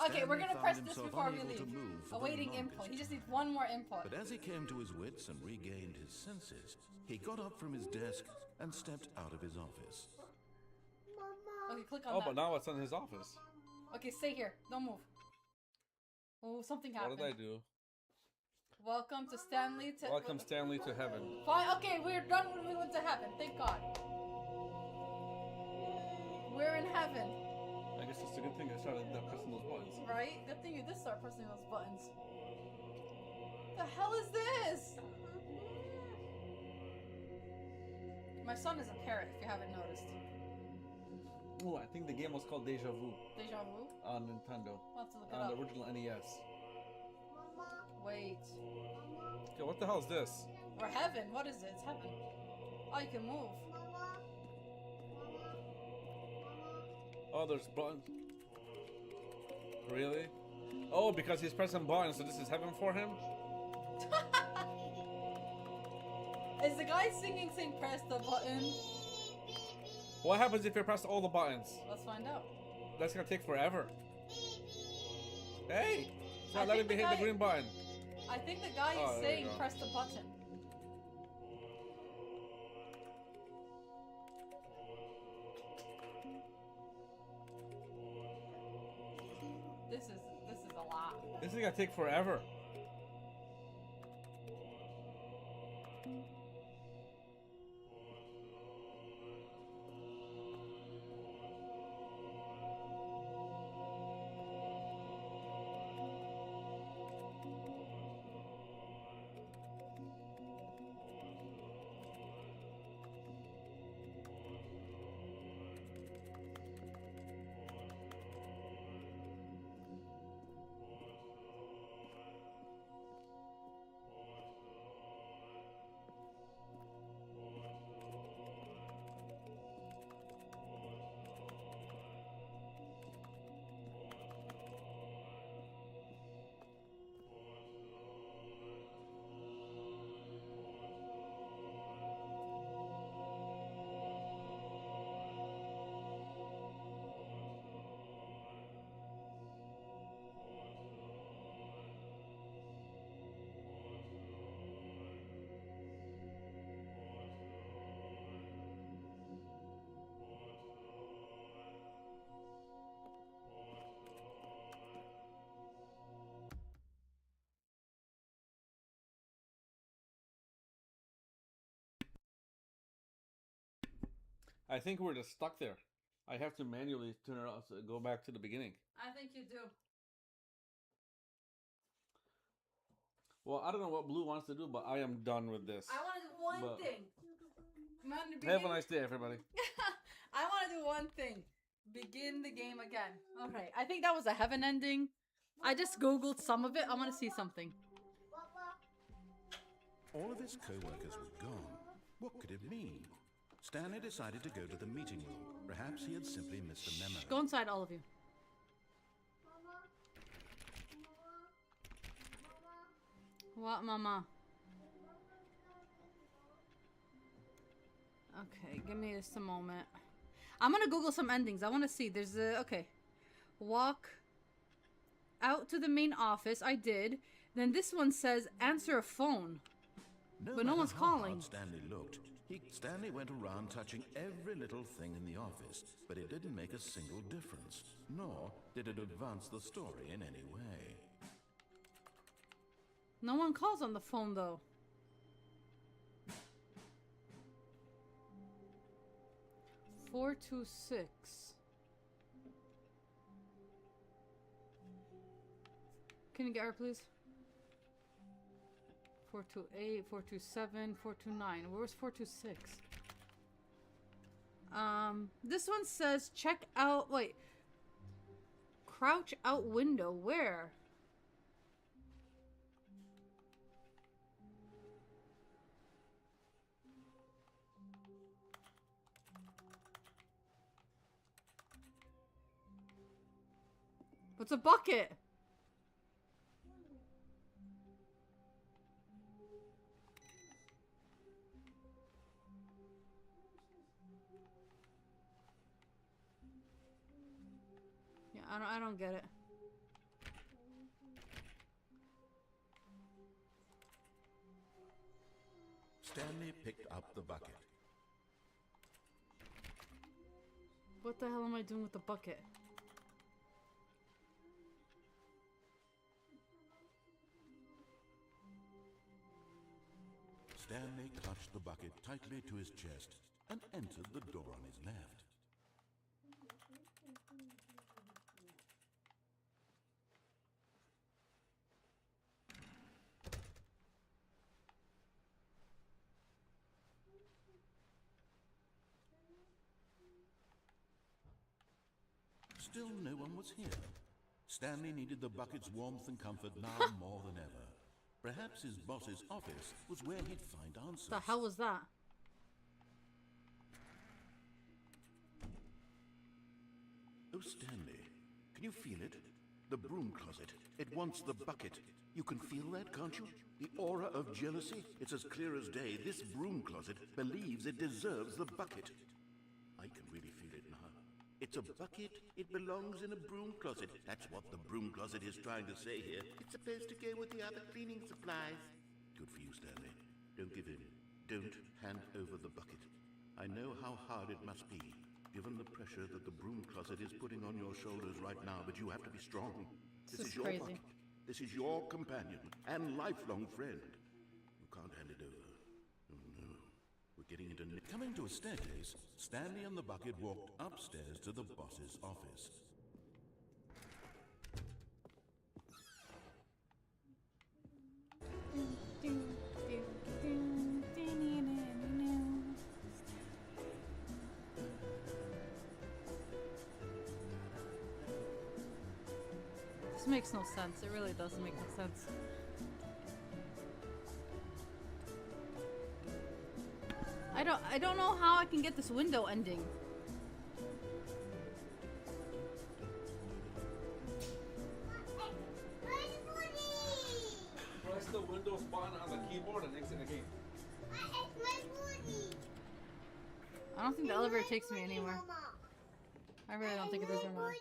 Okay, we're
Stanley
gonna
found
press this
himself
before we
unable to
leave.
move for the
Awaiting
longest
input. He just
time.
needs one more input.
But as he came to his wits and regained his senses, he got up from his desk and stepped out of his office.
Okay, click on
Oh,
that.
but now it's in his office.
Okay, stay here. Don't move. Oh, something happened.
What did I do?
Welcome to Stanley to...
Welcome Stanley to heaven.
Fine, okay, we're done with what to heaven. Thank God. We're in heaven,
I guess it's a good thing I started pressing those buttons.
right? Good thing you did start pressing those buttons. The hell is this? My son is a parrot, if you haven't noticed.
Oh, I think the game was called Deja Vu
Deja vu?
on Nintendo.
We'll have to look it
On the
up.
original NES.
Wait.
Okay, what the hell is this?
Or heaven. What is it? It's heaven. Oh, you can move.
Oh, there's buttons. Really? Oh, because he's pressing buttons, so this is heaven for him?
Is the guy singing saying press the button?
What happens if you press all the buttons?
Let's find out.
That's gonna take forever. Hey! It's
I
not letting
think
me
the
hit the
guy-
green button.
I think the guy
Oh,
is
there you
saying
go.
press the button. This is a lot.
This is gonna take forever. I think we're just stuck there. I have to manually turn it off, go back to the beginning.
I think you do.
Well, I don't know what Blue wants to do, but I am done with this.
I want to do one
But-
thing.
Have a nice day, everybody.
I want to do one thing. Begin the game again. Okay, I think that was a heaven ending. I just googled some of it. I want to see something.
All of his co-workers were gone. What could it mean? Stanley decided to go to the meeting room. Perhaps he had simply missed a memo.
Go inside, all of you. What, Mama? Okay, give me just a moment. I'm gonna Google some endings. I want to see. There's a... Okay. Walk out to the main office. I did. Then this one says answer a phone. But no
matter
one's
how
calling.
hard Stanley looked. Stanley went around touching every little thing in the office, but it didn't make a single difference. Nor did it advance the story in any way.
No one calls on the phone, though. Four, 2, 6. Can you get her, please? 428, 427, 429. Where was 426? This one says check out. Wait. Crouch out window. Where? What's a bucket? Yeah, I don't get it.
Stanley picked up the bucket.
What the hell am I doing with the bucket?
Stanley clutched the bucket tightly to his chest and entered the door on his left. Still no one was here. Stanley needed the bucket's warmth and comfort now more than ever. Perhaps his boss's office was where he'd find answers.
The hell was that?
Oh, Stanley, can you feel it? The broom closet. It wants the bucket. You can feel that, can't you? The aura of jealousy. It's as clear as day. This broom closet believes it deserves the bucket. I can really feel it now. It's a bucket. It belongs in a broom closet. That's what the broom closet is trying to say here. It's supposed to go with the other cleaning supplies. Good for you, Stanley. Don't give in. Don't hand over the bucket. I know how hard it must be, given the pressure that the broom closet is putting on your shoulders right now, but you have to be strong. This is your
crazy.
bucket. This is your companion and lifelong friend. You can't hand it over. Oh no. We're getting into... Coming to a staircase, Stanley and the bucket walked upstairs to the boss's office.
This makes no sense. It really doesn't make no sense. I don't know how I can get this window ending.
Press the Windows button on the keyboard and exit the game.
I don't think the elevator takes me anywhere. I really don't think it does anymore.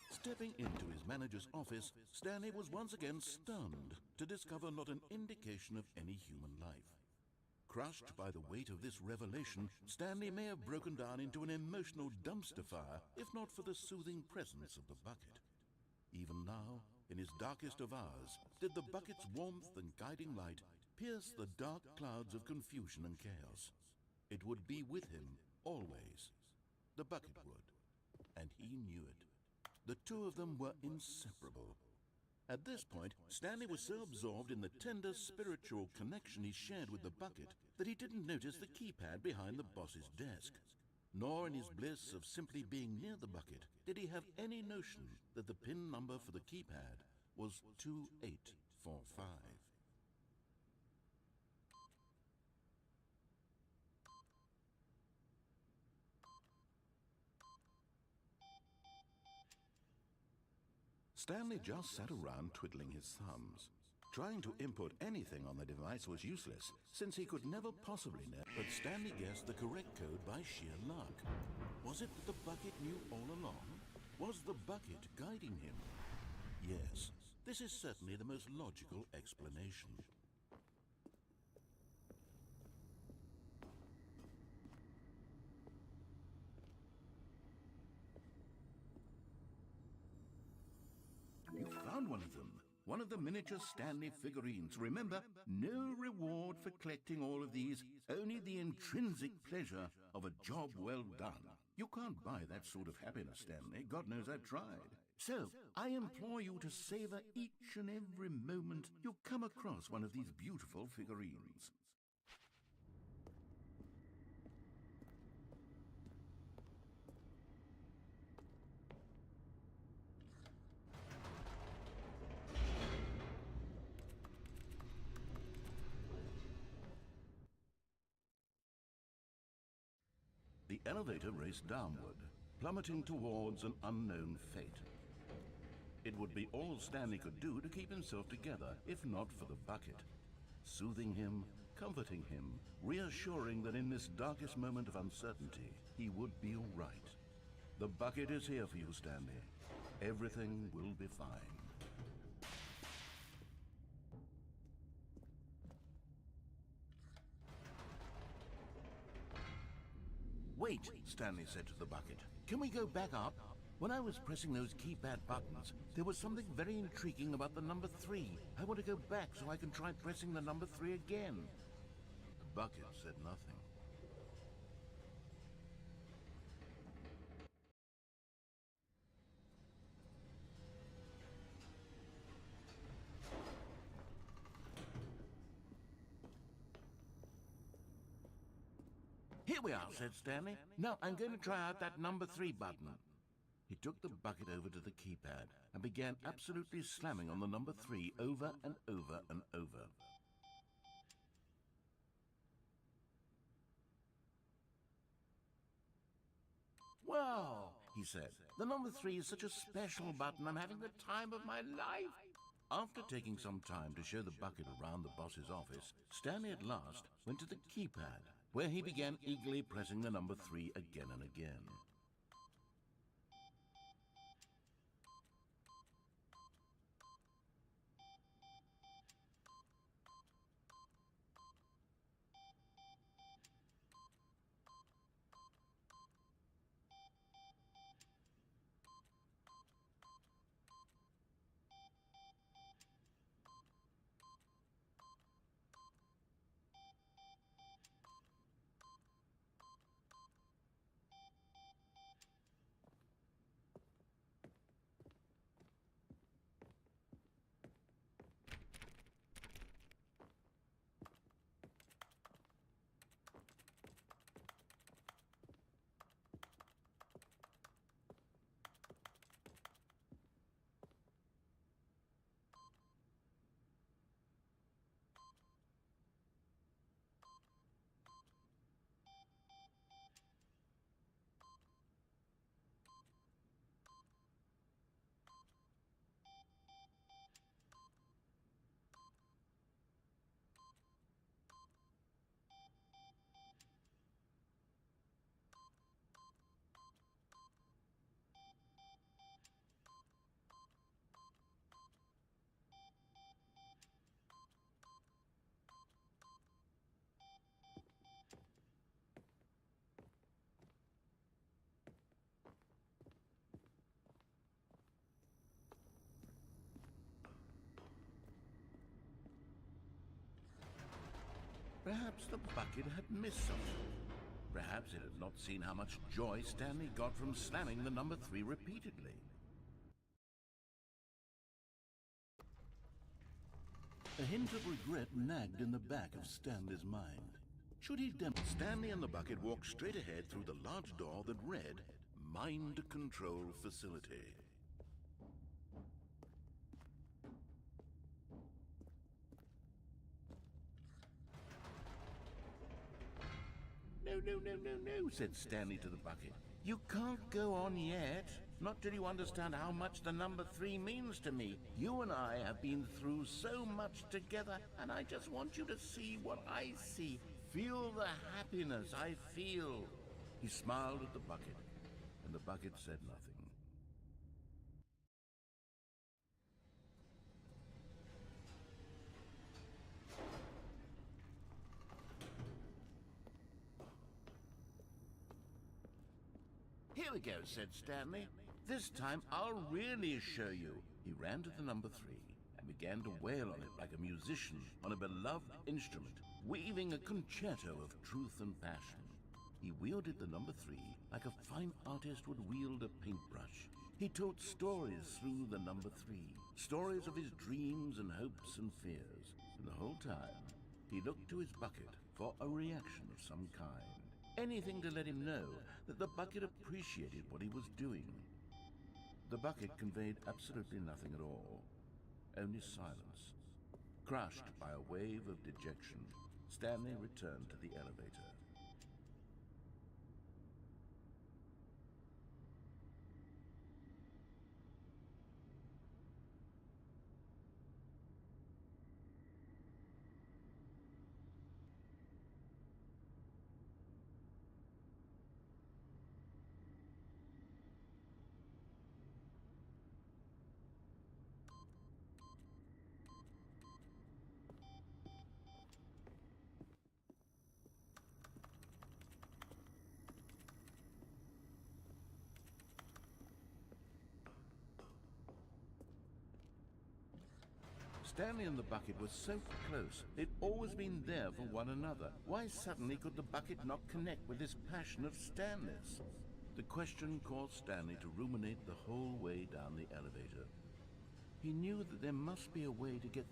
Stepping into his manager's office, Stanley was once again stunned to discover not an indication of any human life. Crushed by the weight of this revelation, Stanley may have broken down into an emotional dumpster fire, if not for the soothing presence of the bucket. Even now, in his darkest of hours, did the bucket's warmth and guiding light pierce the dark clouds of confusion and chaos. It would be with him always. The bucket would, and he knew it. The two of them were inseparable. At this point, Stanley was so absorbed in the tender spiritual connection he shared with the bucket that he didn't notice the keypad behind the boss's desk. Nor in his bliss of simply being near the bucket did he have any notion that the PIN number for the keypad was 2845. Stanley just sat around twiddling his thumbs. Trying to input anything on the device was useless, since he could never possibly know. But Stanley guessed the correct code by sheer luck. Was it that the bucket knew all along? Was the bucket guiding him? Yes, this is certainly the most logical explanation. You found one of them. One of the miniature Stanley figurines. Remember, no reward for collecting all of these, only the intrinsic pleasure of a job well done. You can't buy that sort of happiness, Stanley. God knows I've tried. So, I implore you to savor each and every moment you come across one of these beautiful figurines. The elevator raced downward, plummeting towards an unknown fate. It would be all Stanley could do to keep himself together, if not for the bucket. Soothing him, comforting him, reassuring that in this darkest moment of uncertainty, he would be all right. The bucket is here for you, Stanley. Everything will be fine. Wait, Stanley said to the bucket. Can we go back up? When I was pressing those keypad buttons, there was something very intriguing about the number 3. I want to go back so I can try pressing the number 3 again. The bucket said nothing. Here we are, said Stanley. Now I'm going to try out that number 3 button. He took the bucket over to the keypad and began absolutely slamming on the number 3 over and over and over. Wow, he said. The number 3 is such a special button. I'm having the time of my life. After taking some time to show the bucket around the boss's office, Stanley at last went to the keypad, where he began eagerly pressing the number 3 again and again. Perhaps the bucket had missed something. Perhaps it had not seen how much joy Stanley got from slamming the number 3 repeatedly. A hint of regret nagged in the back of Stanley's mind. Should he Stanley and the bucket walked straight ahead through the large door that read, Mind Control Facility. No, said Stanley to the bucket. You can't go on yet. Not till you understand how much the number 3 means to me. You and I have been through so much together, and I just want you to see what I see. Feel the happiness I feel. He smiled at the bucket, and the bucket said nothing. Here we go, said Stanley. This time I'll really show you. He ran to the number 3 and began to wail on it like a musician on a beloved instrument, weaving a concerto of truth and passion. He wielded the number 3 like a fine artist would wield a paintbrush. He told stories through the number 3, stories of his dreams and hopes and fears. And the whole time, he looked to his bucket for a reaction of some kind. Anything to let him know that the bucket appreciated what he was doing. The bucket conveyed absolutely nothing at all, only silence. Crushed by a wave of dejection, Stanley returned to the elevator. Stanley and the bucket were so close. They'd always been there for one another. Why suddenly could the bucket not connect with this passion of Stanley's? The question caused Stanley to ruminate the whole way down the elevator. He knew that there must be a way to get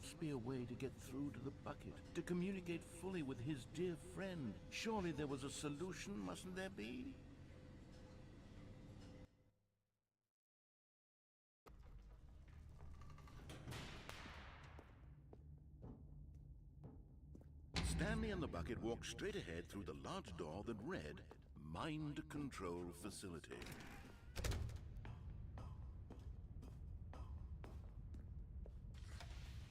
through to the bucket, to communicate fully with his dear friend. Surely there was a solution, mustn't there be? Stanley and the bucket walked straight ahead through the large door that read, Mind Control Facility.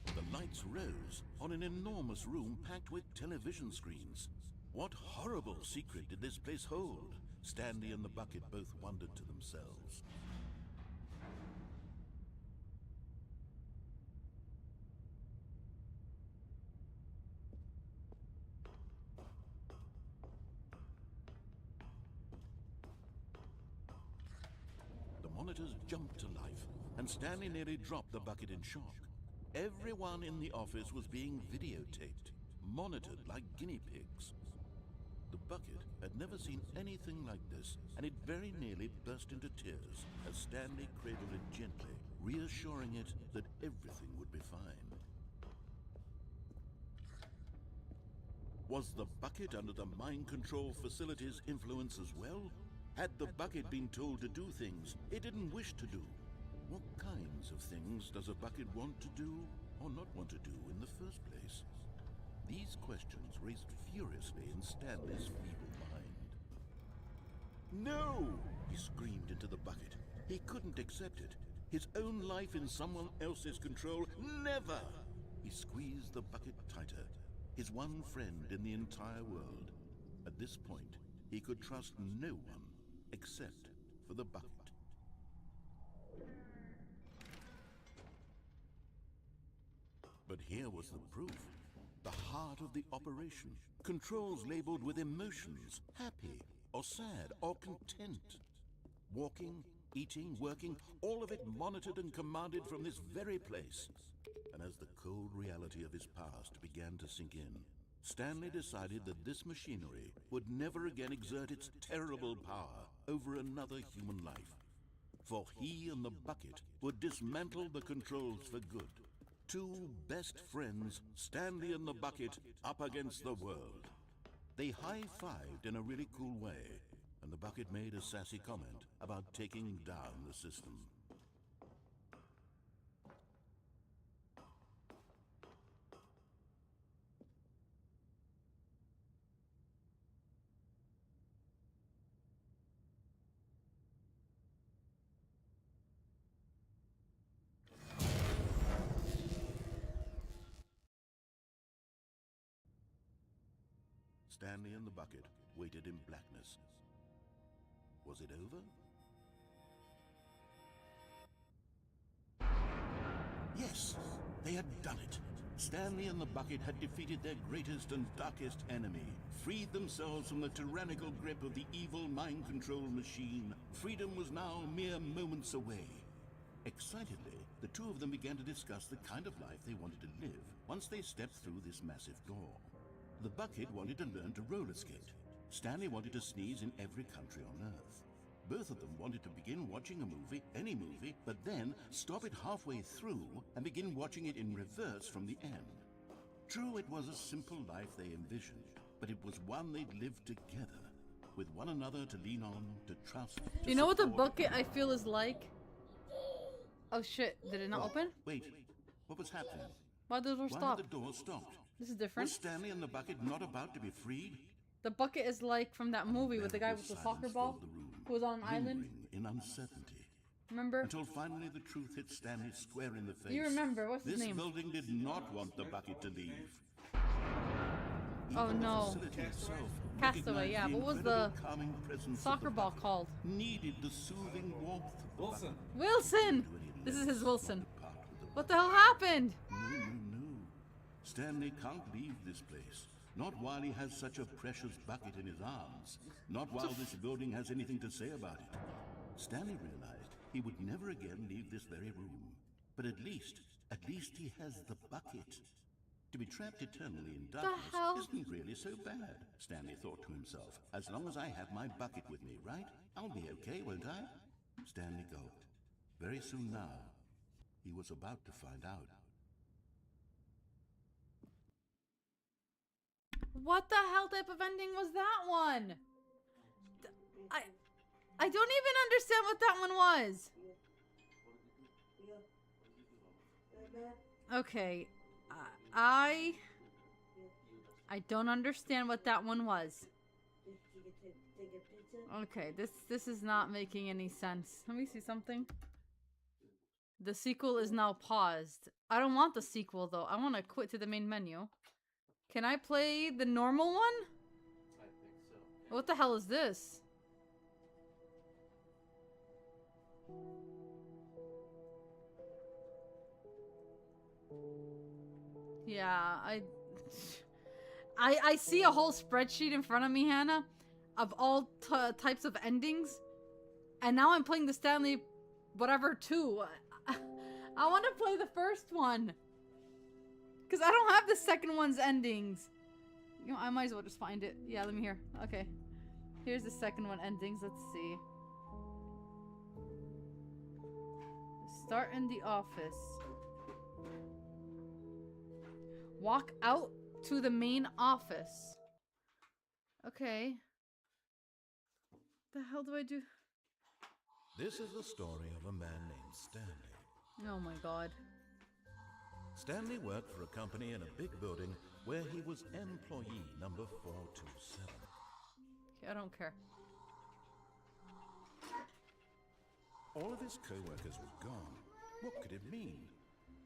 The lights rose on an enormous room packed with television screens. What horrible secret did this place hold? Stanley and the bucket both wondered to themselves. Monitors jumped to life, and Stanley nearly dropped the bucket in shock. Everyone in the office was being videotaped, monitored like guinea pigs. The bucket had never seen anything like this, and it very nearly burst into tears as Stanley cradled it gently, reassuring it that everything would be fine. Was the bucket under the mind control facility's influence as well? Had the bucket been told to do things it didn't wish to do? What kinds of things does a bucket want to do or not want to do in the first place? These questions raced furiously in Stanley's feeble mind. No! He screamed into the bucket. He couldn't accept it. His own life in someone else's control, never! He squeezed the bucket tighter. His one friend in the entire world. At this point, he could trust no one except for the bucket. But here was the proof. The heart of the operation. Controls labeled with emotions, happy or sad or content. Walking, eating, working, all of it monitored and commanded from this very place. And as the cold reality of his past began to sink in, Stanley decided that this machinery would never again exert its terrible power over another human life. For he and the bucket would dismantle the controls for good. Two best friends, Stanley and the bucket, up against the world. They high-fived in a really cool way, and the bucket made a sassy comment about taking down the system. Stanley and the bucket waited in blackness. Was it over? Yes, they had done it. Stanley and the bucket had defeated their greatest and darkest enemy, freed themselves from the tyrannical grip of the evil mind control machine. Freedom was now mere moments away. Excitedly, the two of them began to discuss the kind of life they wanted to live once they stepped through this massive door. The bucket wanted to learn to roller skate. Stanley wanted to sneeze in every country on Earth. Both of them wanted to begin watching a movie, any movie, but then stop it halfway through and begin watching it in reverse from the end. True, it was a simple life they envisioned, but it was one they'd lived together, with one another to lean on, to trust, to
You know what the
support.
bucket I feel is like? Oh shit, did it not open?
Wait, what was happening?
Why did the door
Why
stop?
had the door stopped?
This is different.
Was Stanley and the bucket not about to be freed?
The bucket is like from that movie with the guy with the
Silence
soccer ball
filled the room,
who was on an island.
lingering in uncertainty.
Remember?
Until finally the truth hit Stanley square in the face.
You remember, what's his
This
name?
building did not want the bucket to leave.
Oh
Even the
no.
facility itself
Castaway,
recognized
yeah,
the
what was
incredible
the
calming presence of
soccer
the
ball
bucket,
called?
needed the soothing warmth of the
Wilson.
bucket.
Wilson!
To any
This is
lengths
his
not
Wilson.
to part with the
What the
bucket.
hell happened?
No. Stanley can't leave this place. Not while he has such a precious bucket in his arms. Not while this building has anything to say about it. Stanley realized he would never again leave this very room. But at least he has the bucket. To be trapped eternally in darkness
hell?
isn't really so bad, Stanley thought to himself. As long as I have my bucket with me, right? I'll be okay, won't I? Stanley gulped. Very soon now, he was about to find out.
What the hell type of ending was that one? I don't even understand what that one was. Okay, I don't understand what that one was. Okay, this is not making any sense. Let me see something. The sequel is now paused. I don't want the sequel though. I want to quit to the main menu. Can I play the normal one?
I think so.
What the hell is this? Yeah, I see a whole spreadsheet in front of me, Hannah, of all types of endings, and now I'm playing the Stanley whatever 2. I want to play the first one because I don't have the second one's endings. You know, I might as well just find it. Yeah, let me hear. Okay, here's the second one endings. Let's see. Start in the office. Walk out to the main office. Okay. The hell do I do?
This is the story of a man named Stanley.
Oh my god.
Stanley worked for a company in a big building where he was employee number 427.
Okay, I don't care.
All of his co-workers were gone. What could it mean?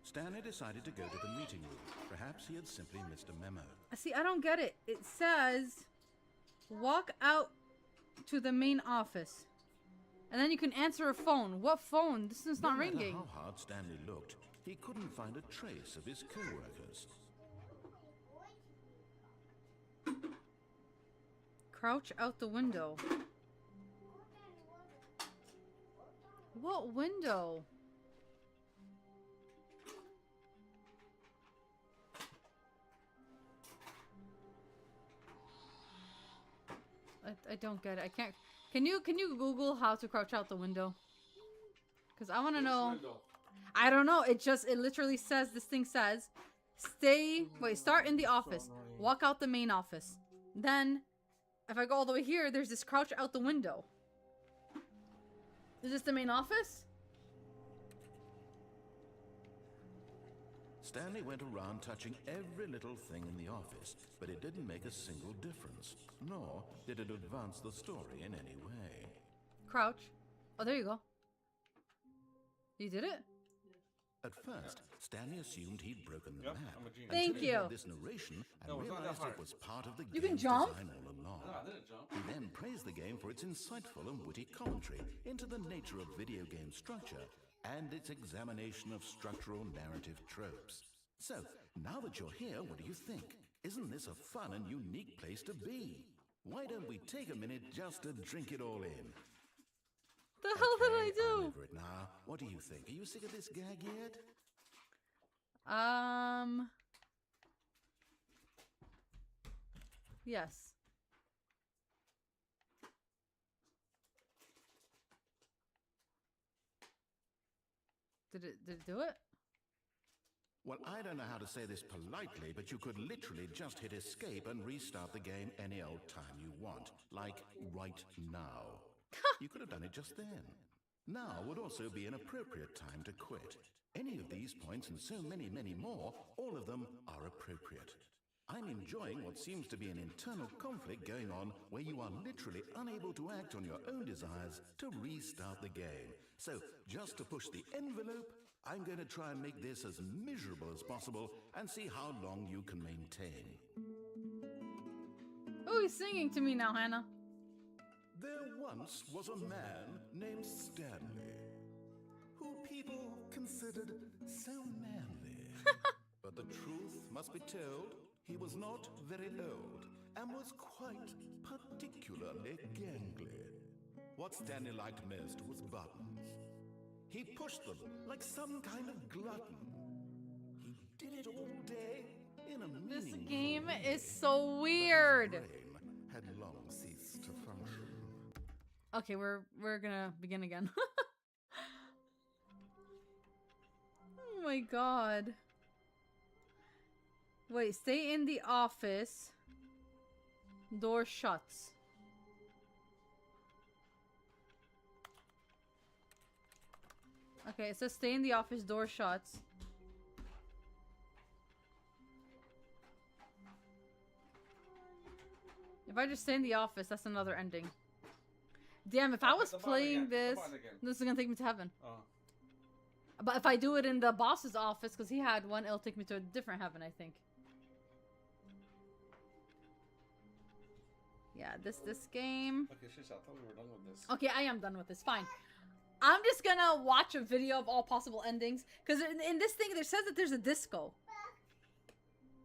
Stanley decided to go to the meeting room. Perhaps he had simply missed a memo.
See, I don't get it. It says, walk out to the main office. And then you can answer a phone. What phone? This is not
No matter
ringing.
how hard Stanley looked, he couldn't find a trace of his co-workers.
Crouch out the window. What window? I don't get it. I can't. Can you Google how to crouch out the window? Because I want to know.
Window.
I don't know. It literally says, this thing says, start in the office. Walk out the main office. Then, if I go all the way here, there's this crouch out the window. Is this the main office?
Stanley went around touching every little thing in the office, but it didn't make a single difference, nor did it advance the story in any way.
Crouch. Oh, there you go. You did it?
At first, Stanley assumed he'd broken the map.
I'm a genius.
Thank
until he
you.
heard this narration and
No, it's not that
realized
hard.
it was part of the
You can
game's
jump?
design all along.
No, I didn't jump.
He then praised the game for its insightful and witty commentary into the nature of video game structure and its examination of structural narrative tropes. So, now that you're here, what do you think? Isn't this a fun and unique place to be? Why don't we take a minute just to drink it all in?
The hell did I
I'm
do?
over it now. What do you think? Are you sick of this gag yet?
Yes. Did it do it?
Well, I don't know how to say this politely, but you could literally just hit escape and restart the game any old time you want. Like, right now. You could have done it just then. Now would also be an appropriate time to quit. Any of these points and so many, many more, all of them are appropriate. I'm enjoying what seems to be an internal conflict going on where you are literally unable to act on your own desires to restart the game. So, just to push the envelope, I'm going to try and make this as miserable as possible and see how long you can maintain.
Oh, he's singing to me now, Hannah.
There once was a man named Stanley, who people considered so manly. But the truth must be told, he was not very old and was quite particularly gangly. What Stanley liked most was buttons. He pushed them like some kind of glutton. He did it all day in a
This
meaningful
game
way.
is so weird.
But his brain had long ceased to function.
Okay, we're gonna begin again. Oh my god. Wait, stay in the office. Door shuts. Okay, it says stay in the office, door shuts. If I just stay in the office, that's another ending. Damn, if I was
the button
playing
again,
this,
the button again.
this is gonna take me to heaven.
Oh.
But if I do it in the boss's office, because he had one, it'll take me to a different heaven, I think. Yeah, this game.
Okay, shish, I thought we were done with this.
Okay, I am done with this. Fine. I'm just gonna watch a video of all possible endings. Because in this thing, it says that there's a disco.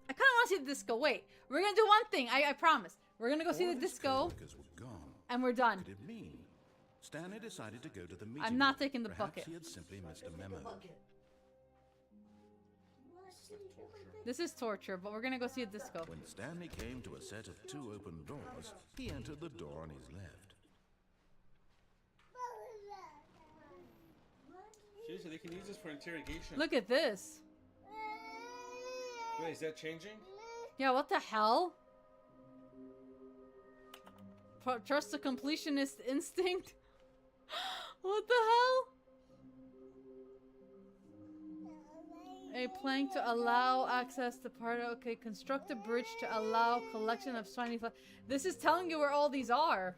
I kind of want to see the disco. Wait, we're gonna do one thing. I promise. We're gonna go see
All
the
his
disco,
co-workers were gone.
and we're done.
What could it mean? Stanley decided to go to the meeting.
I'm not
room.
taking the
Perhaps
bucket.
he had simply missed a memo.
This is torture, but we're gonna go see a disco.
When Stanley came to a set of two open doors, he entered the door on his left.
Seriously, they can use this for interrogation.
Look at this.
Wait, is that changing?
Yeah, what the hell? Trust the completionist instinct? What the hell? A plank to allow access to part of... Okay, construct a bridge to allow collection of shiny... This is telling you where all these are.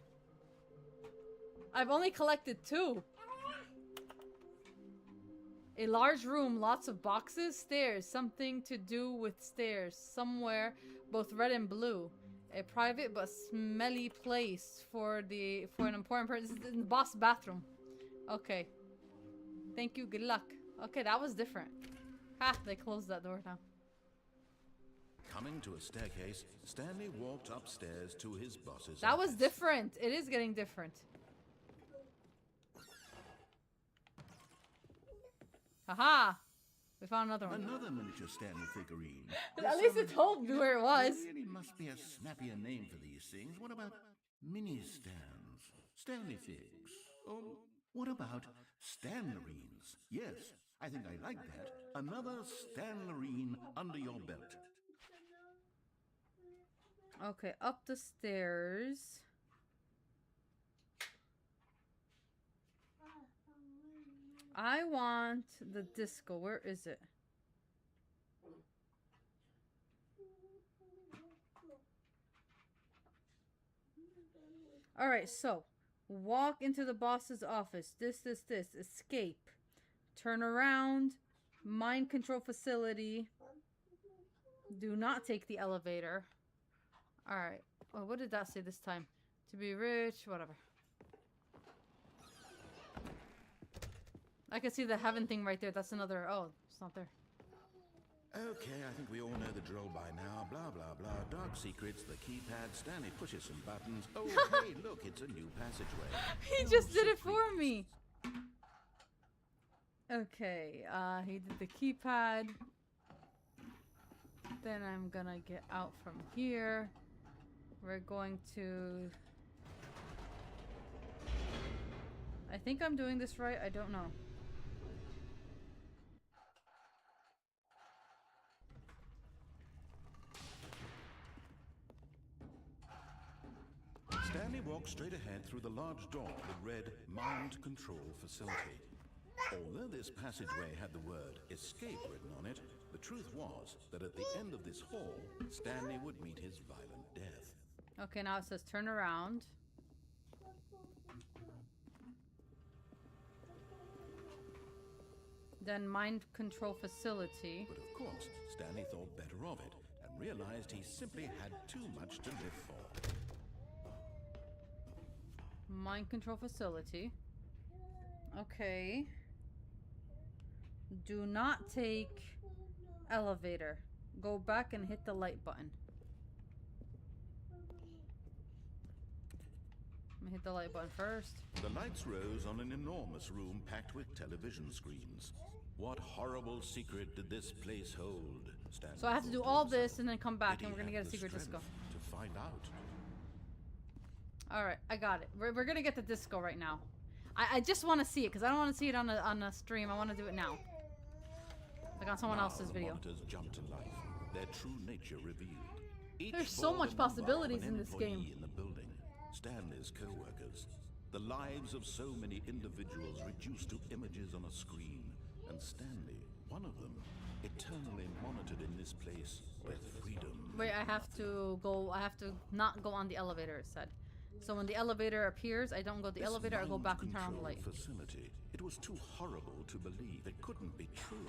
I've only collected 2. A large room, lots of boxes, stairs, something to do with stairs, somewhere, both red and blue. A private but smelly place for an important person. This is in the boss bathroom. Okay. Thank you, good luck. Okay, that was different. Ha, they closed that door now.
Coming to a staircase, Stanley walked upstairs to his boss's
That was
office.
different. It is getting different. Haha! We found another one.
Another miniature Stanley figurine.
At least it told me where it was.
There really must be a snappier name for these things. What about Mini stands. Stanley figs. What about Stanlerines? Yes, I think I like that. Another Stanlerine under your belt.
Okay, up the stairs. I want the disco. Where is it? Alright, so walk into the boss's office. This. Escape. Turn around. Mind control facility. Do not take the elevator. Alright. Oh, what did that say this time? To be rich, whatever. I can see the heaven thing right there. That's another. Oh, it's not there.
Okay, I think we all know the drill by now. Blah, blah, blah. Dark secrets, the keypad. Stanley pushes some buttons. Oh, hey, look, it's a new passageway.
He just did it for me. Okay, he did the keypad. Then I'm gonna get out from here. We're going to... I think I'm doing this right. I don't know.
Stanley walked straight ahead through the large door that read Mind Control Facility. Although this passageway had the word escape written on it, the truth was that at the end of this hall, Stanley would meet his violent death.
Okay, now it says turn around. Then Mind Control Facility.
But of course, Stanley thought better of it and realized he simply had too much to live for.
Mind Control Facility. Okay. Do not take elevator. Go back and hit the light button. Let me hit the light button first.
The lights rose on an enormous room packed with television screens. What horrible secret did this place hold? Stanley
So I have to do all this and then come back and we're gonna get a secret disco.
To find out.
Alright, I got it. We're gonna get the disco right now. I just want to see it because I don't want to see it on a stream. I want to do it now. Like on someone else's video.
Monitors jumped to life, their true nature revealed.
There's so much possibilities in this game.
In the building, Stanley's co-workers, the lives of so many individuals reduced to images on a screen, and Stanley, one of them, eternally monitored in this place with freedom.
Wait, I have to not go on the elevator, it said. So when the elevator appears, I don't go to the elevator, I go back and turn on the light.
Facility. It was too horrible to believe. It couldn't be true.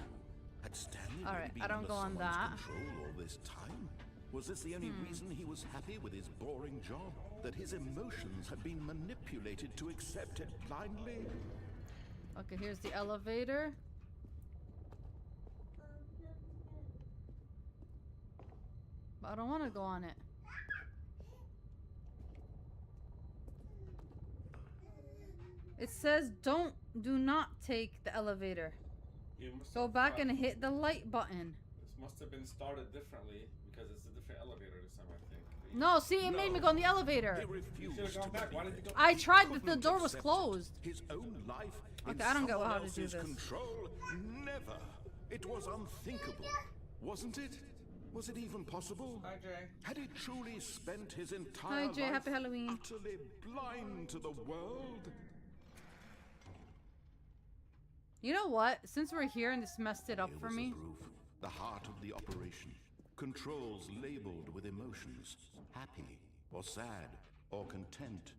Had Stanley
Alright,
been
I don't go on that.
Control all this time? Was this the only reason he was happy with his boring job? That his emotions had been manipulated to accept it blindly?
Okay, here's the elevator. But I don't want to go on it. It says do not take the elevator. Go back and hit the light button.
This must have been started differently because it's a different elevator this time, I think.
No, see, it made me go in the elevator.
He
You should have gone back. Why did you go?
I tried, but the door was closed.
His own life.
Okay, I don't get how to do
else's
this.
Control? Never. It was unthinkable, wasn't it? Was it even possible?
Hi, Jay.
Had he truly spent his entire
Hi, Jay.
life
Happy Halloween.
utterly blind to the world?
You know what? Since we're here and this messed it up
Here
for
was
me.
the proof, the heart of the operation. Controls labeled with emotions. Happy, or sad, or content.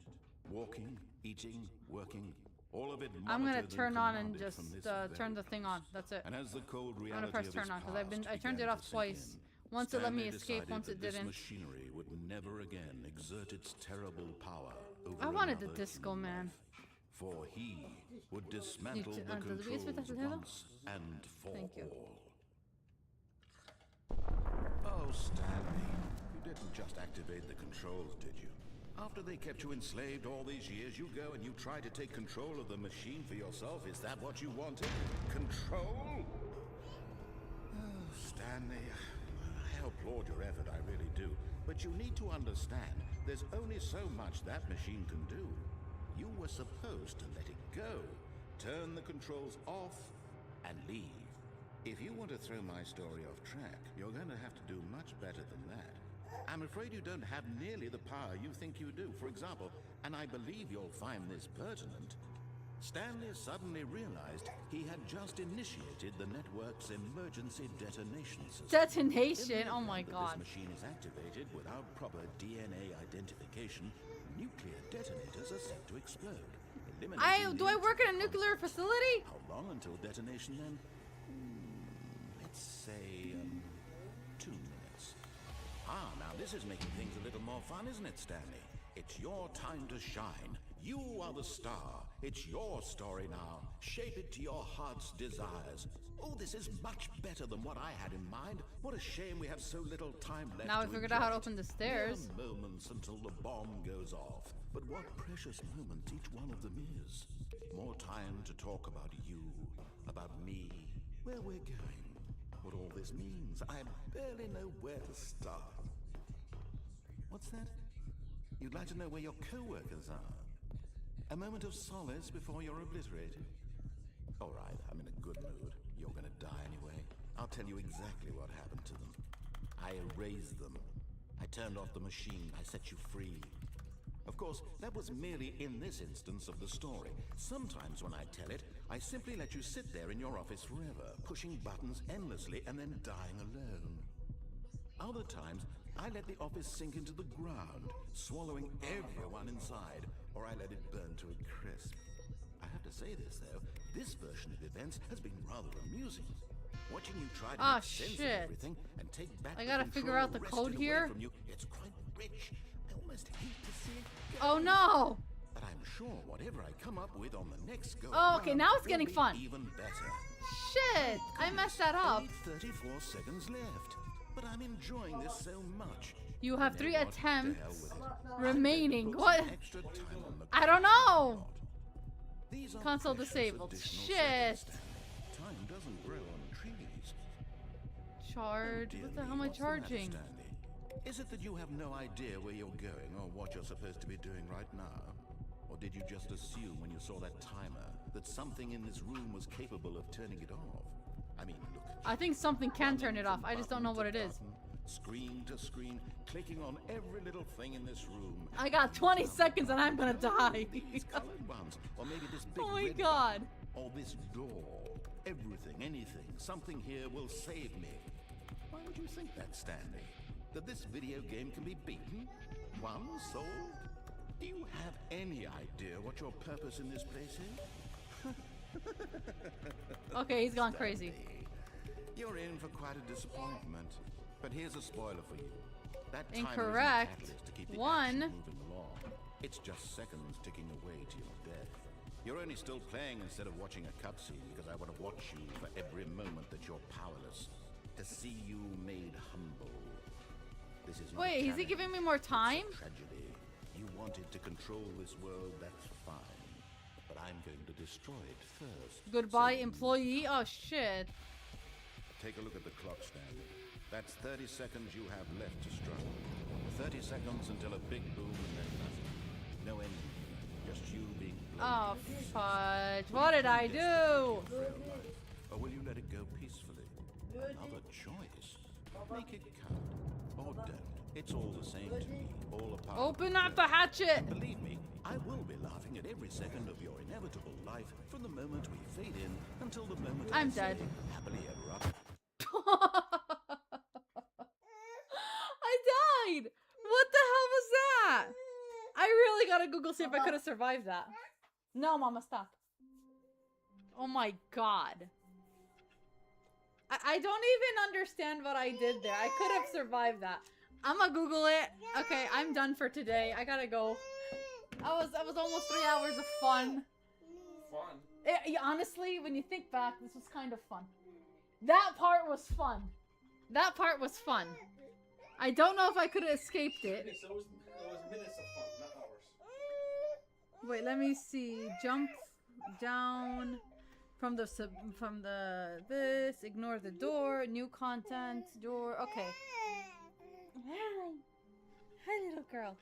Walking, eating, working. All of it
I'm gonna
monitored
turn on and
commanded
just
from this
turn
very
the thing on. That's it.
And as the cold
I'm
reality
gonna press
of
turn
his
on because I
past
turned it
began
off
to sink
twice.
in,
Once it let me
Stanley
escape, once
decided
it
that
didn't.
This machinery would never again exert its terrible power over
I wanted the
another
disco,
human
man.
life. For he would dismantle the
does the beast
controls
with that
once and for
Thank you.
all. Oh, Stanley, you didn't just activate the controls, did you? After they kept you enslaved all these years, you go and you try to take control of the machine for yourself. Is that what you wanted? Control? Oh, Stanley, I applaud your effort, I really do. But you need to understand, There's only so much that machine can do. You were supposed to let it go, turn the controls off, and leave. If you want to throw my story off track, you're going to have to do much better than that. I'm afraid you don't have nearly the power you think you do. For example, and I believe you'll find this pertinent, Stanley suddenly realized he had just initiated the network's emergency detonation system.
Detonation? Oh my god.
This machine is activated without proper DNA identification. Nuclear detonators are set to explode.
Do I work in a nuclear facility?
How long until detonation then? Let's say 2 minutes. Now this is making things a little more fun, isn't it, Stanley? It's your time to shine. You are the star. It's your story now. Shape it to your heart's desires. Oh, this is much better than what I had in mind. What a shame we have so little time left.
Now we figured out how to open the stairs.
Mere moments until the bomb goes off. But what precious moments each one of them is. More time to talk about you, about me, where we're going, what all this means. I barely know where to start. What's that? You'd like to know where your co-workers are? A moment of solace before you're obliterated? All right, I'm in a good mood. You're gonna die anyway. I'll tell you exactly what happened to them. I erased them. I turned off the machine. I set you free. Of course, that was merely in this instance of the story. Sometimes when I tell it, I simply let you sit there in your office forever, pushing buttons endlessly and then dying alone. Other times, I let the office sink into the ground, swallowing everyone inside, or I let it burn to a crisp. I have to say this, though, this version of events has been rather amusing. Watching you try to make sense of everything and take back
I gotta figure out the code here.
From you, it's quite rich. I almost hate to see it go.
Oh no!
But I'm sure whatever I come up with on the next go.
Oh, okay, now it's getting fun.
Even better.
Shit! I messed that up.
34 seconds left. But I'm enjoying this so much.
You have 3
What the hell
attempts
with it?
remaining.
Put
What?
some extra time on the
I don't know.
These are
Console
precious
disabled.
additional
Shit.
seconds. Time doesn't grow on trees.
Charge.
Dear
What the
me,
hell am I
what's the matter,
charging?
Stanley? Is it that you have no idea where you're going or what you're supposed to be doing right now? Or did you just assume when you saw that timer that something in this room was capable of turning it off? I mean, look at
I think something can turn it off. I just don't know what it is.
Screen to screen, clicking on every little thing in this room.
I got 20 seconds and I'm gonna die.
These colored ones, or maybe this big
Oh my
red
god.
button, or this door. Everything, anything, something here will save me. Why would you think that, Stanley? That this video game can be beaten? Won? Solved? Do you have any idea what your purpose in this place is?
Okay, he's gone crazy.
Stanley, you're in for quite a disappointment. But here's a spoiler for you. That timer isn't a
Incorrect.
catalyst to keep the
One.
action moving along. It's just seconds ticking away to your death. You're only still playing instead of watching a cutscene because I want to watch you for every moment that you're powerless. To see you made humble. This is not a
Wait, is he
challenge,
giving me more
it's a
time?
tragedy. You wanted to control this world, that's fine. But I'm going to destroy it first.
Goodbye,
So-
employee. Oh shit.
Take a look at the clock, Stanley. That's 30 seconds you have left to struggle. 30 seconds until a big boom and then nothing. No ending. Just you being
Oh
blown to
fudge. What did I do?
Or will you let it go peacefully? Another choice. Make it count. Or don't. It's all the same to me. All a part of
Open
the
up the hatchet.
Believe me, I will be laughing at every second of your inevitable life from the moment we fade in until the moment
I'm
I say,
dead.
happily ever after.
I died. What the hell was that? I really gotta Google see if I could have survived that. No, Mama, stop. Oh my god. I don't even understand what I did there. I could have survived that. I'ma Google it. Okay, I'm done for today. I gotta go. That was almost 3 hours of fun.
Fun.
Honestly, when you think back, this was kind of fun. That part was fun. That part was fun. I don't know if I could have escaped it.
Okay, so it was minutes of fun, not hours.
Wait, let me see. Jump down from the this. Ignore the door. New content. Door. Okay. Hi. Hi, little girl.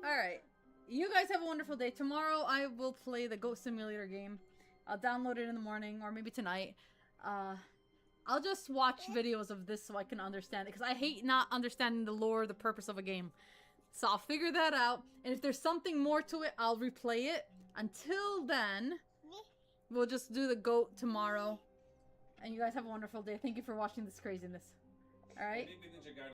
Alright. You guys have a wonderful day. Tomorrow I will play the Goat Simulator game. I'll download it in the morning or maybe tonight. I'll just watch videos of this so I can understand it. Because I hate not understanding the lore or the purpose of a game. So I'll figure that out. And if there's something more to it, I'll replay it. Until then, we'll just do the goat tomorrow. And you guys have a wonderful day. Thank you for watching this craziness. Alright?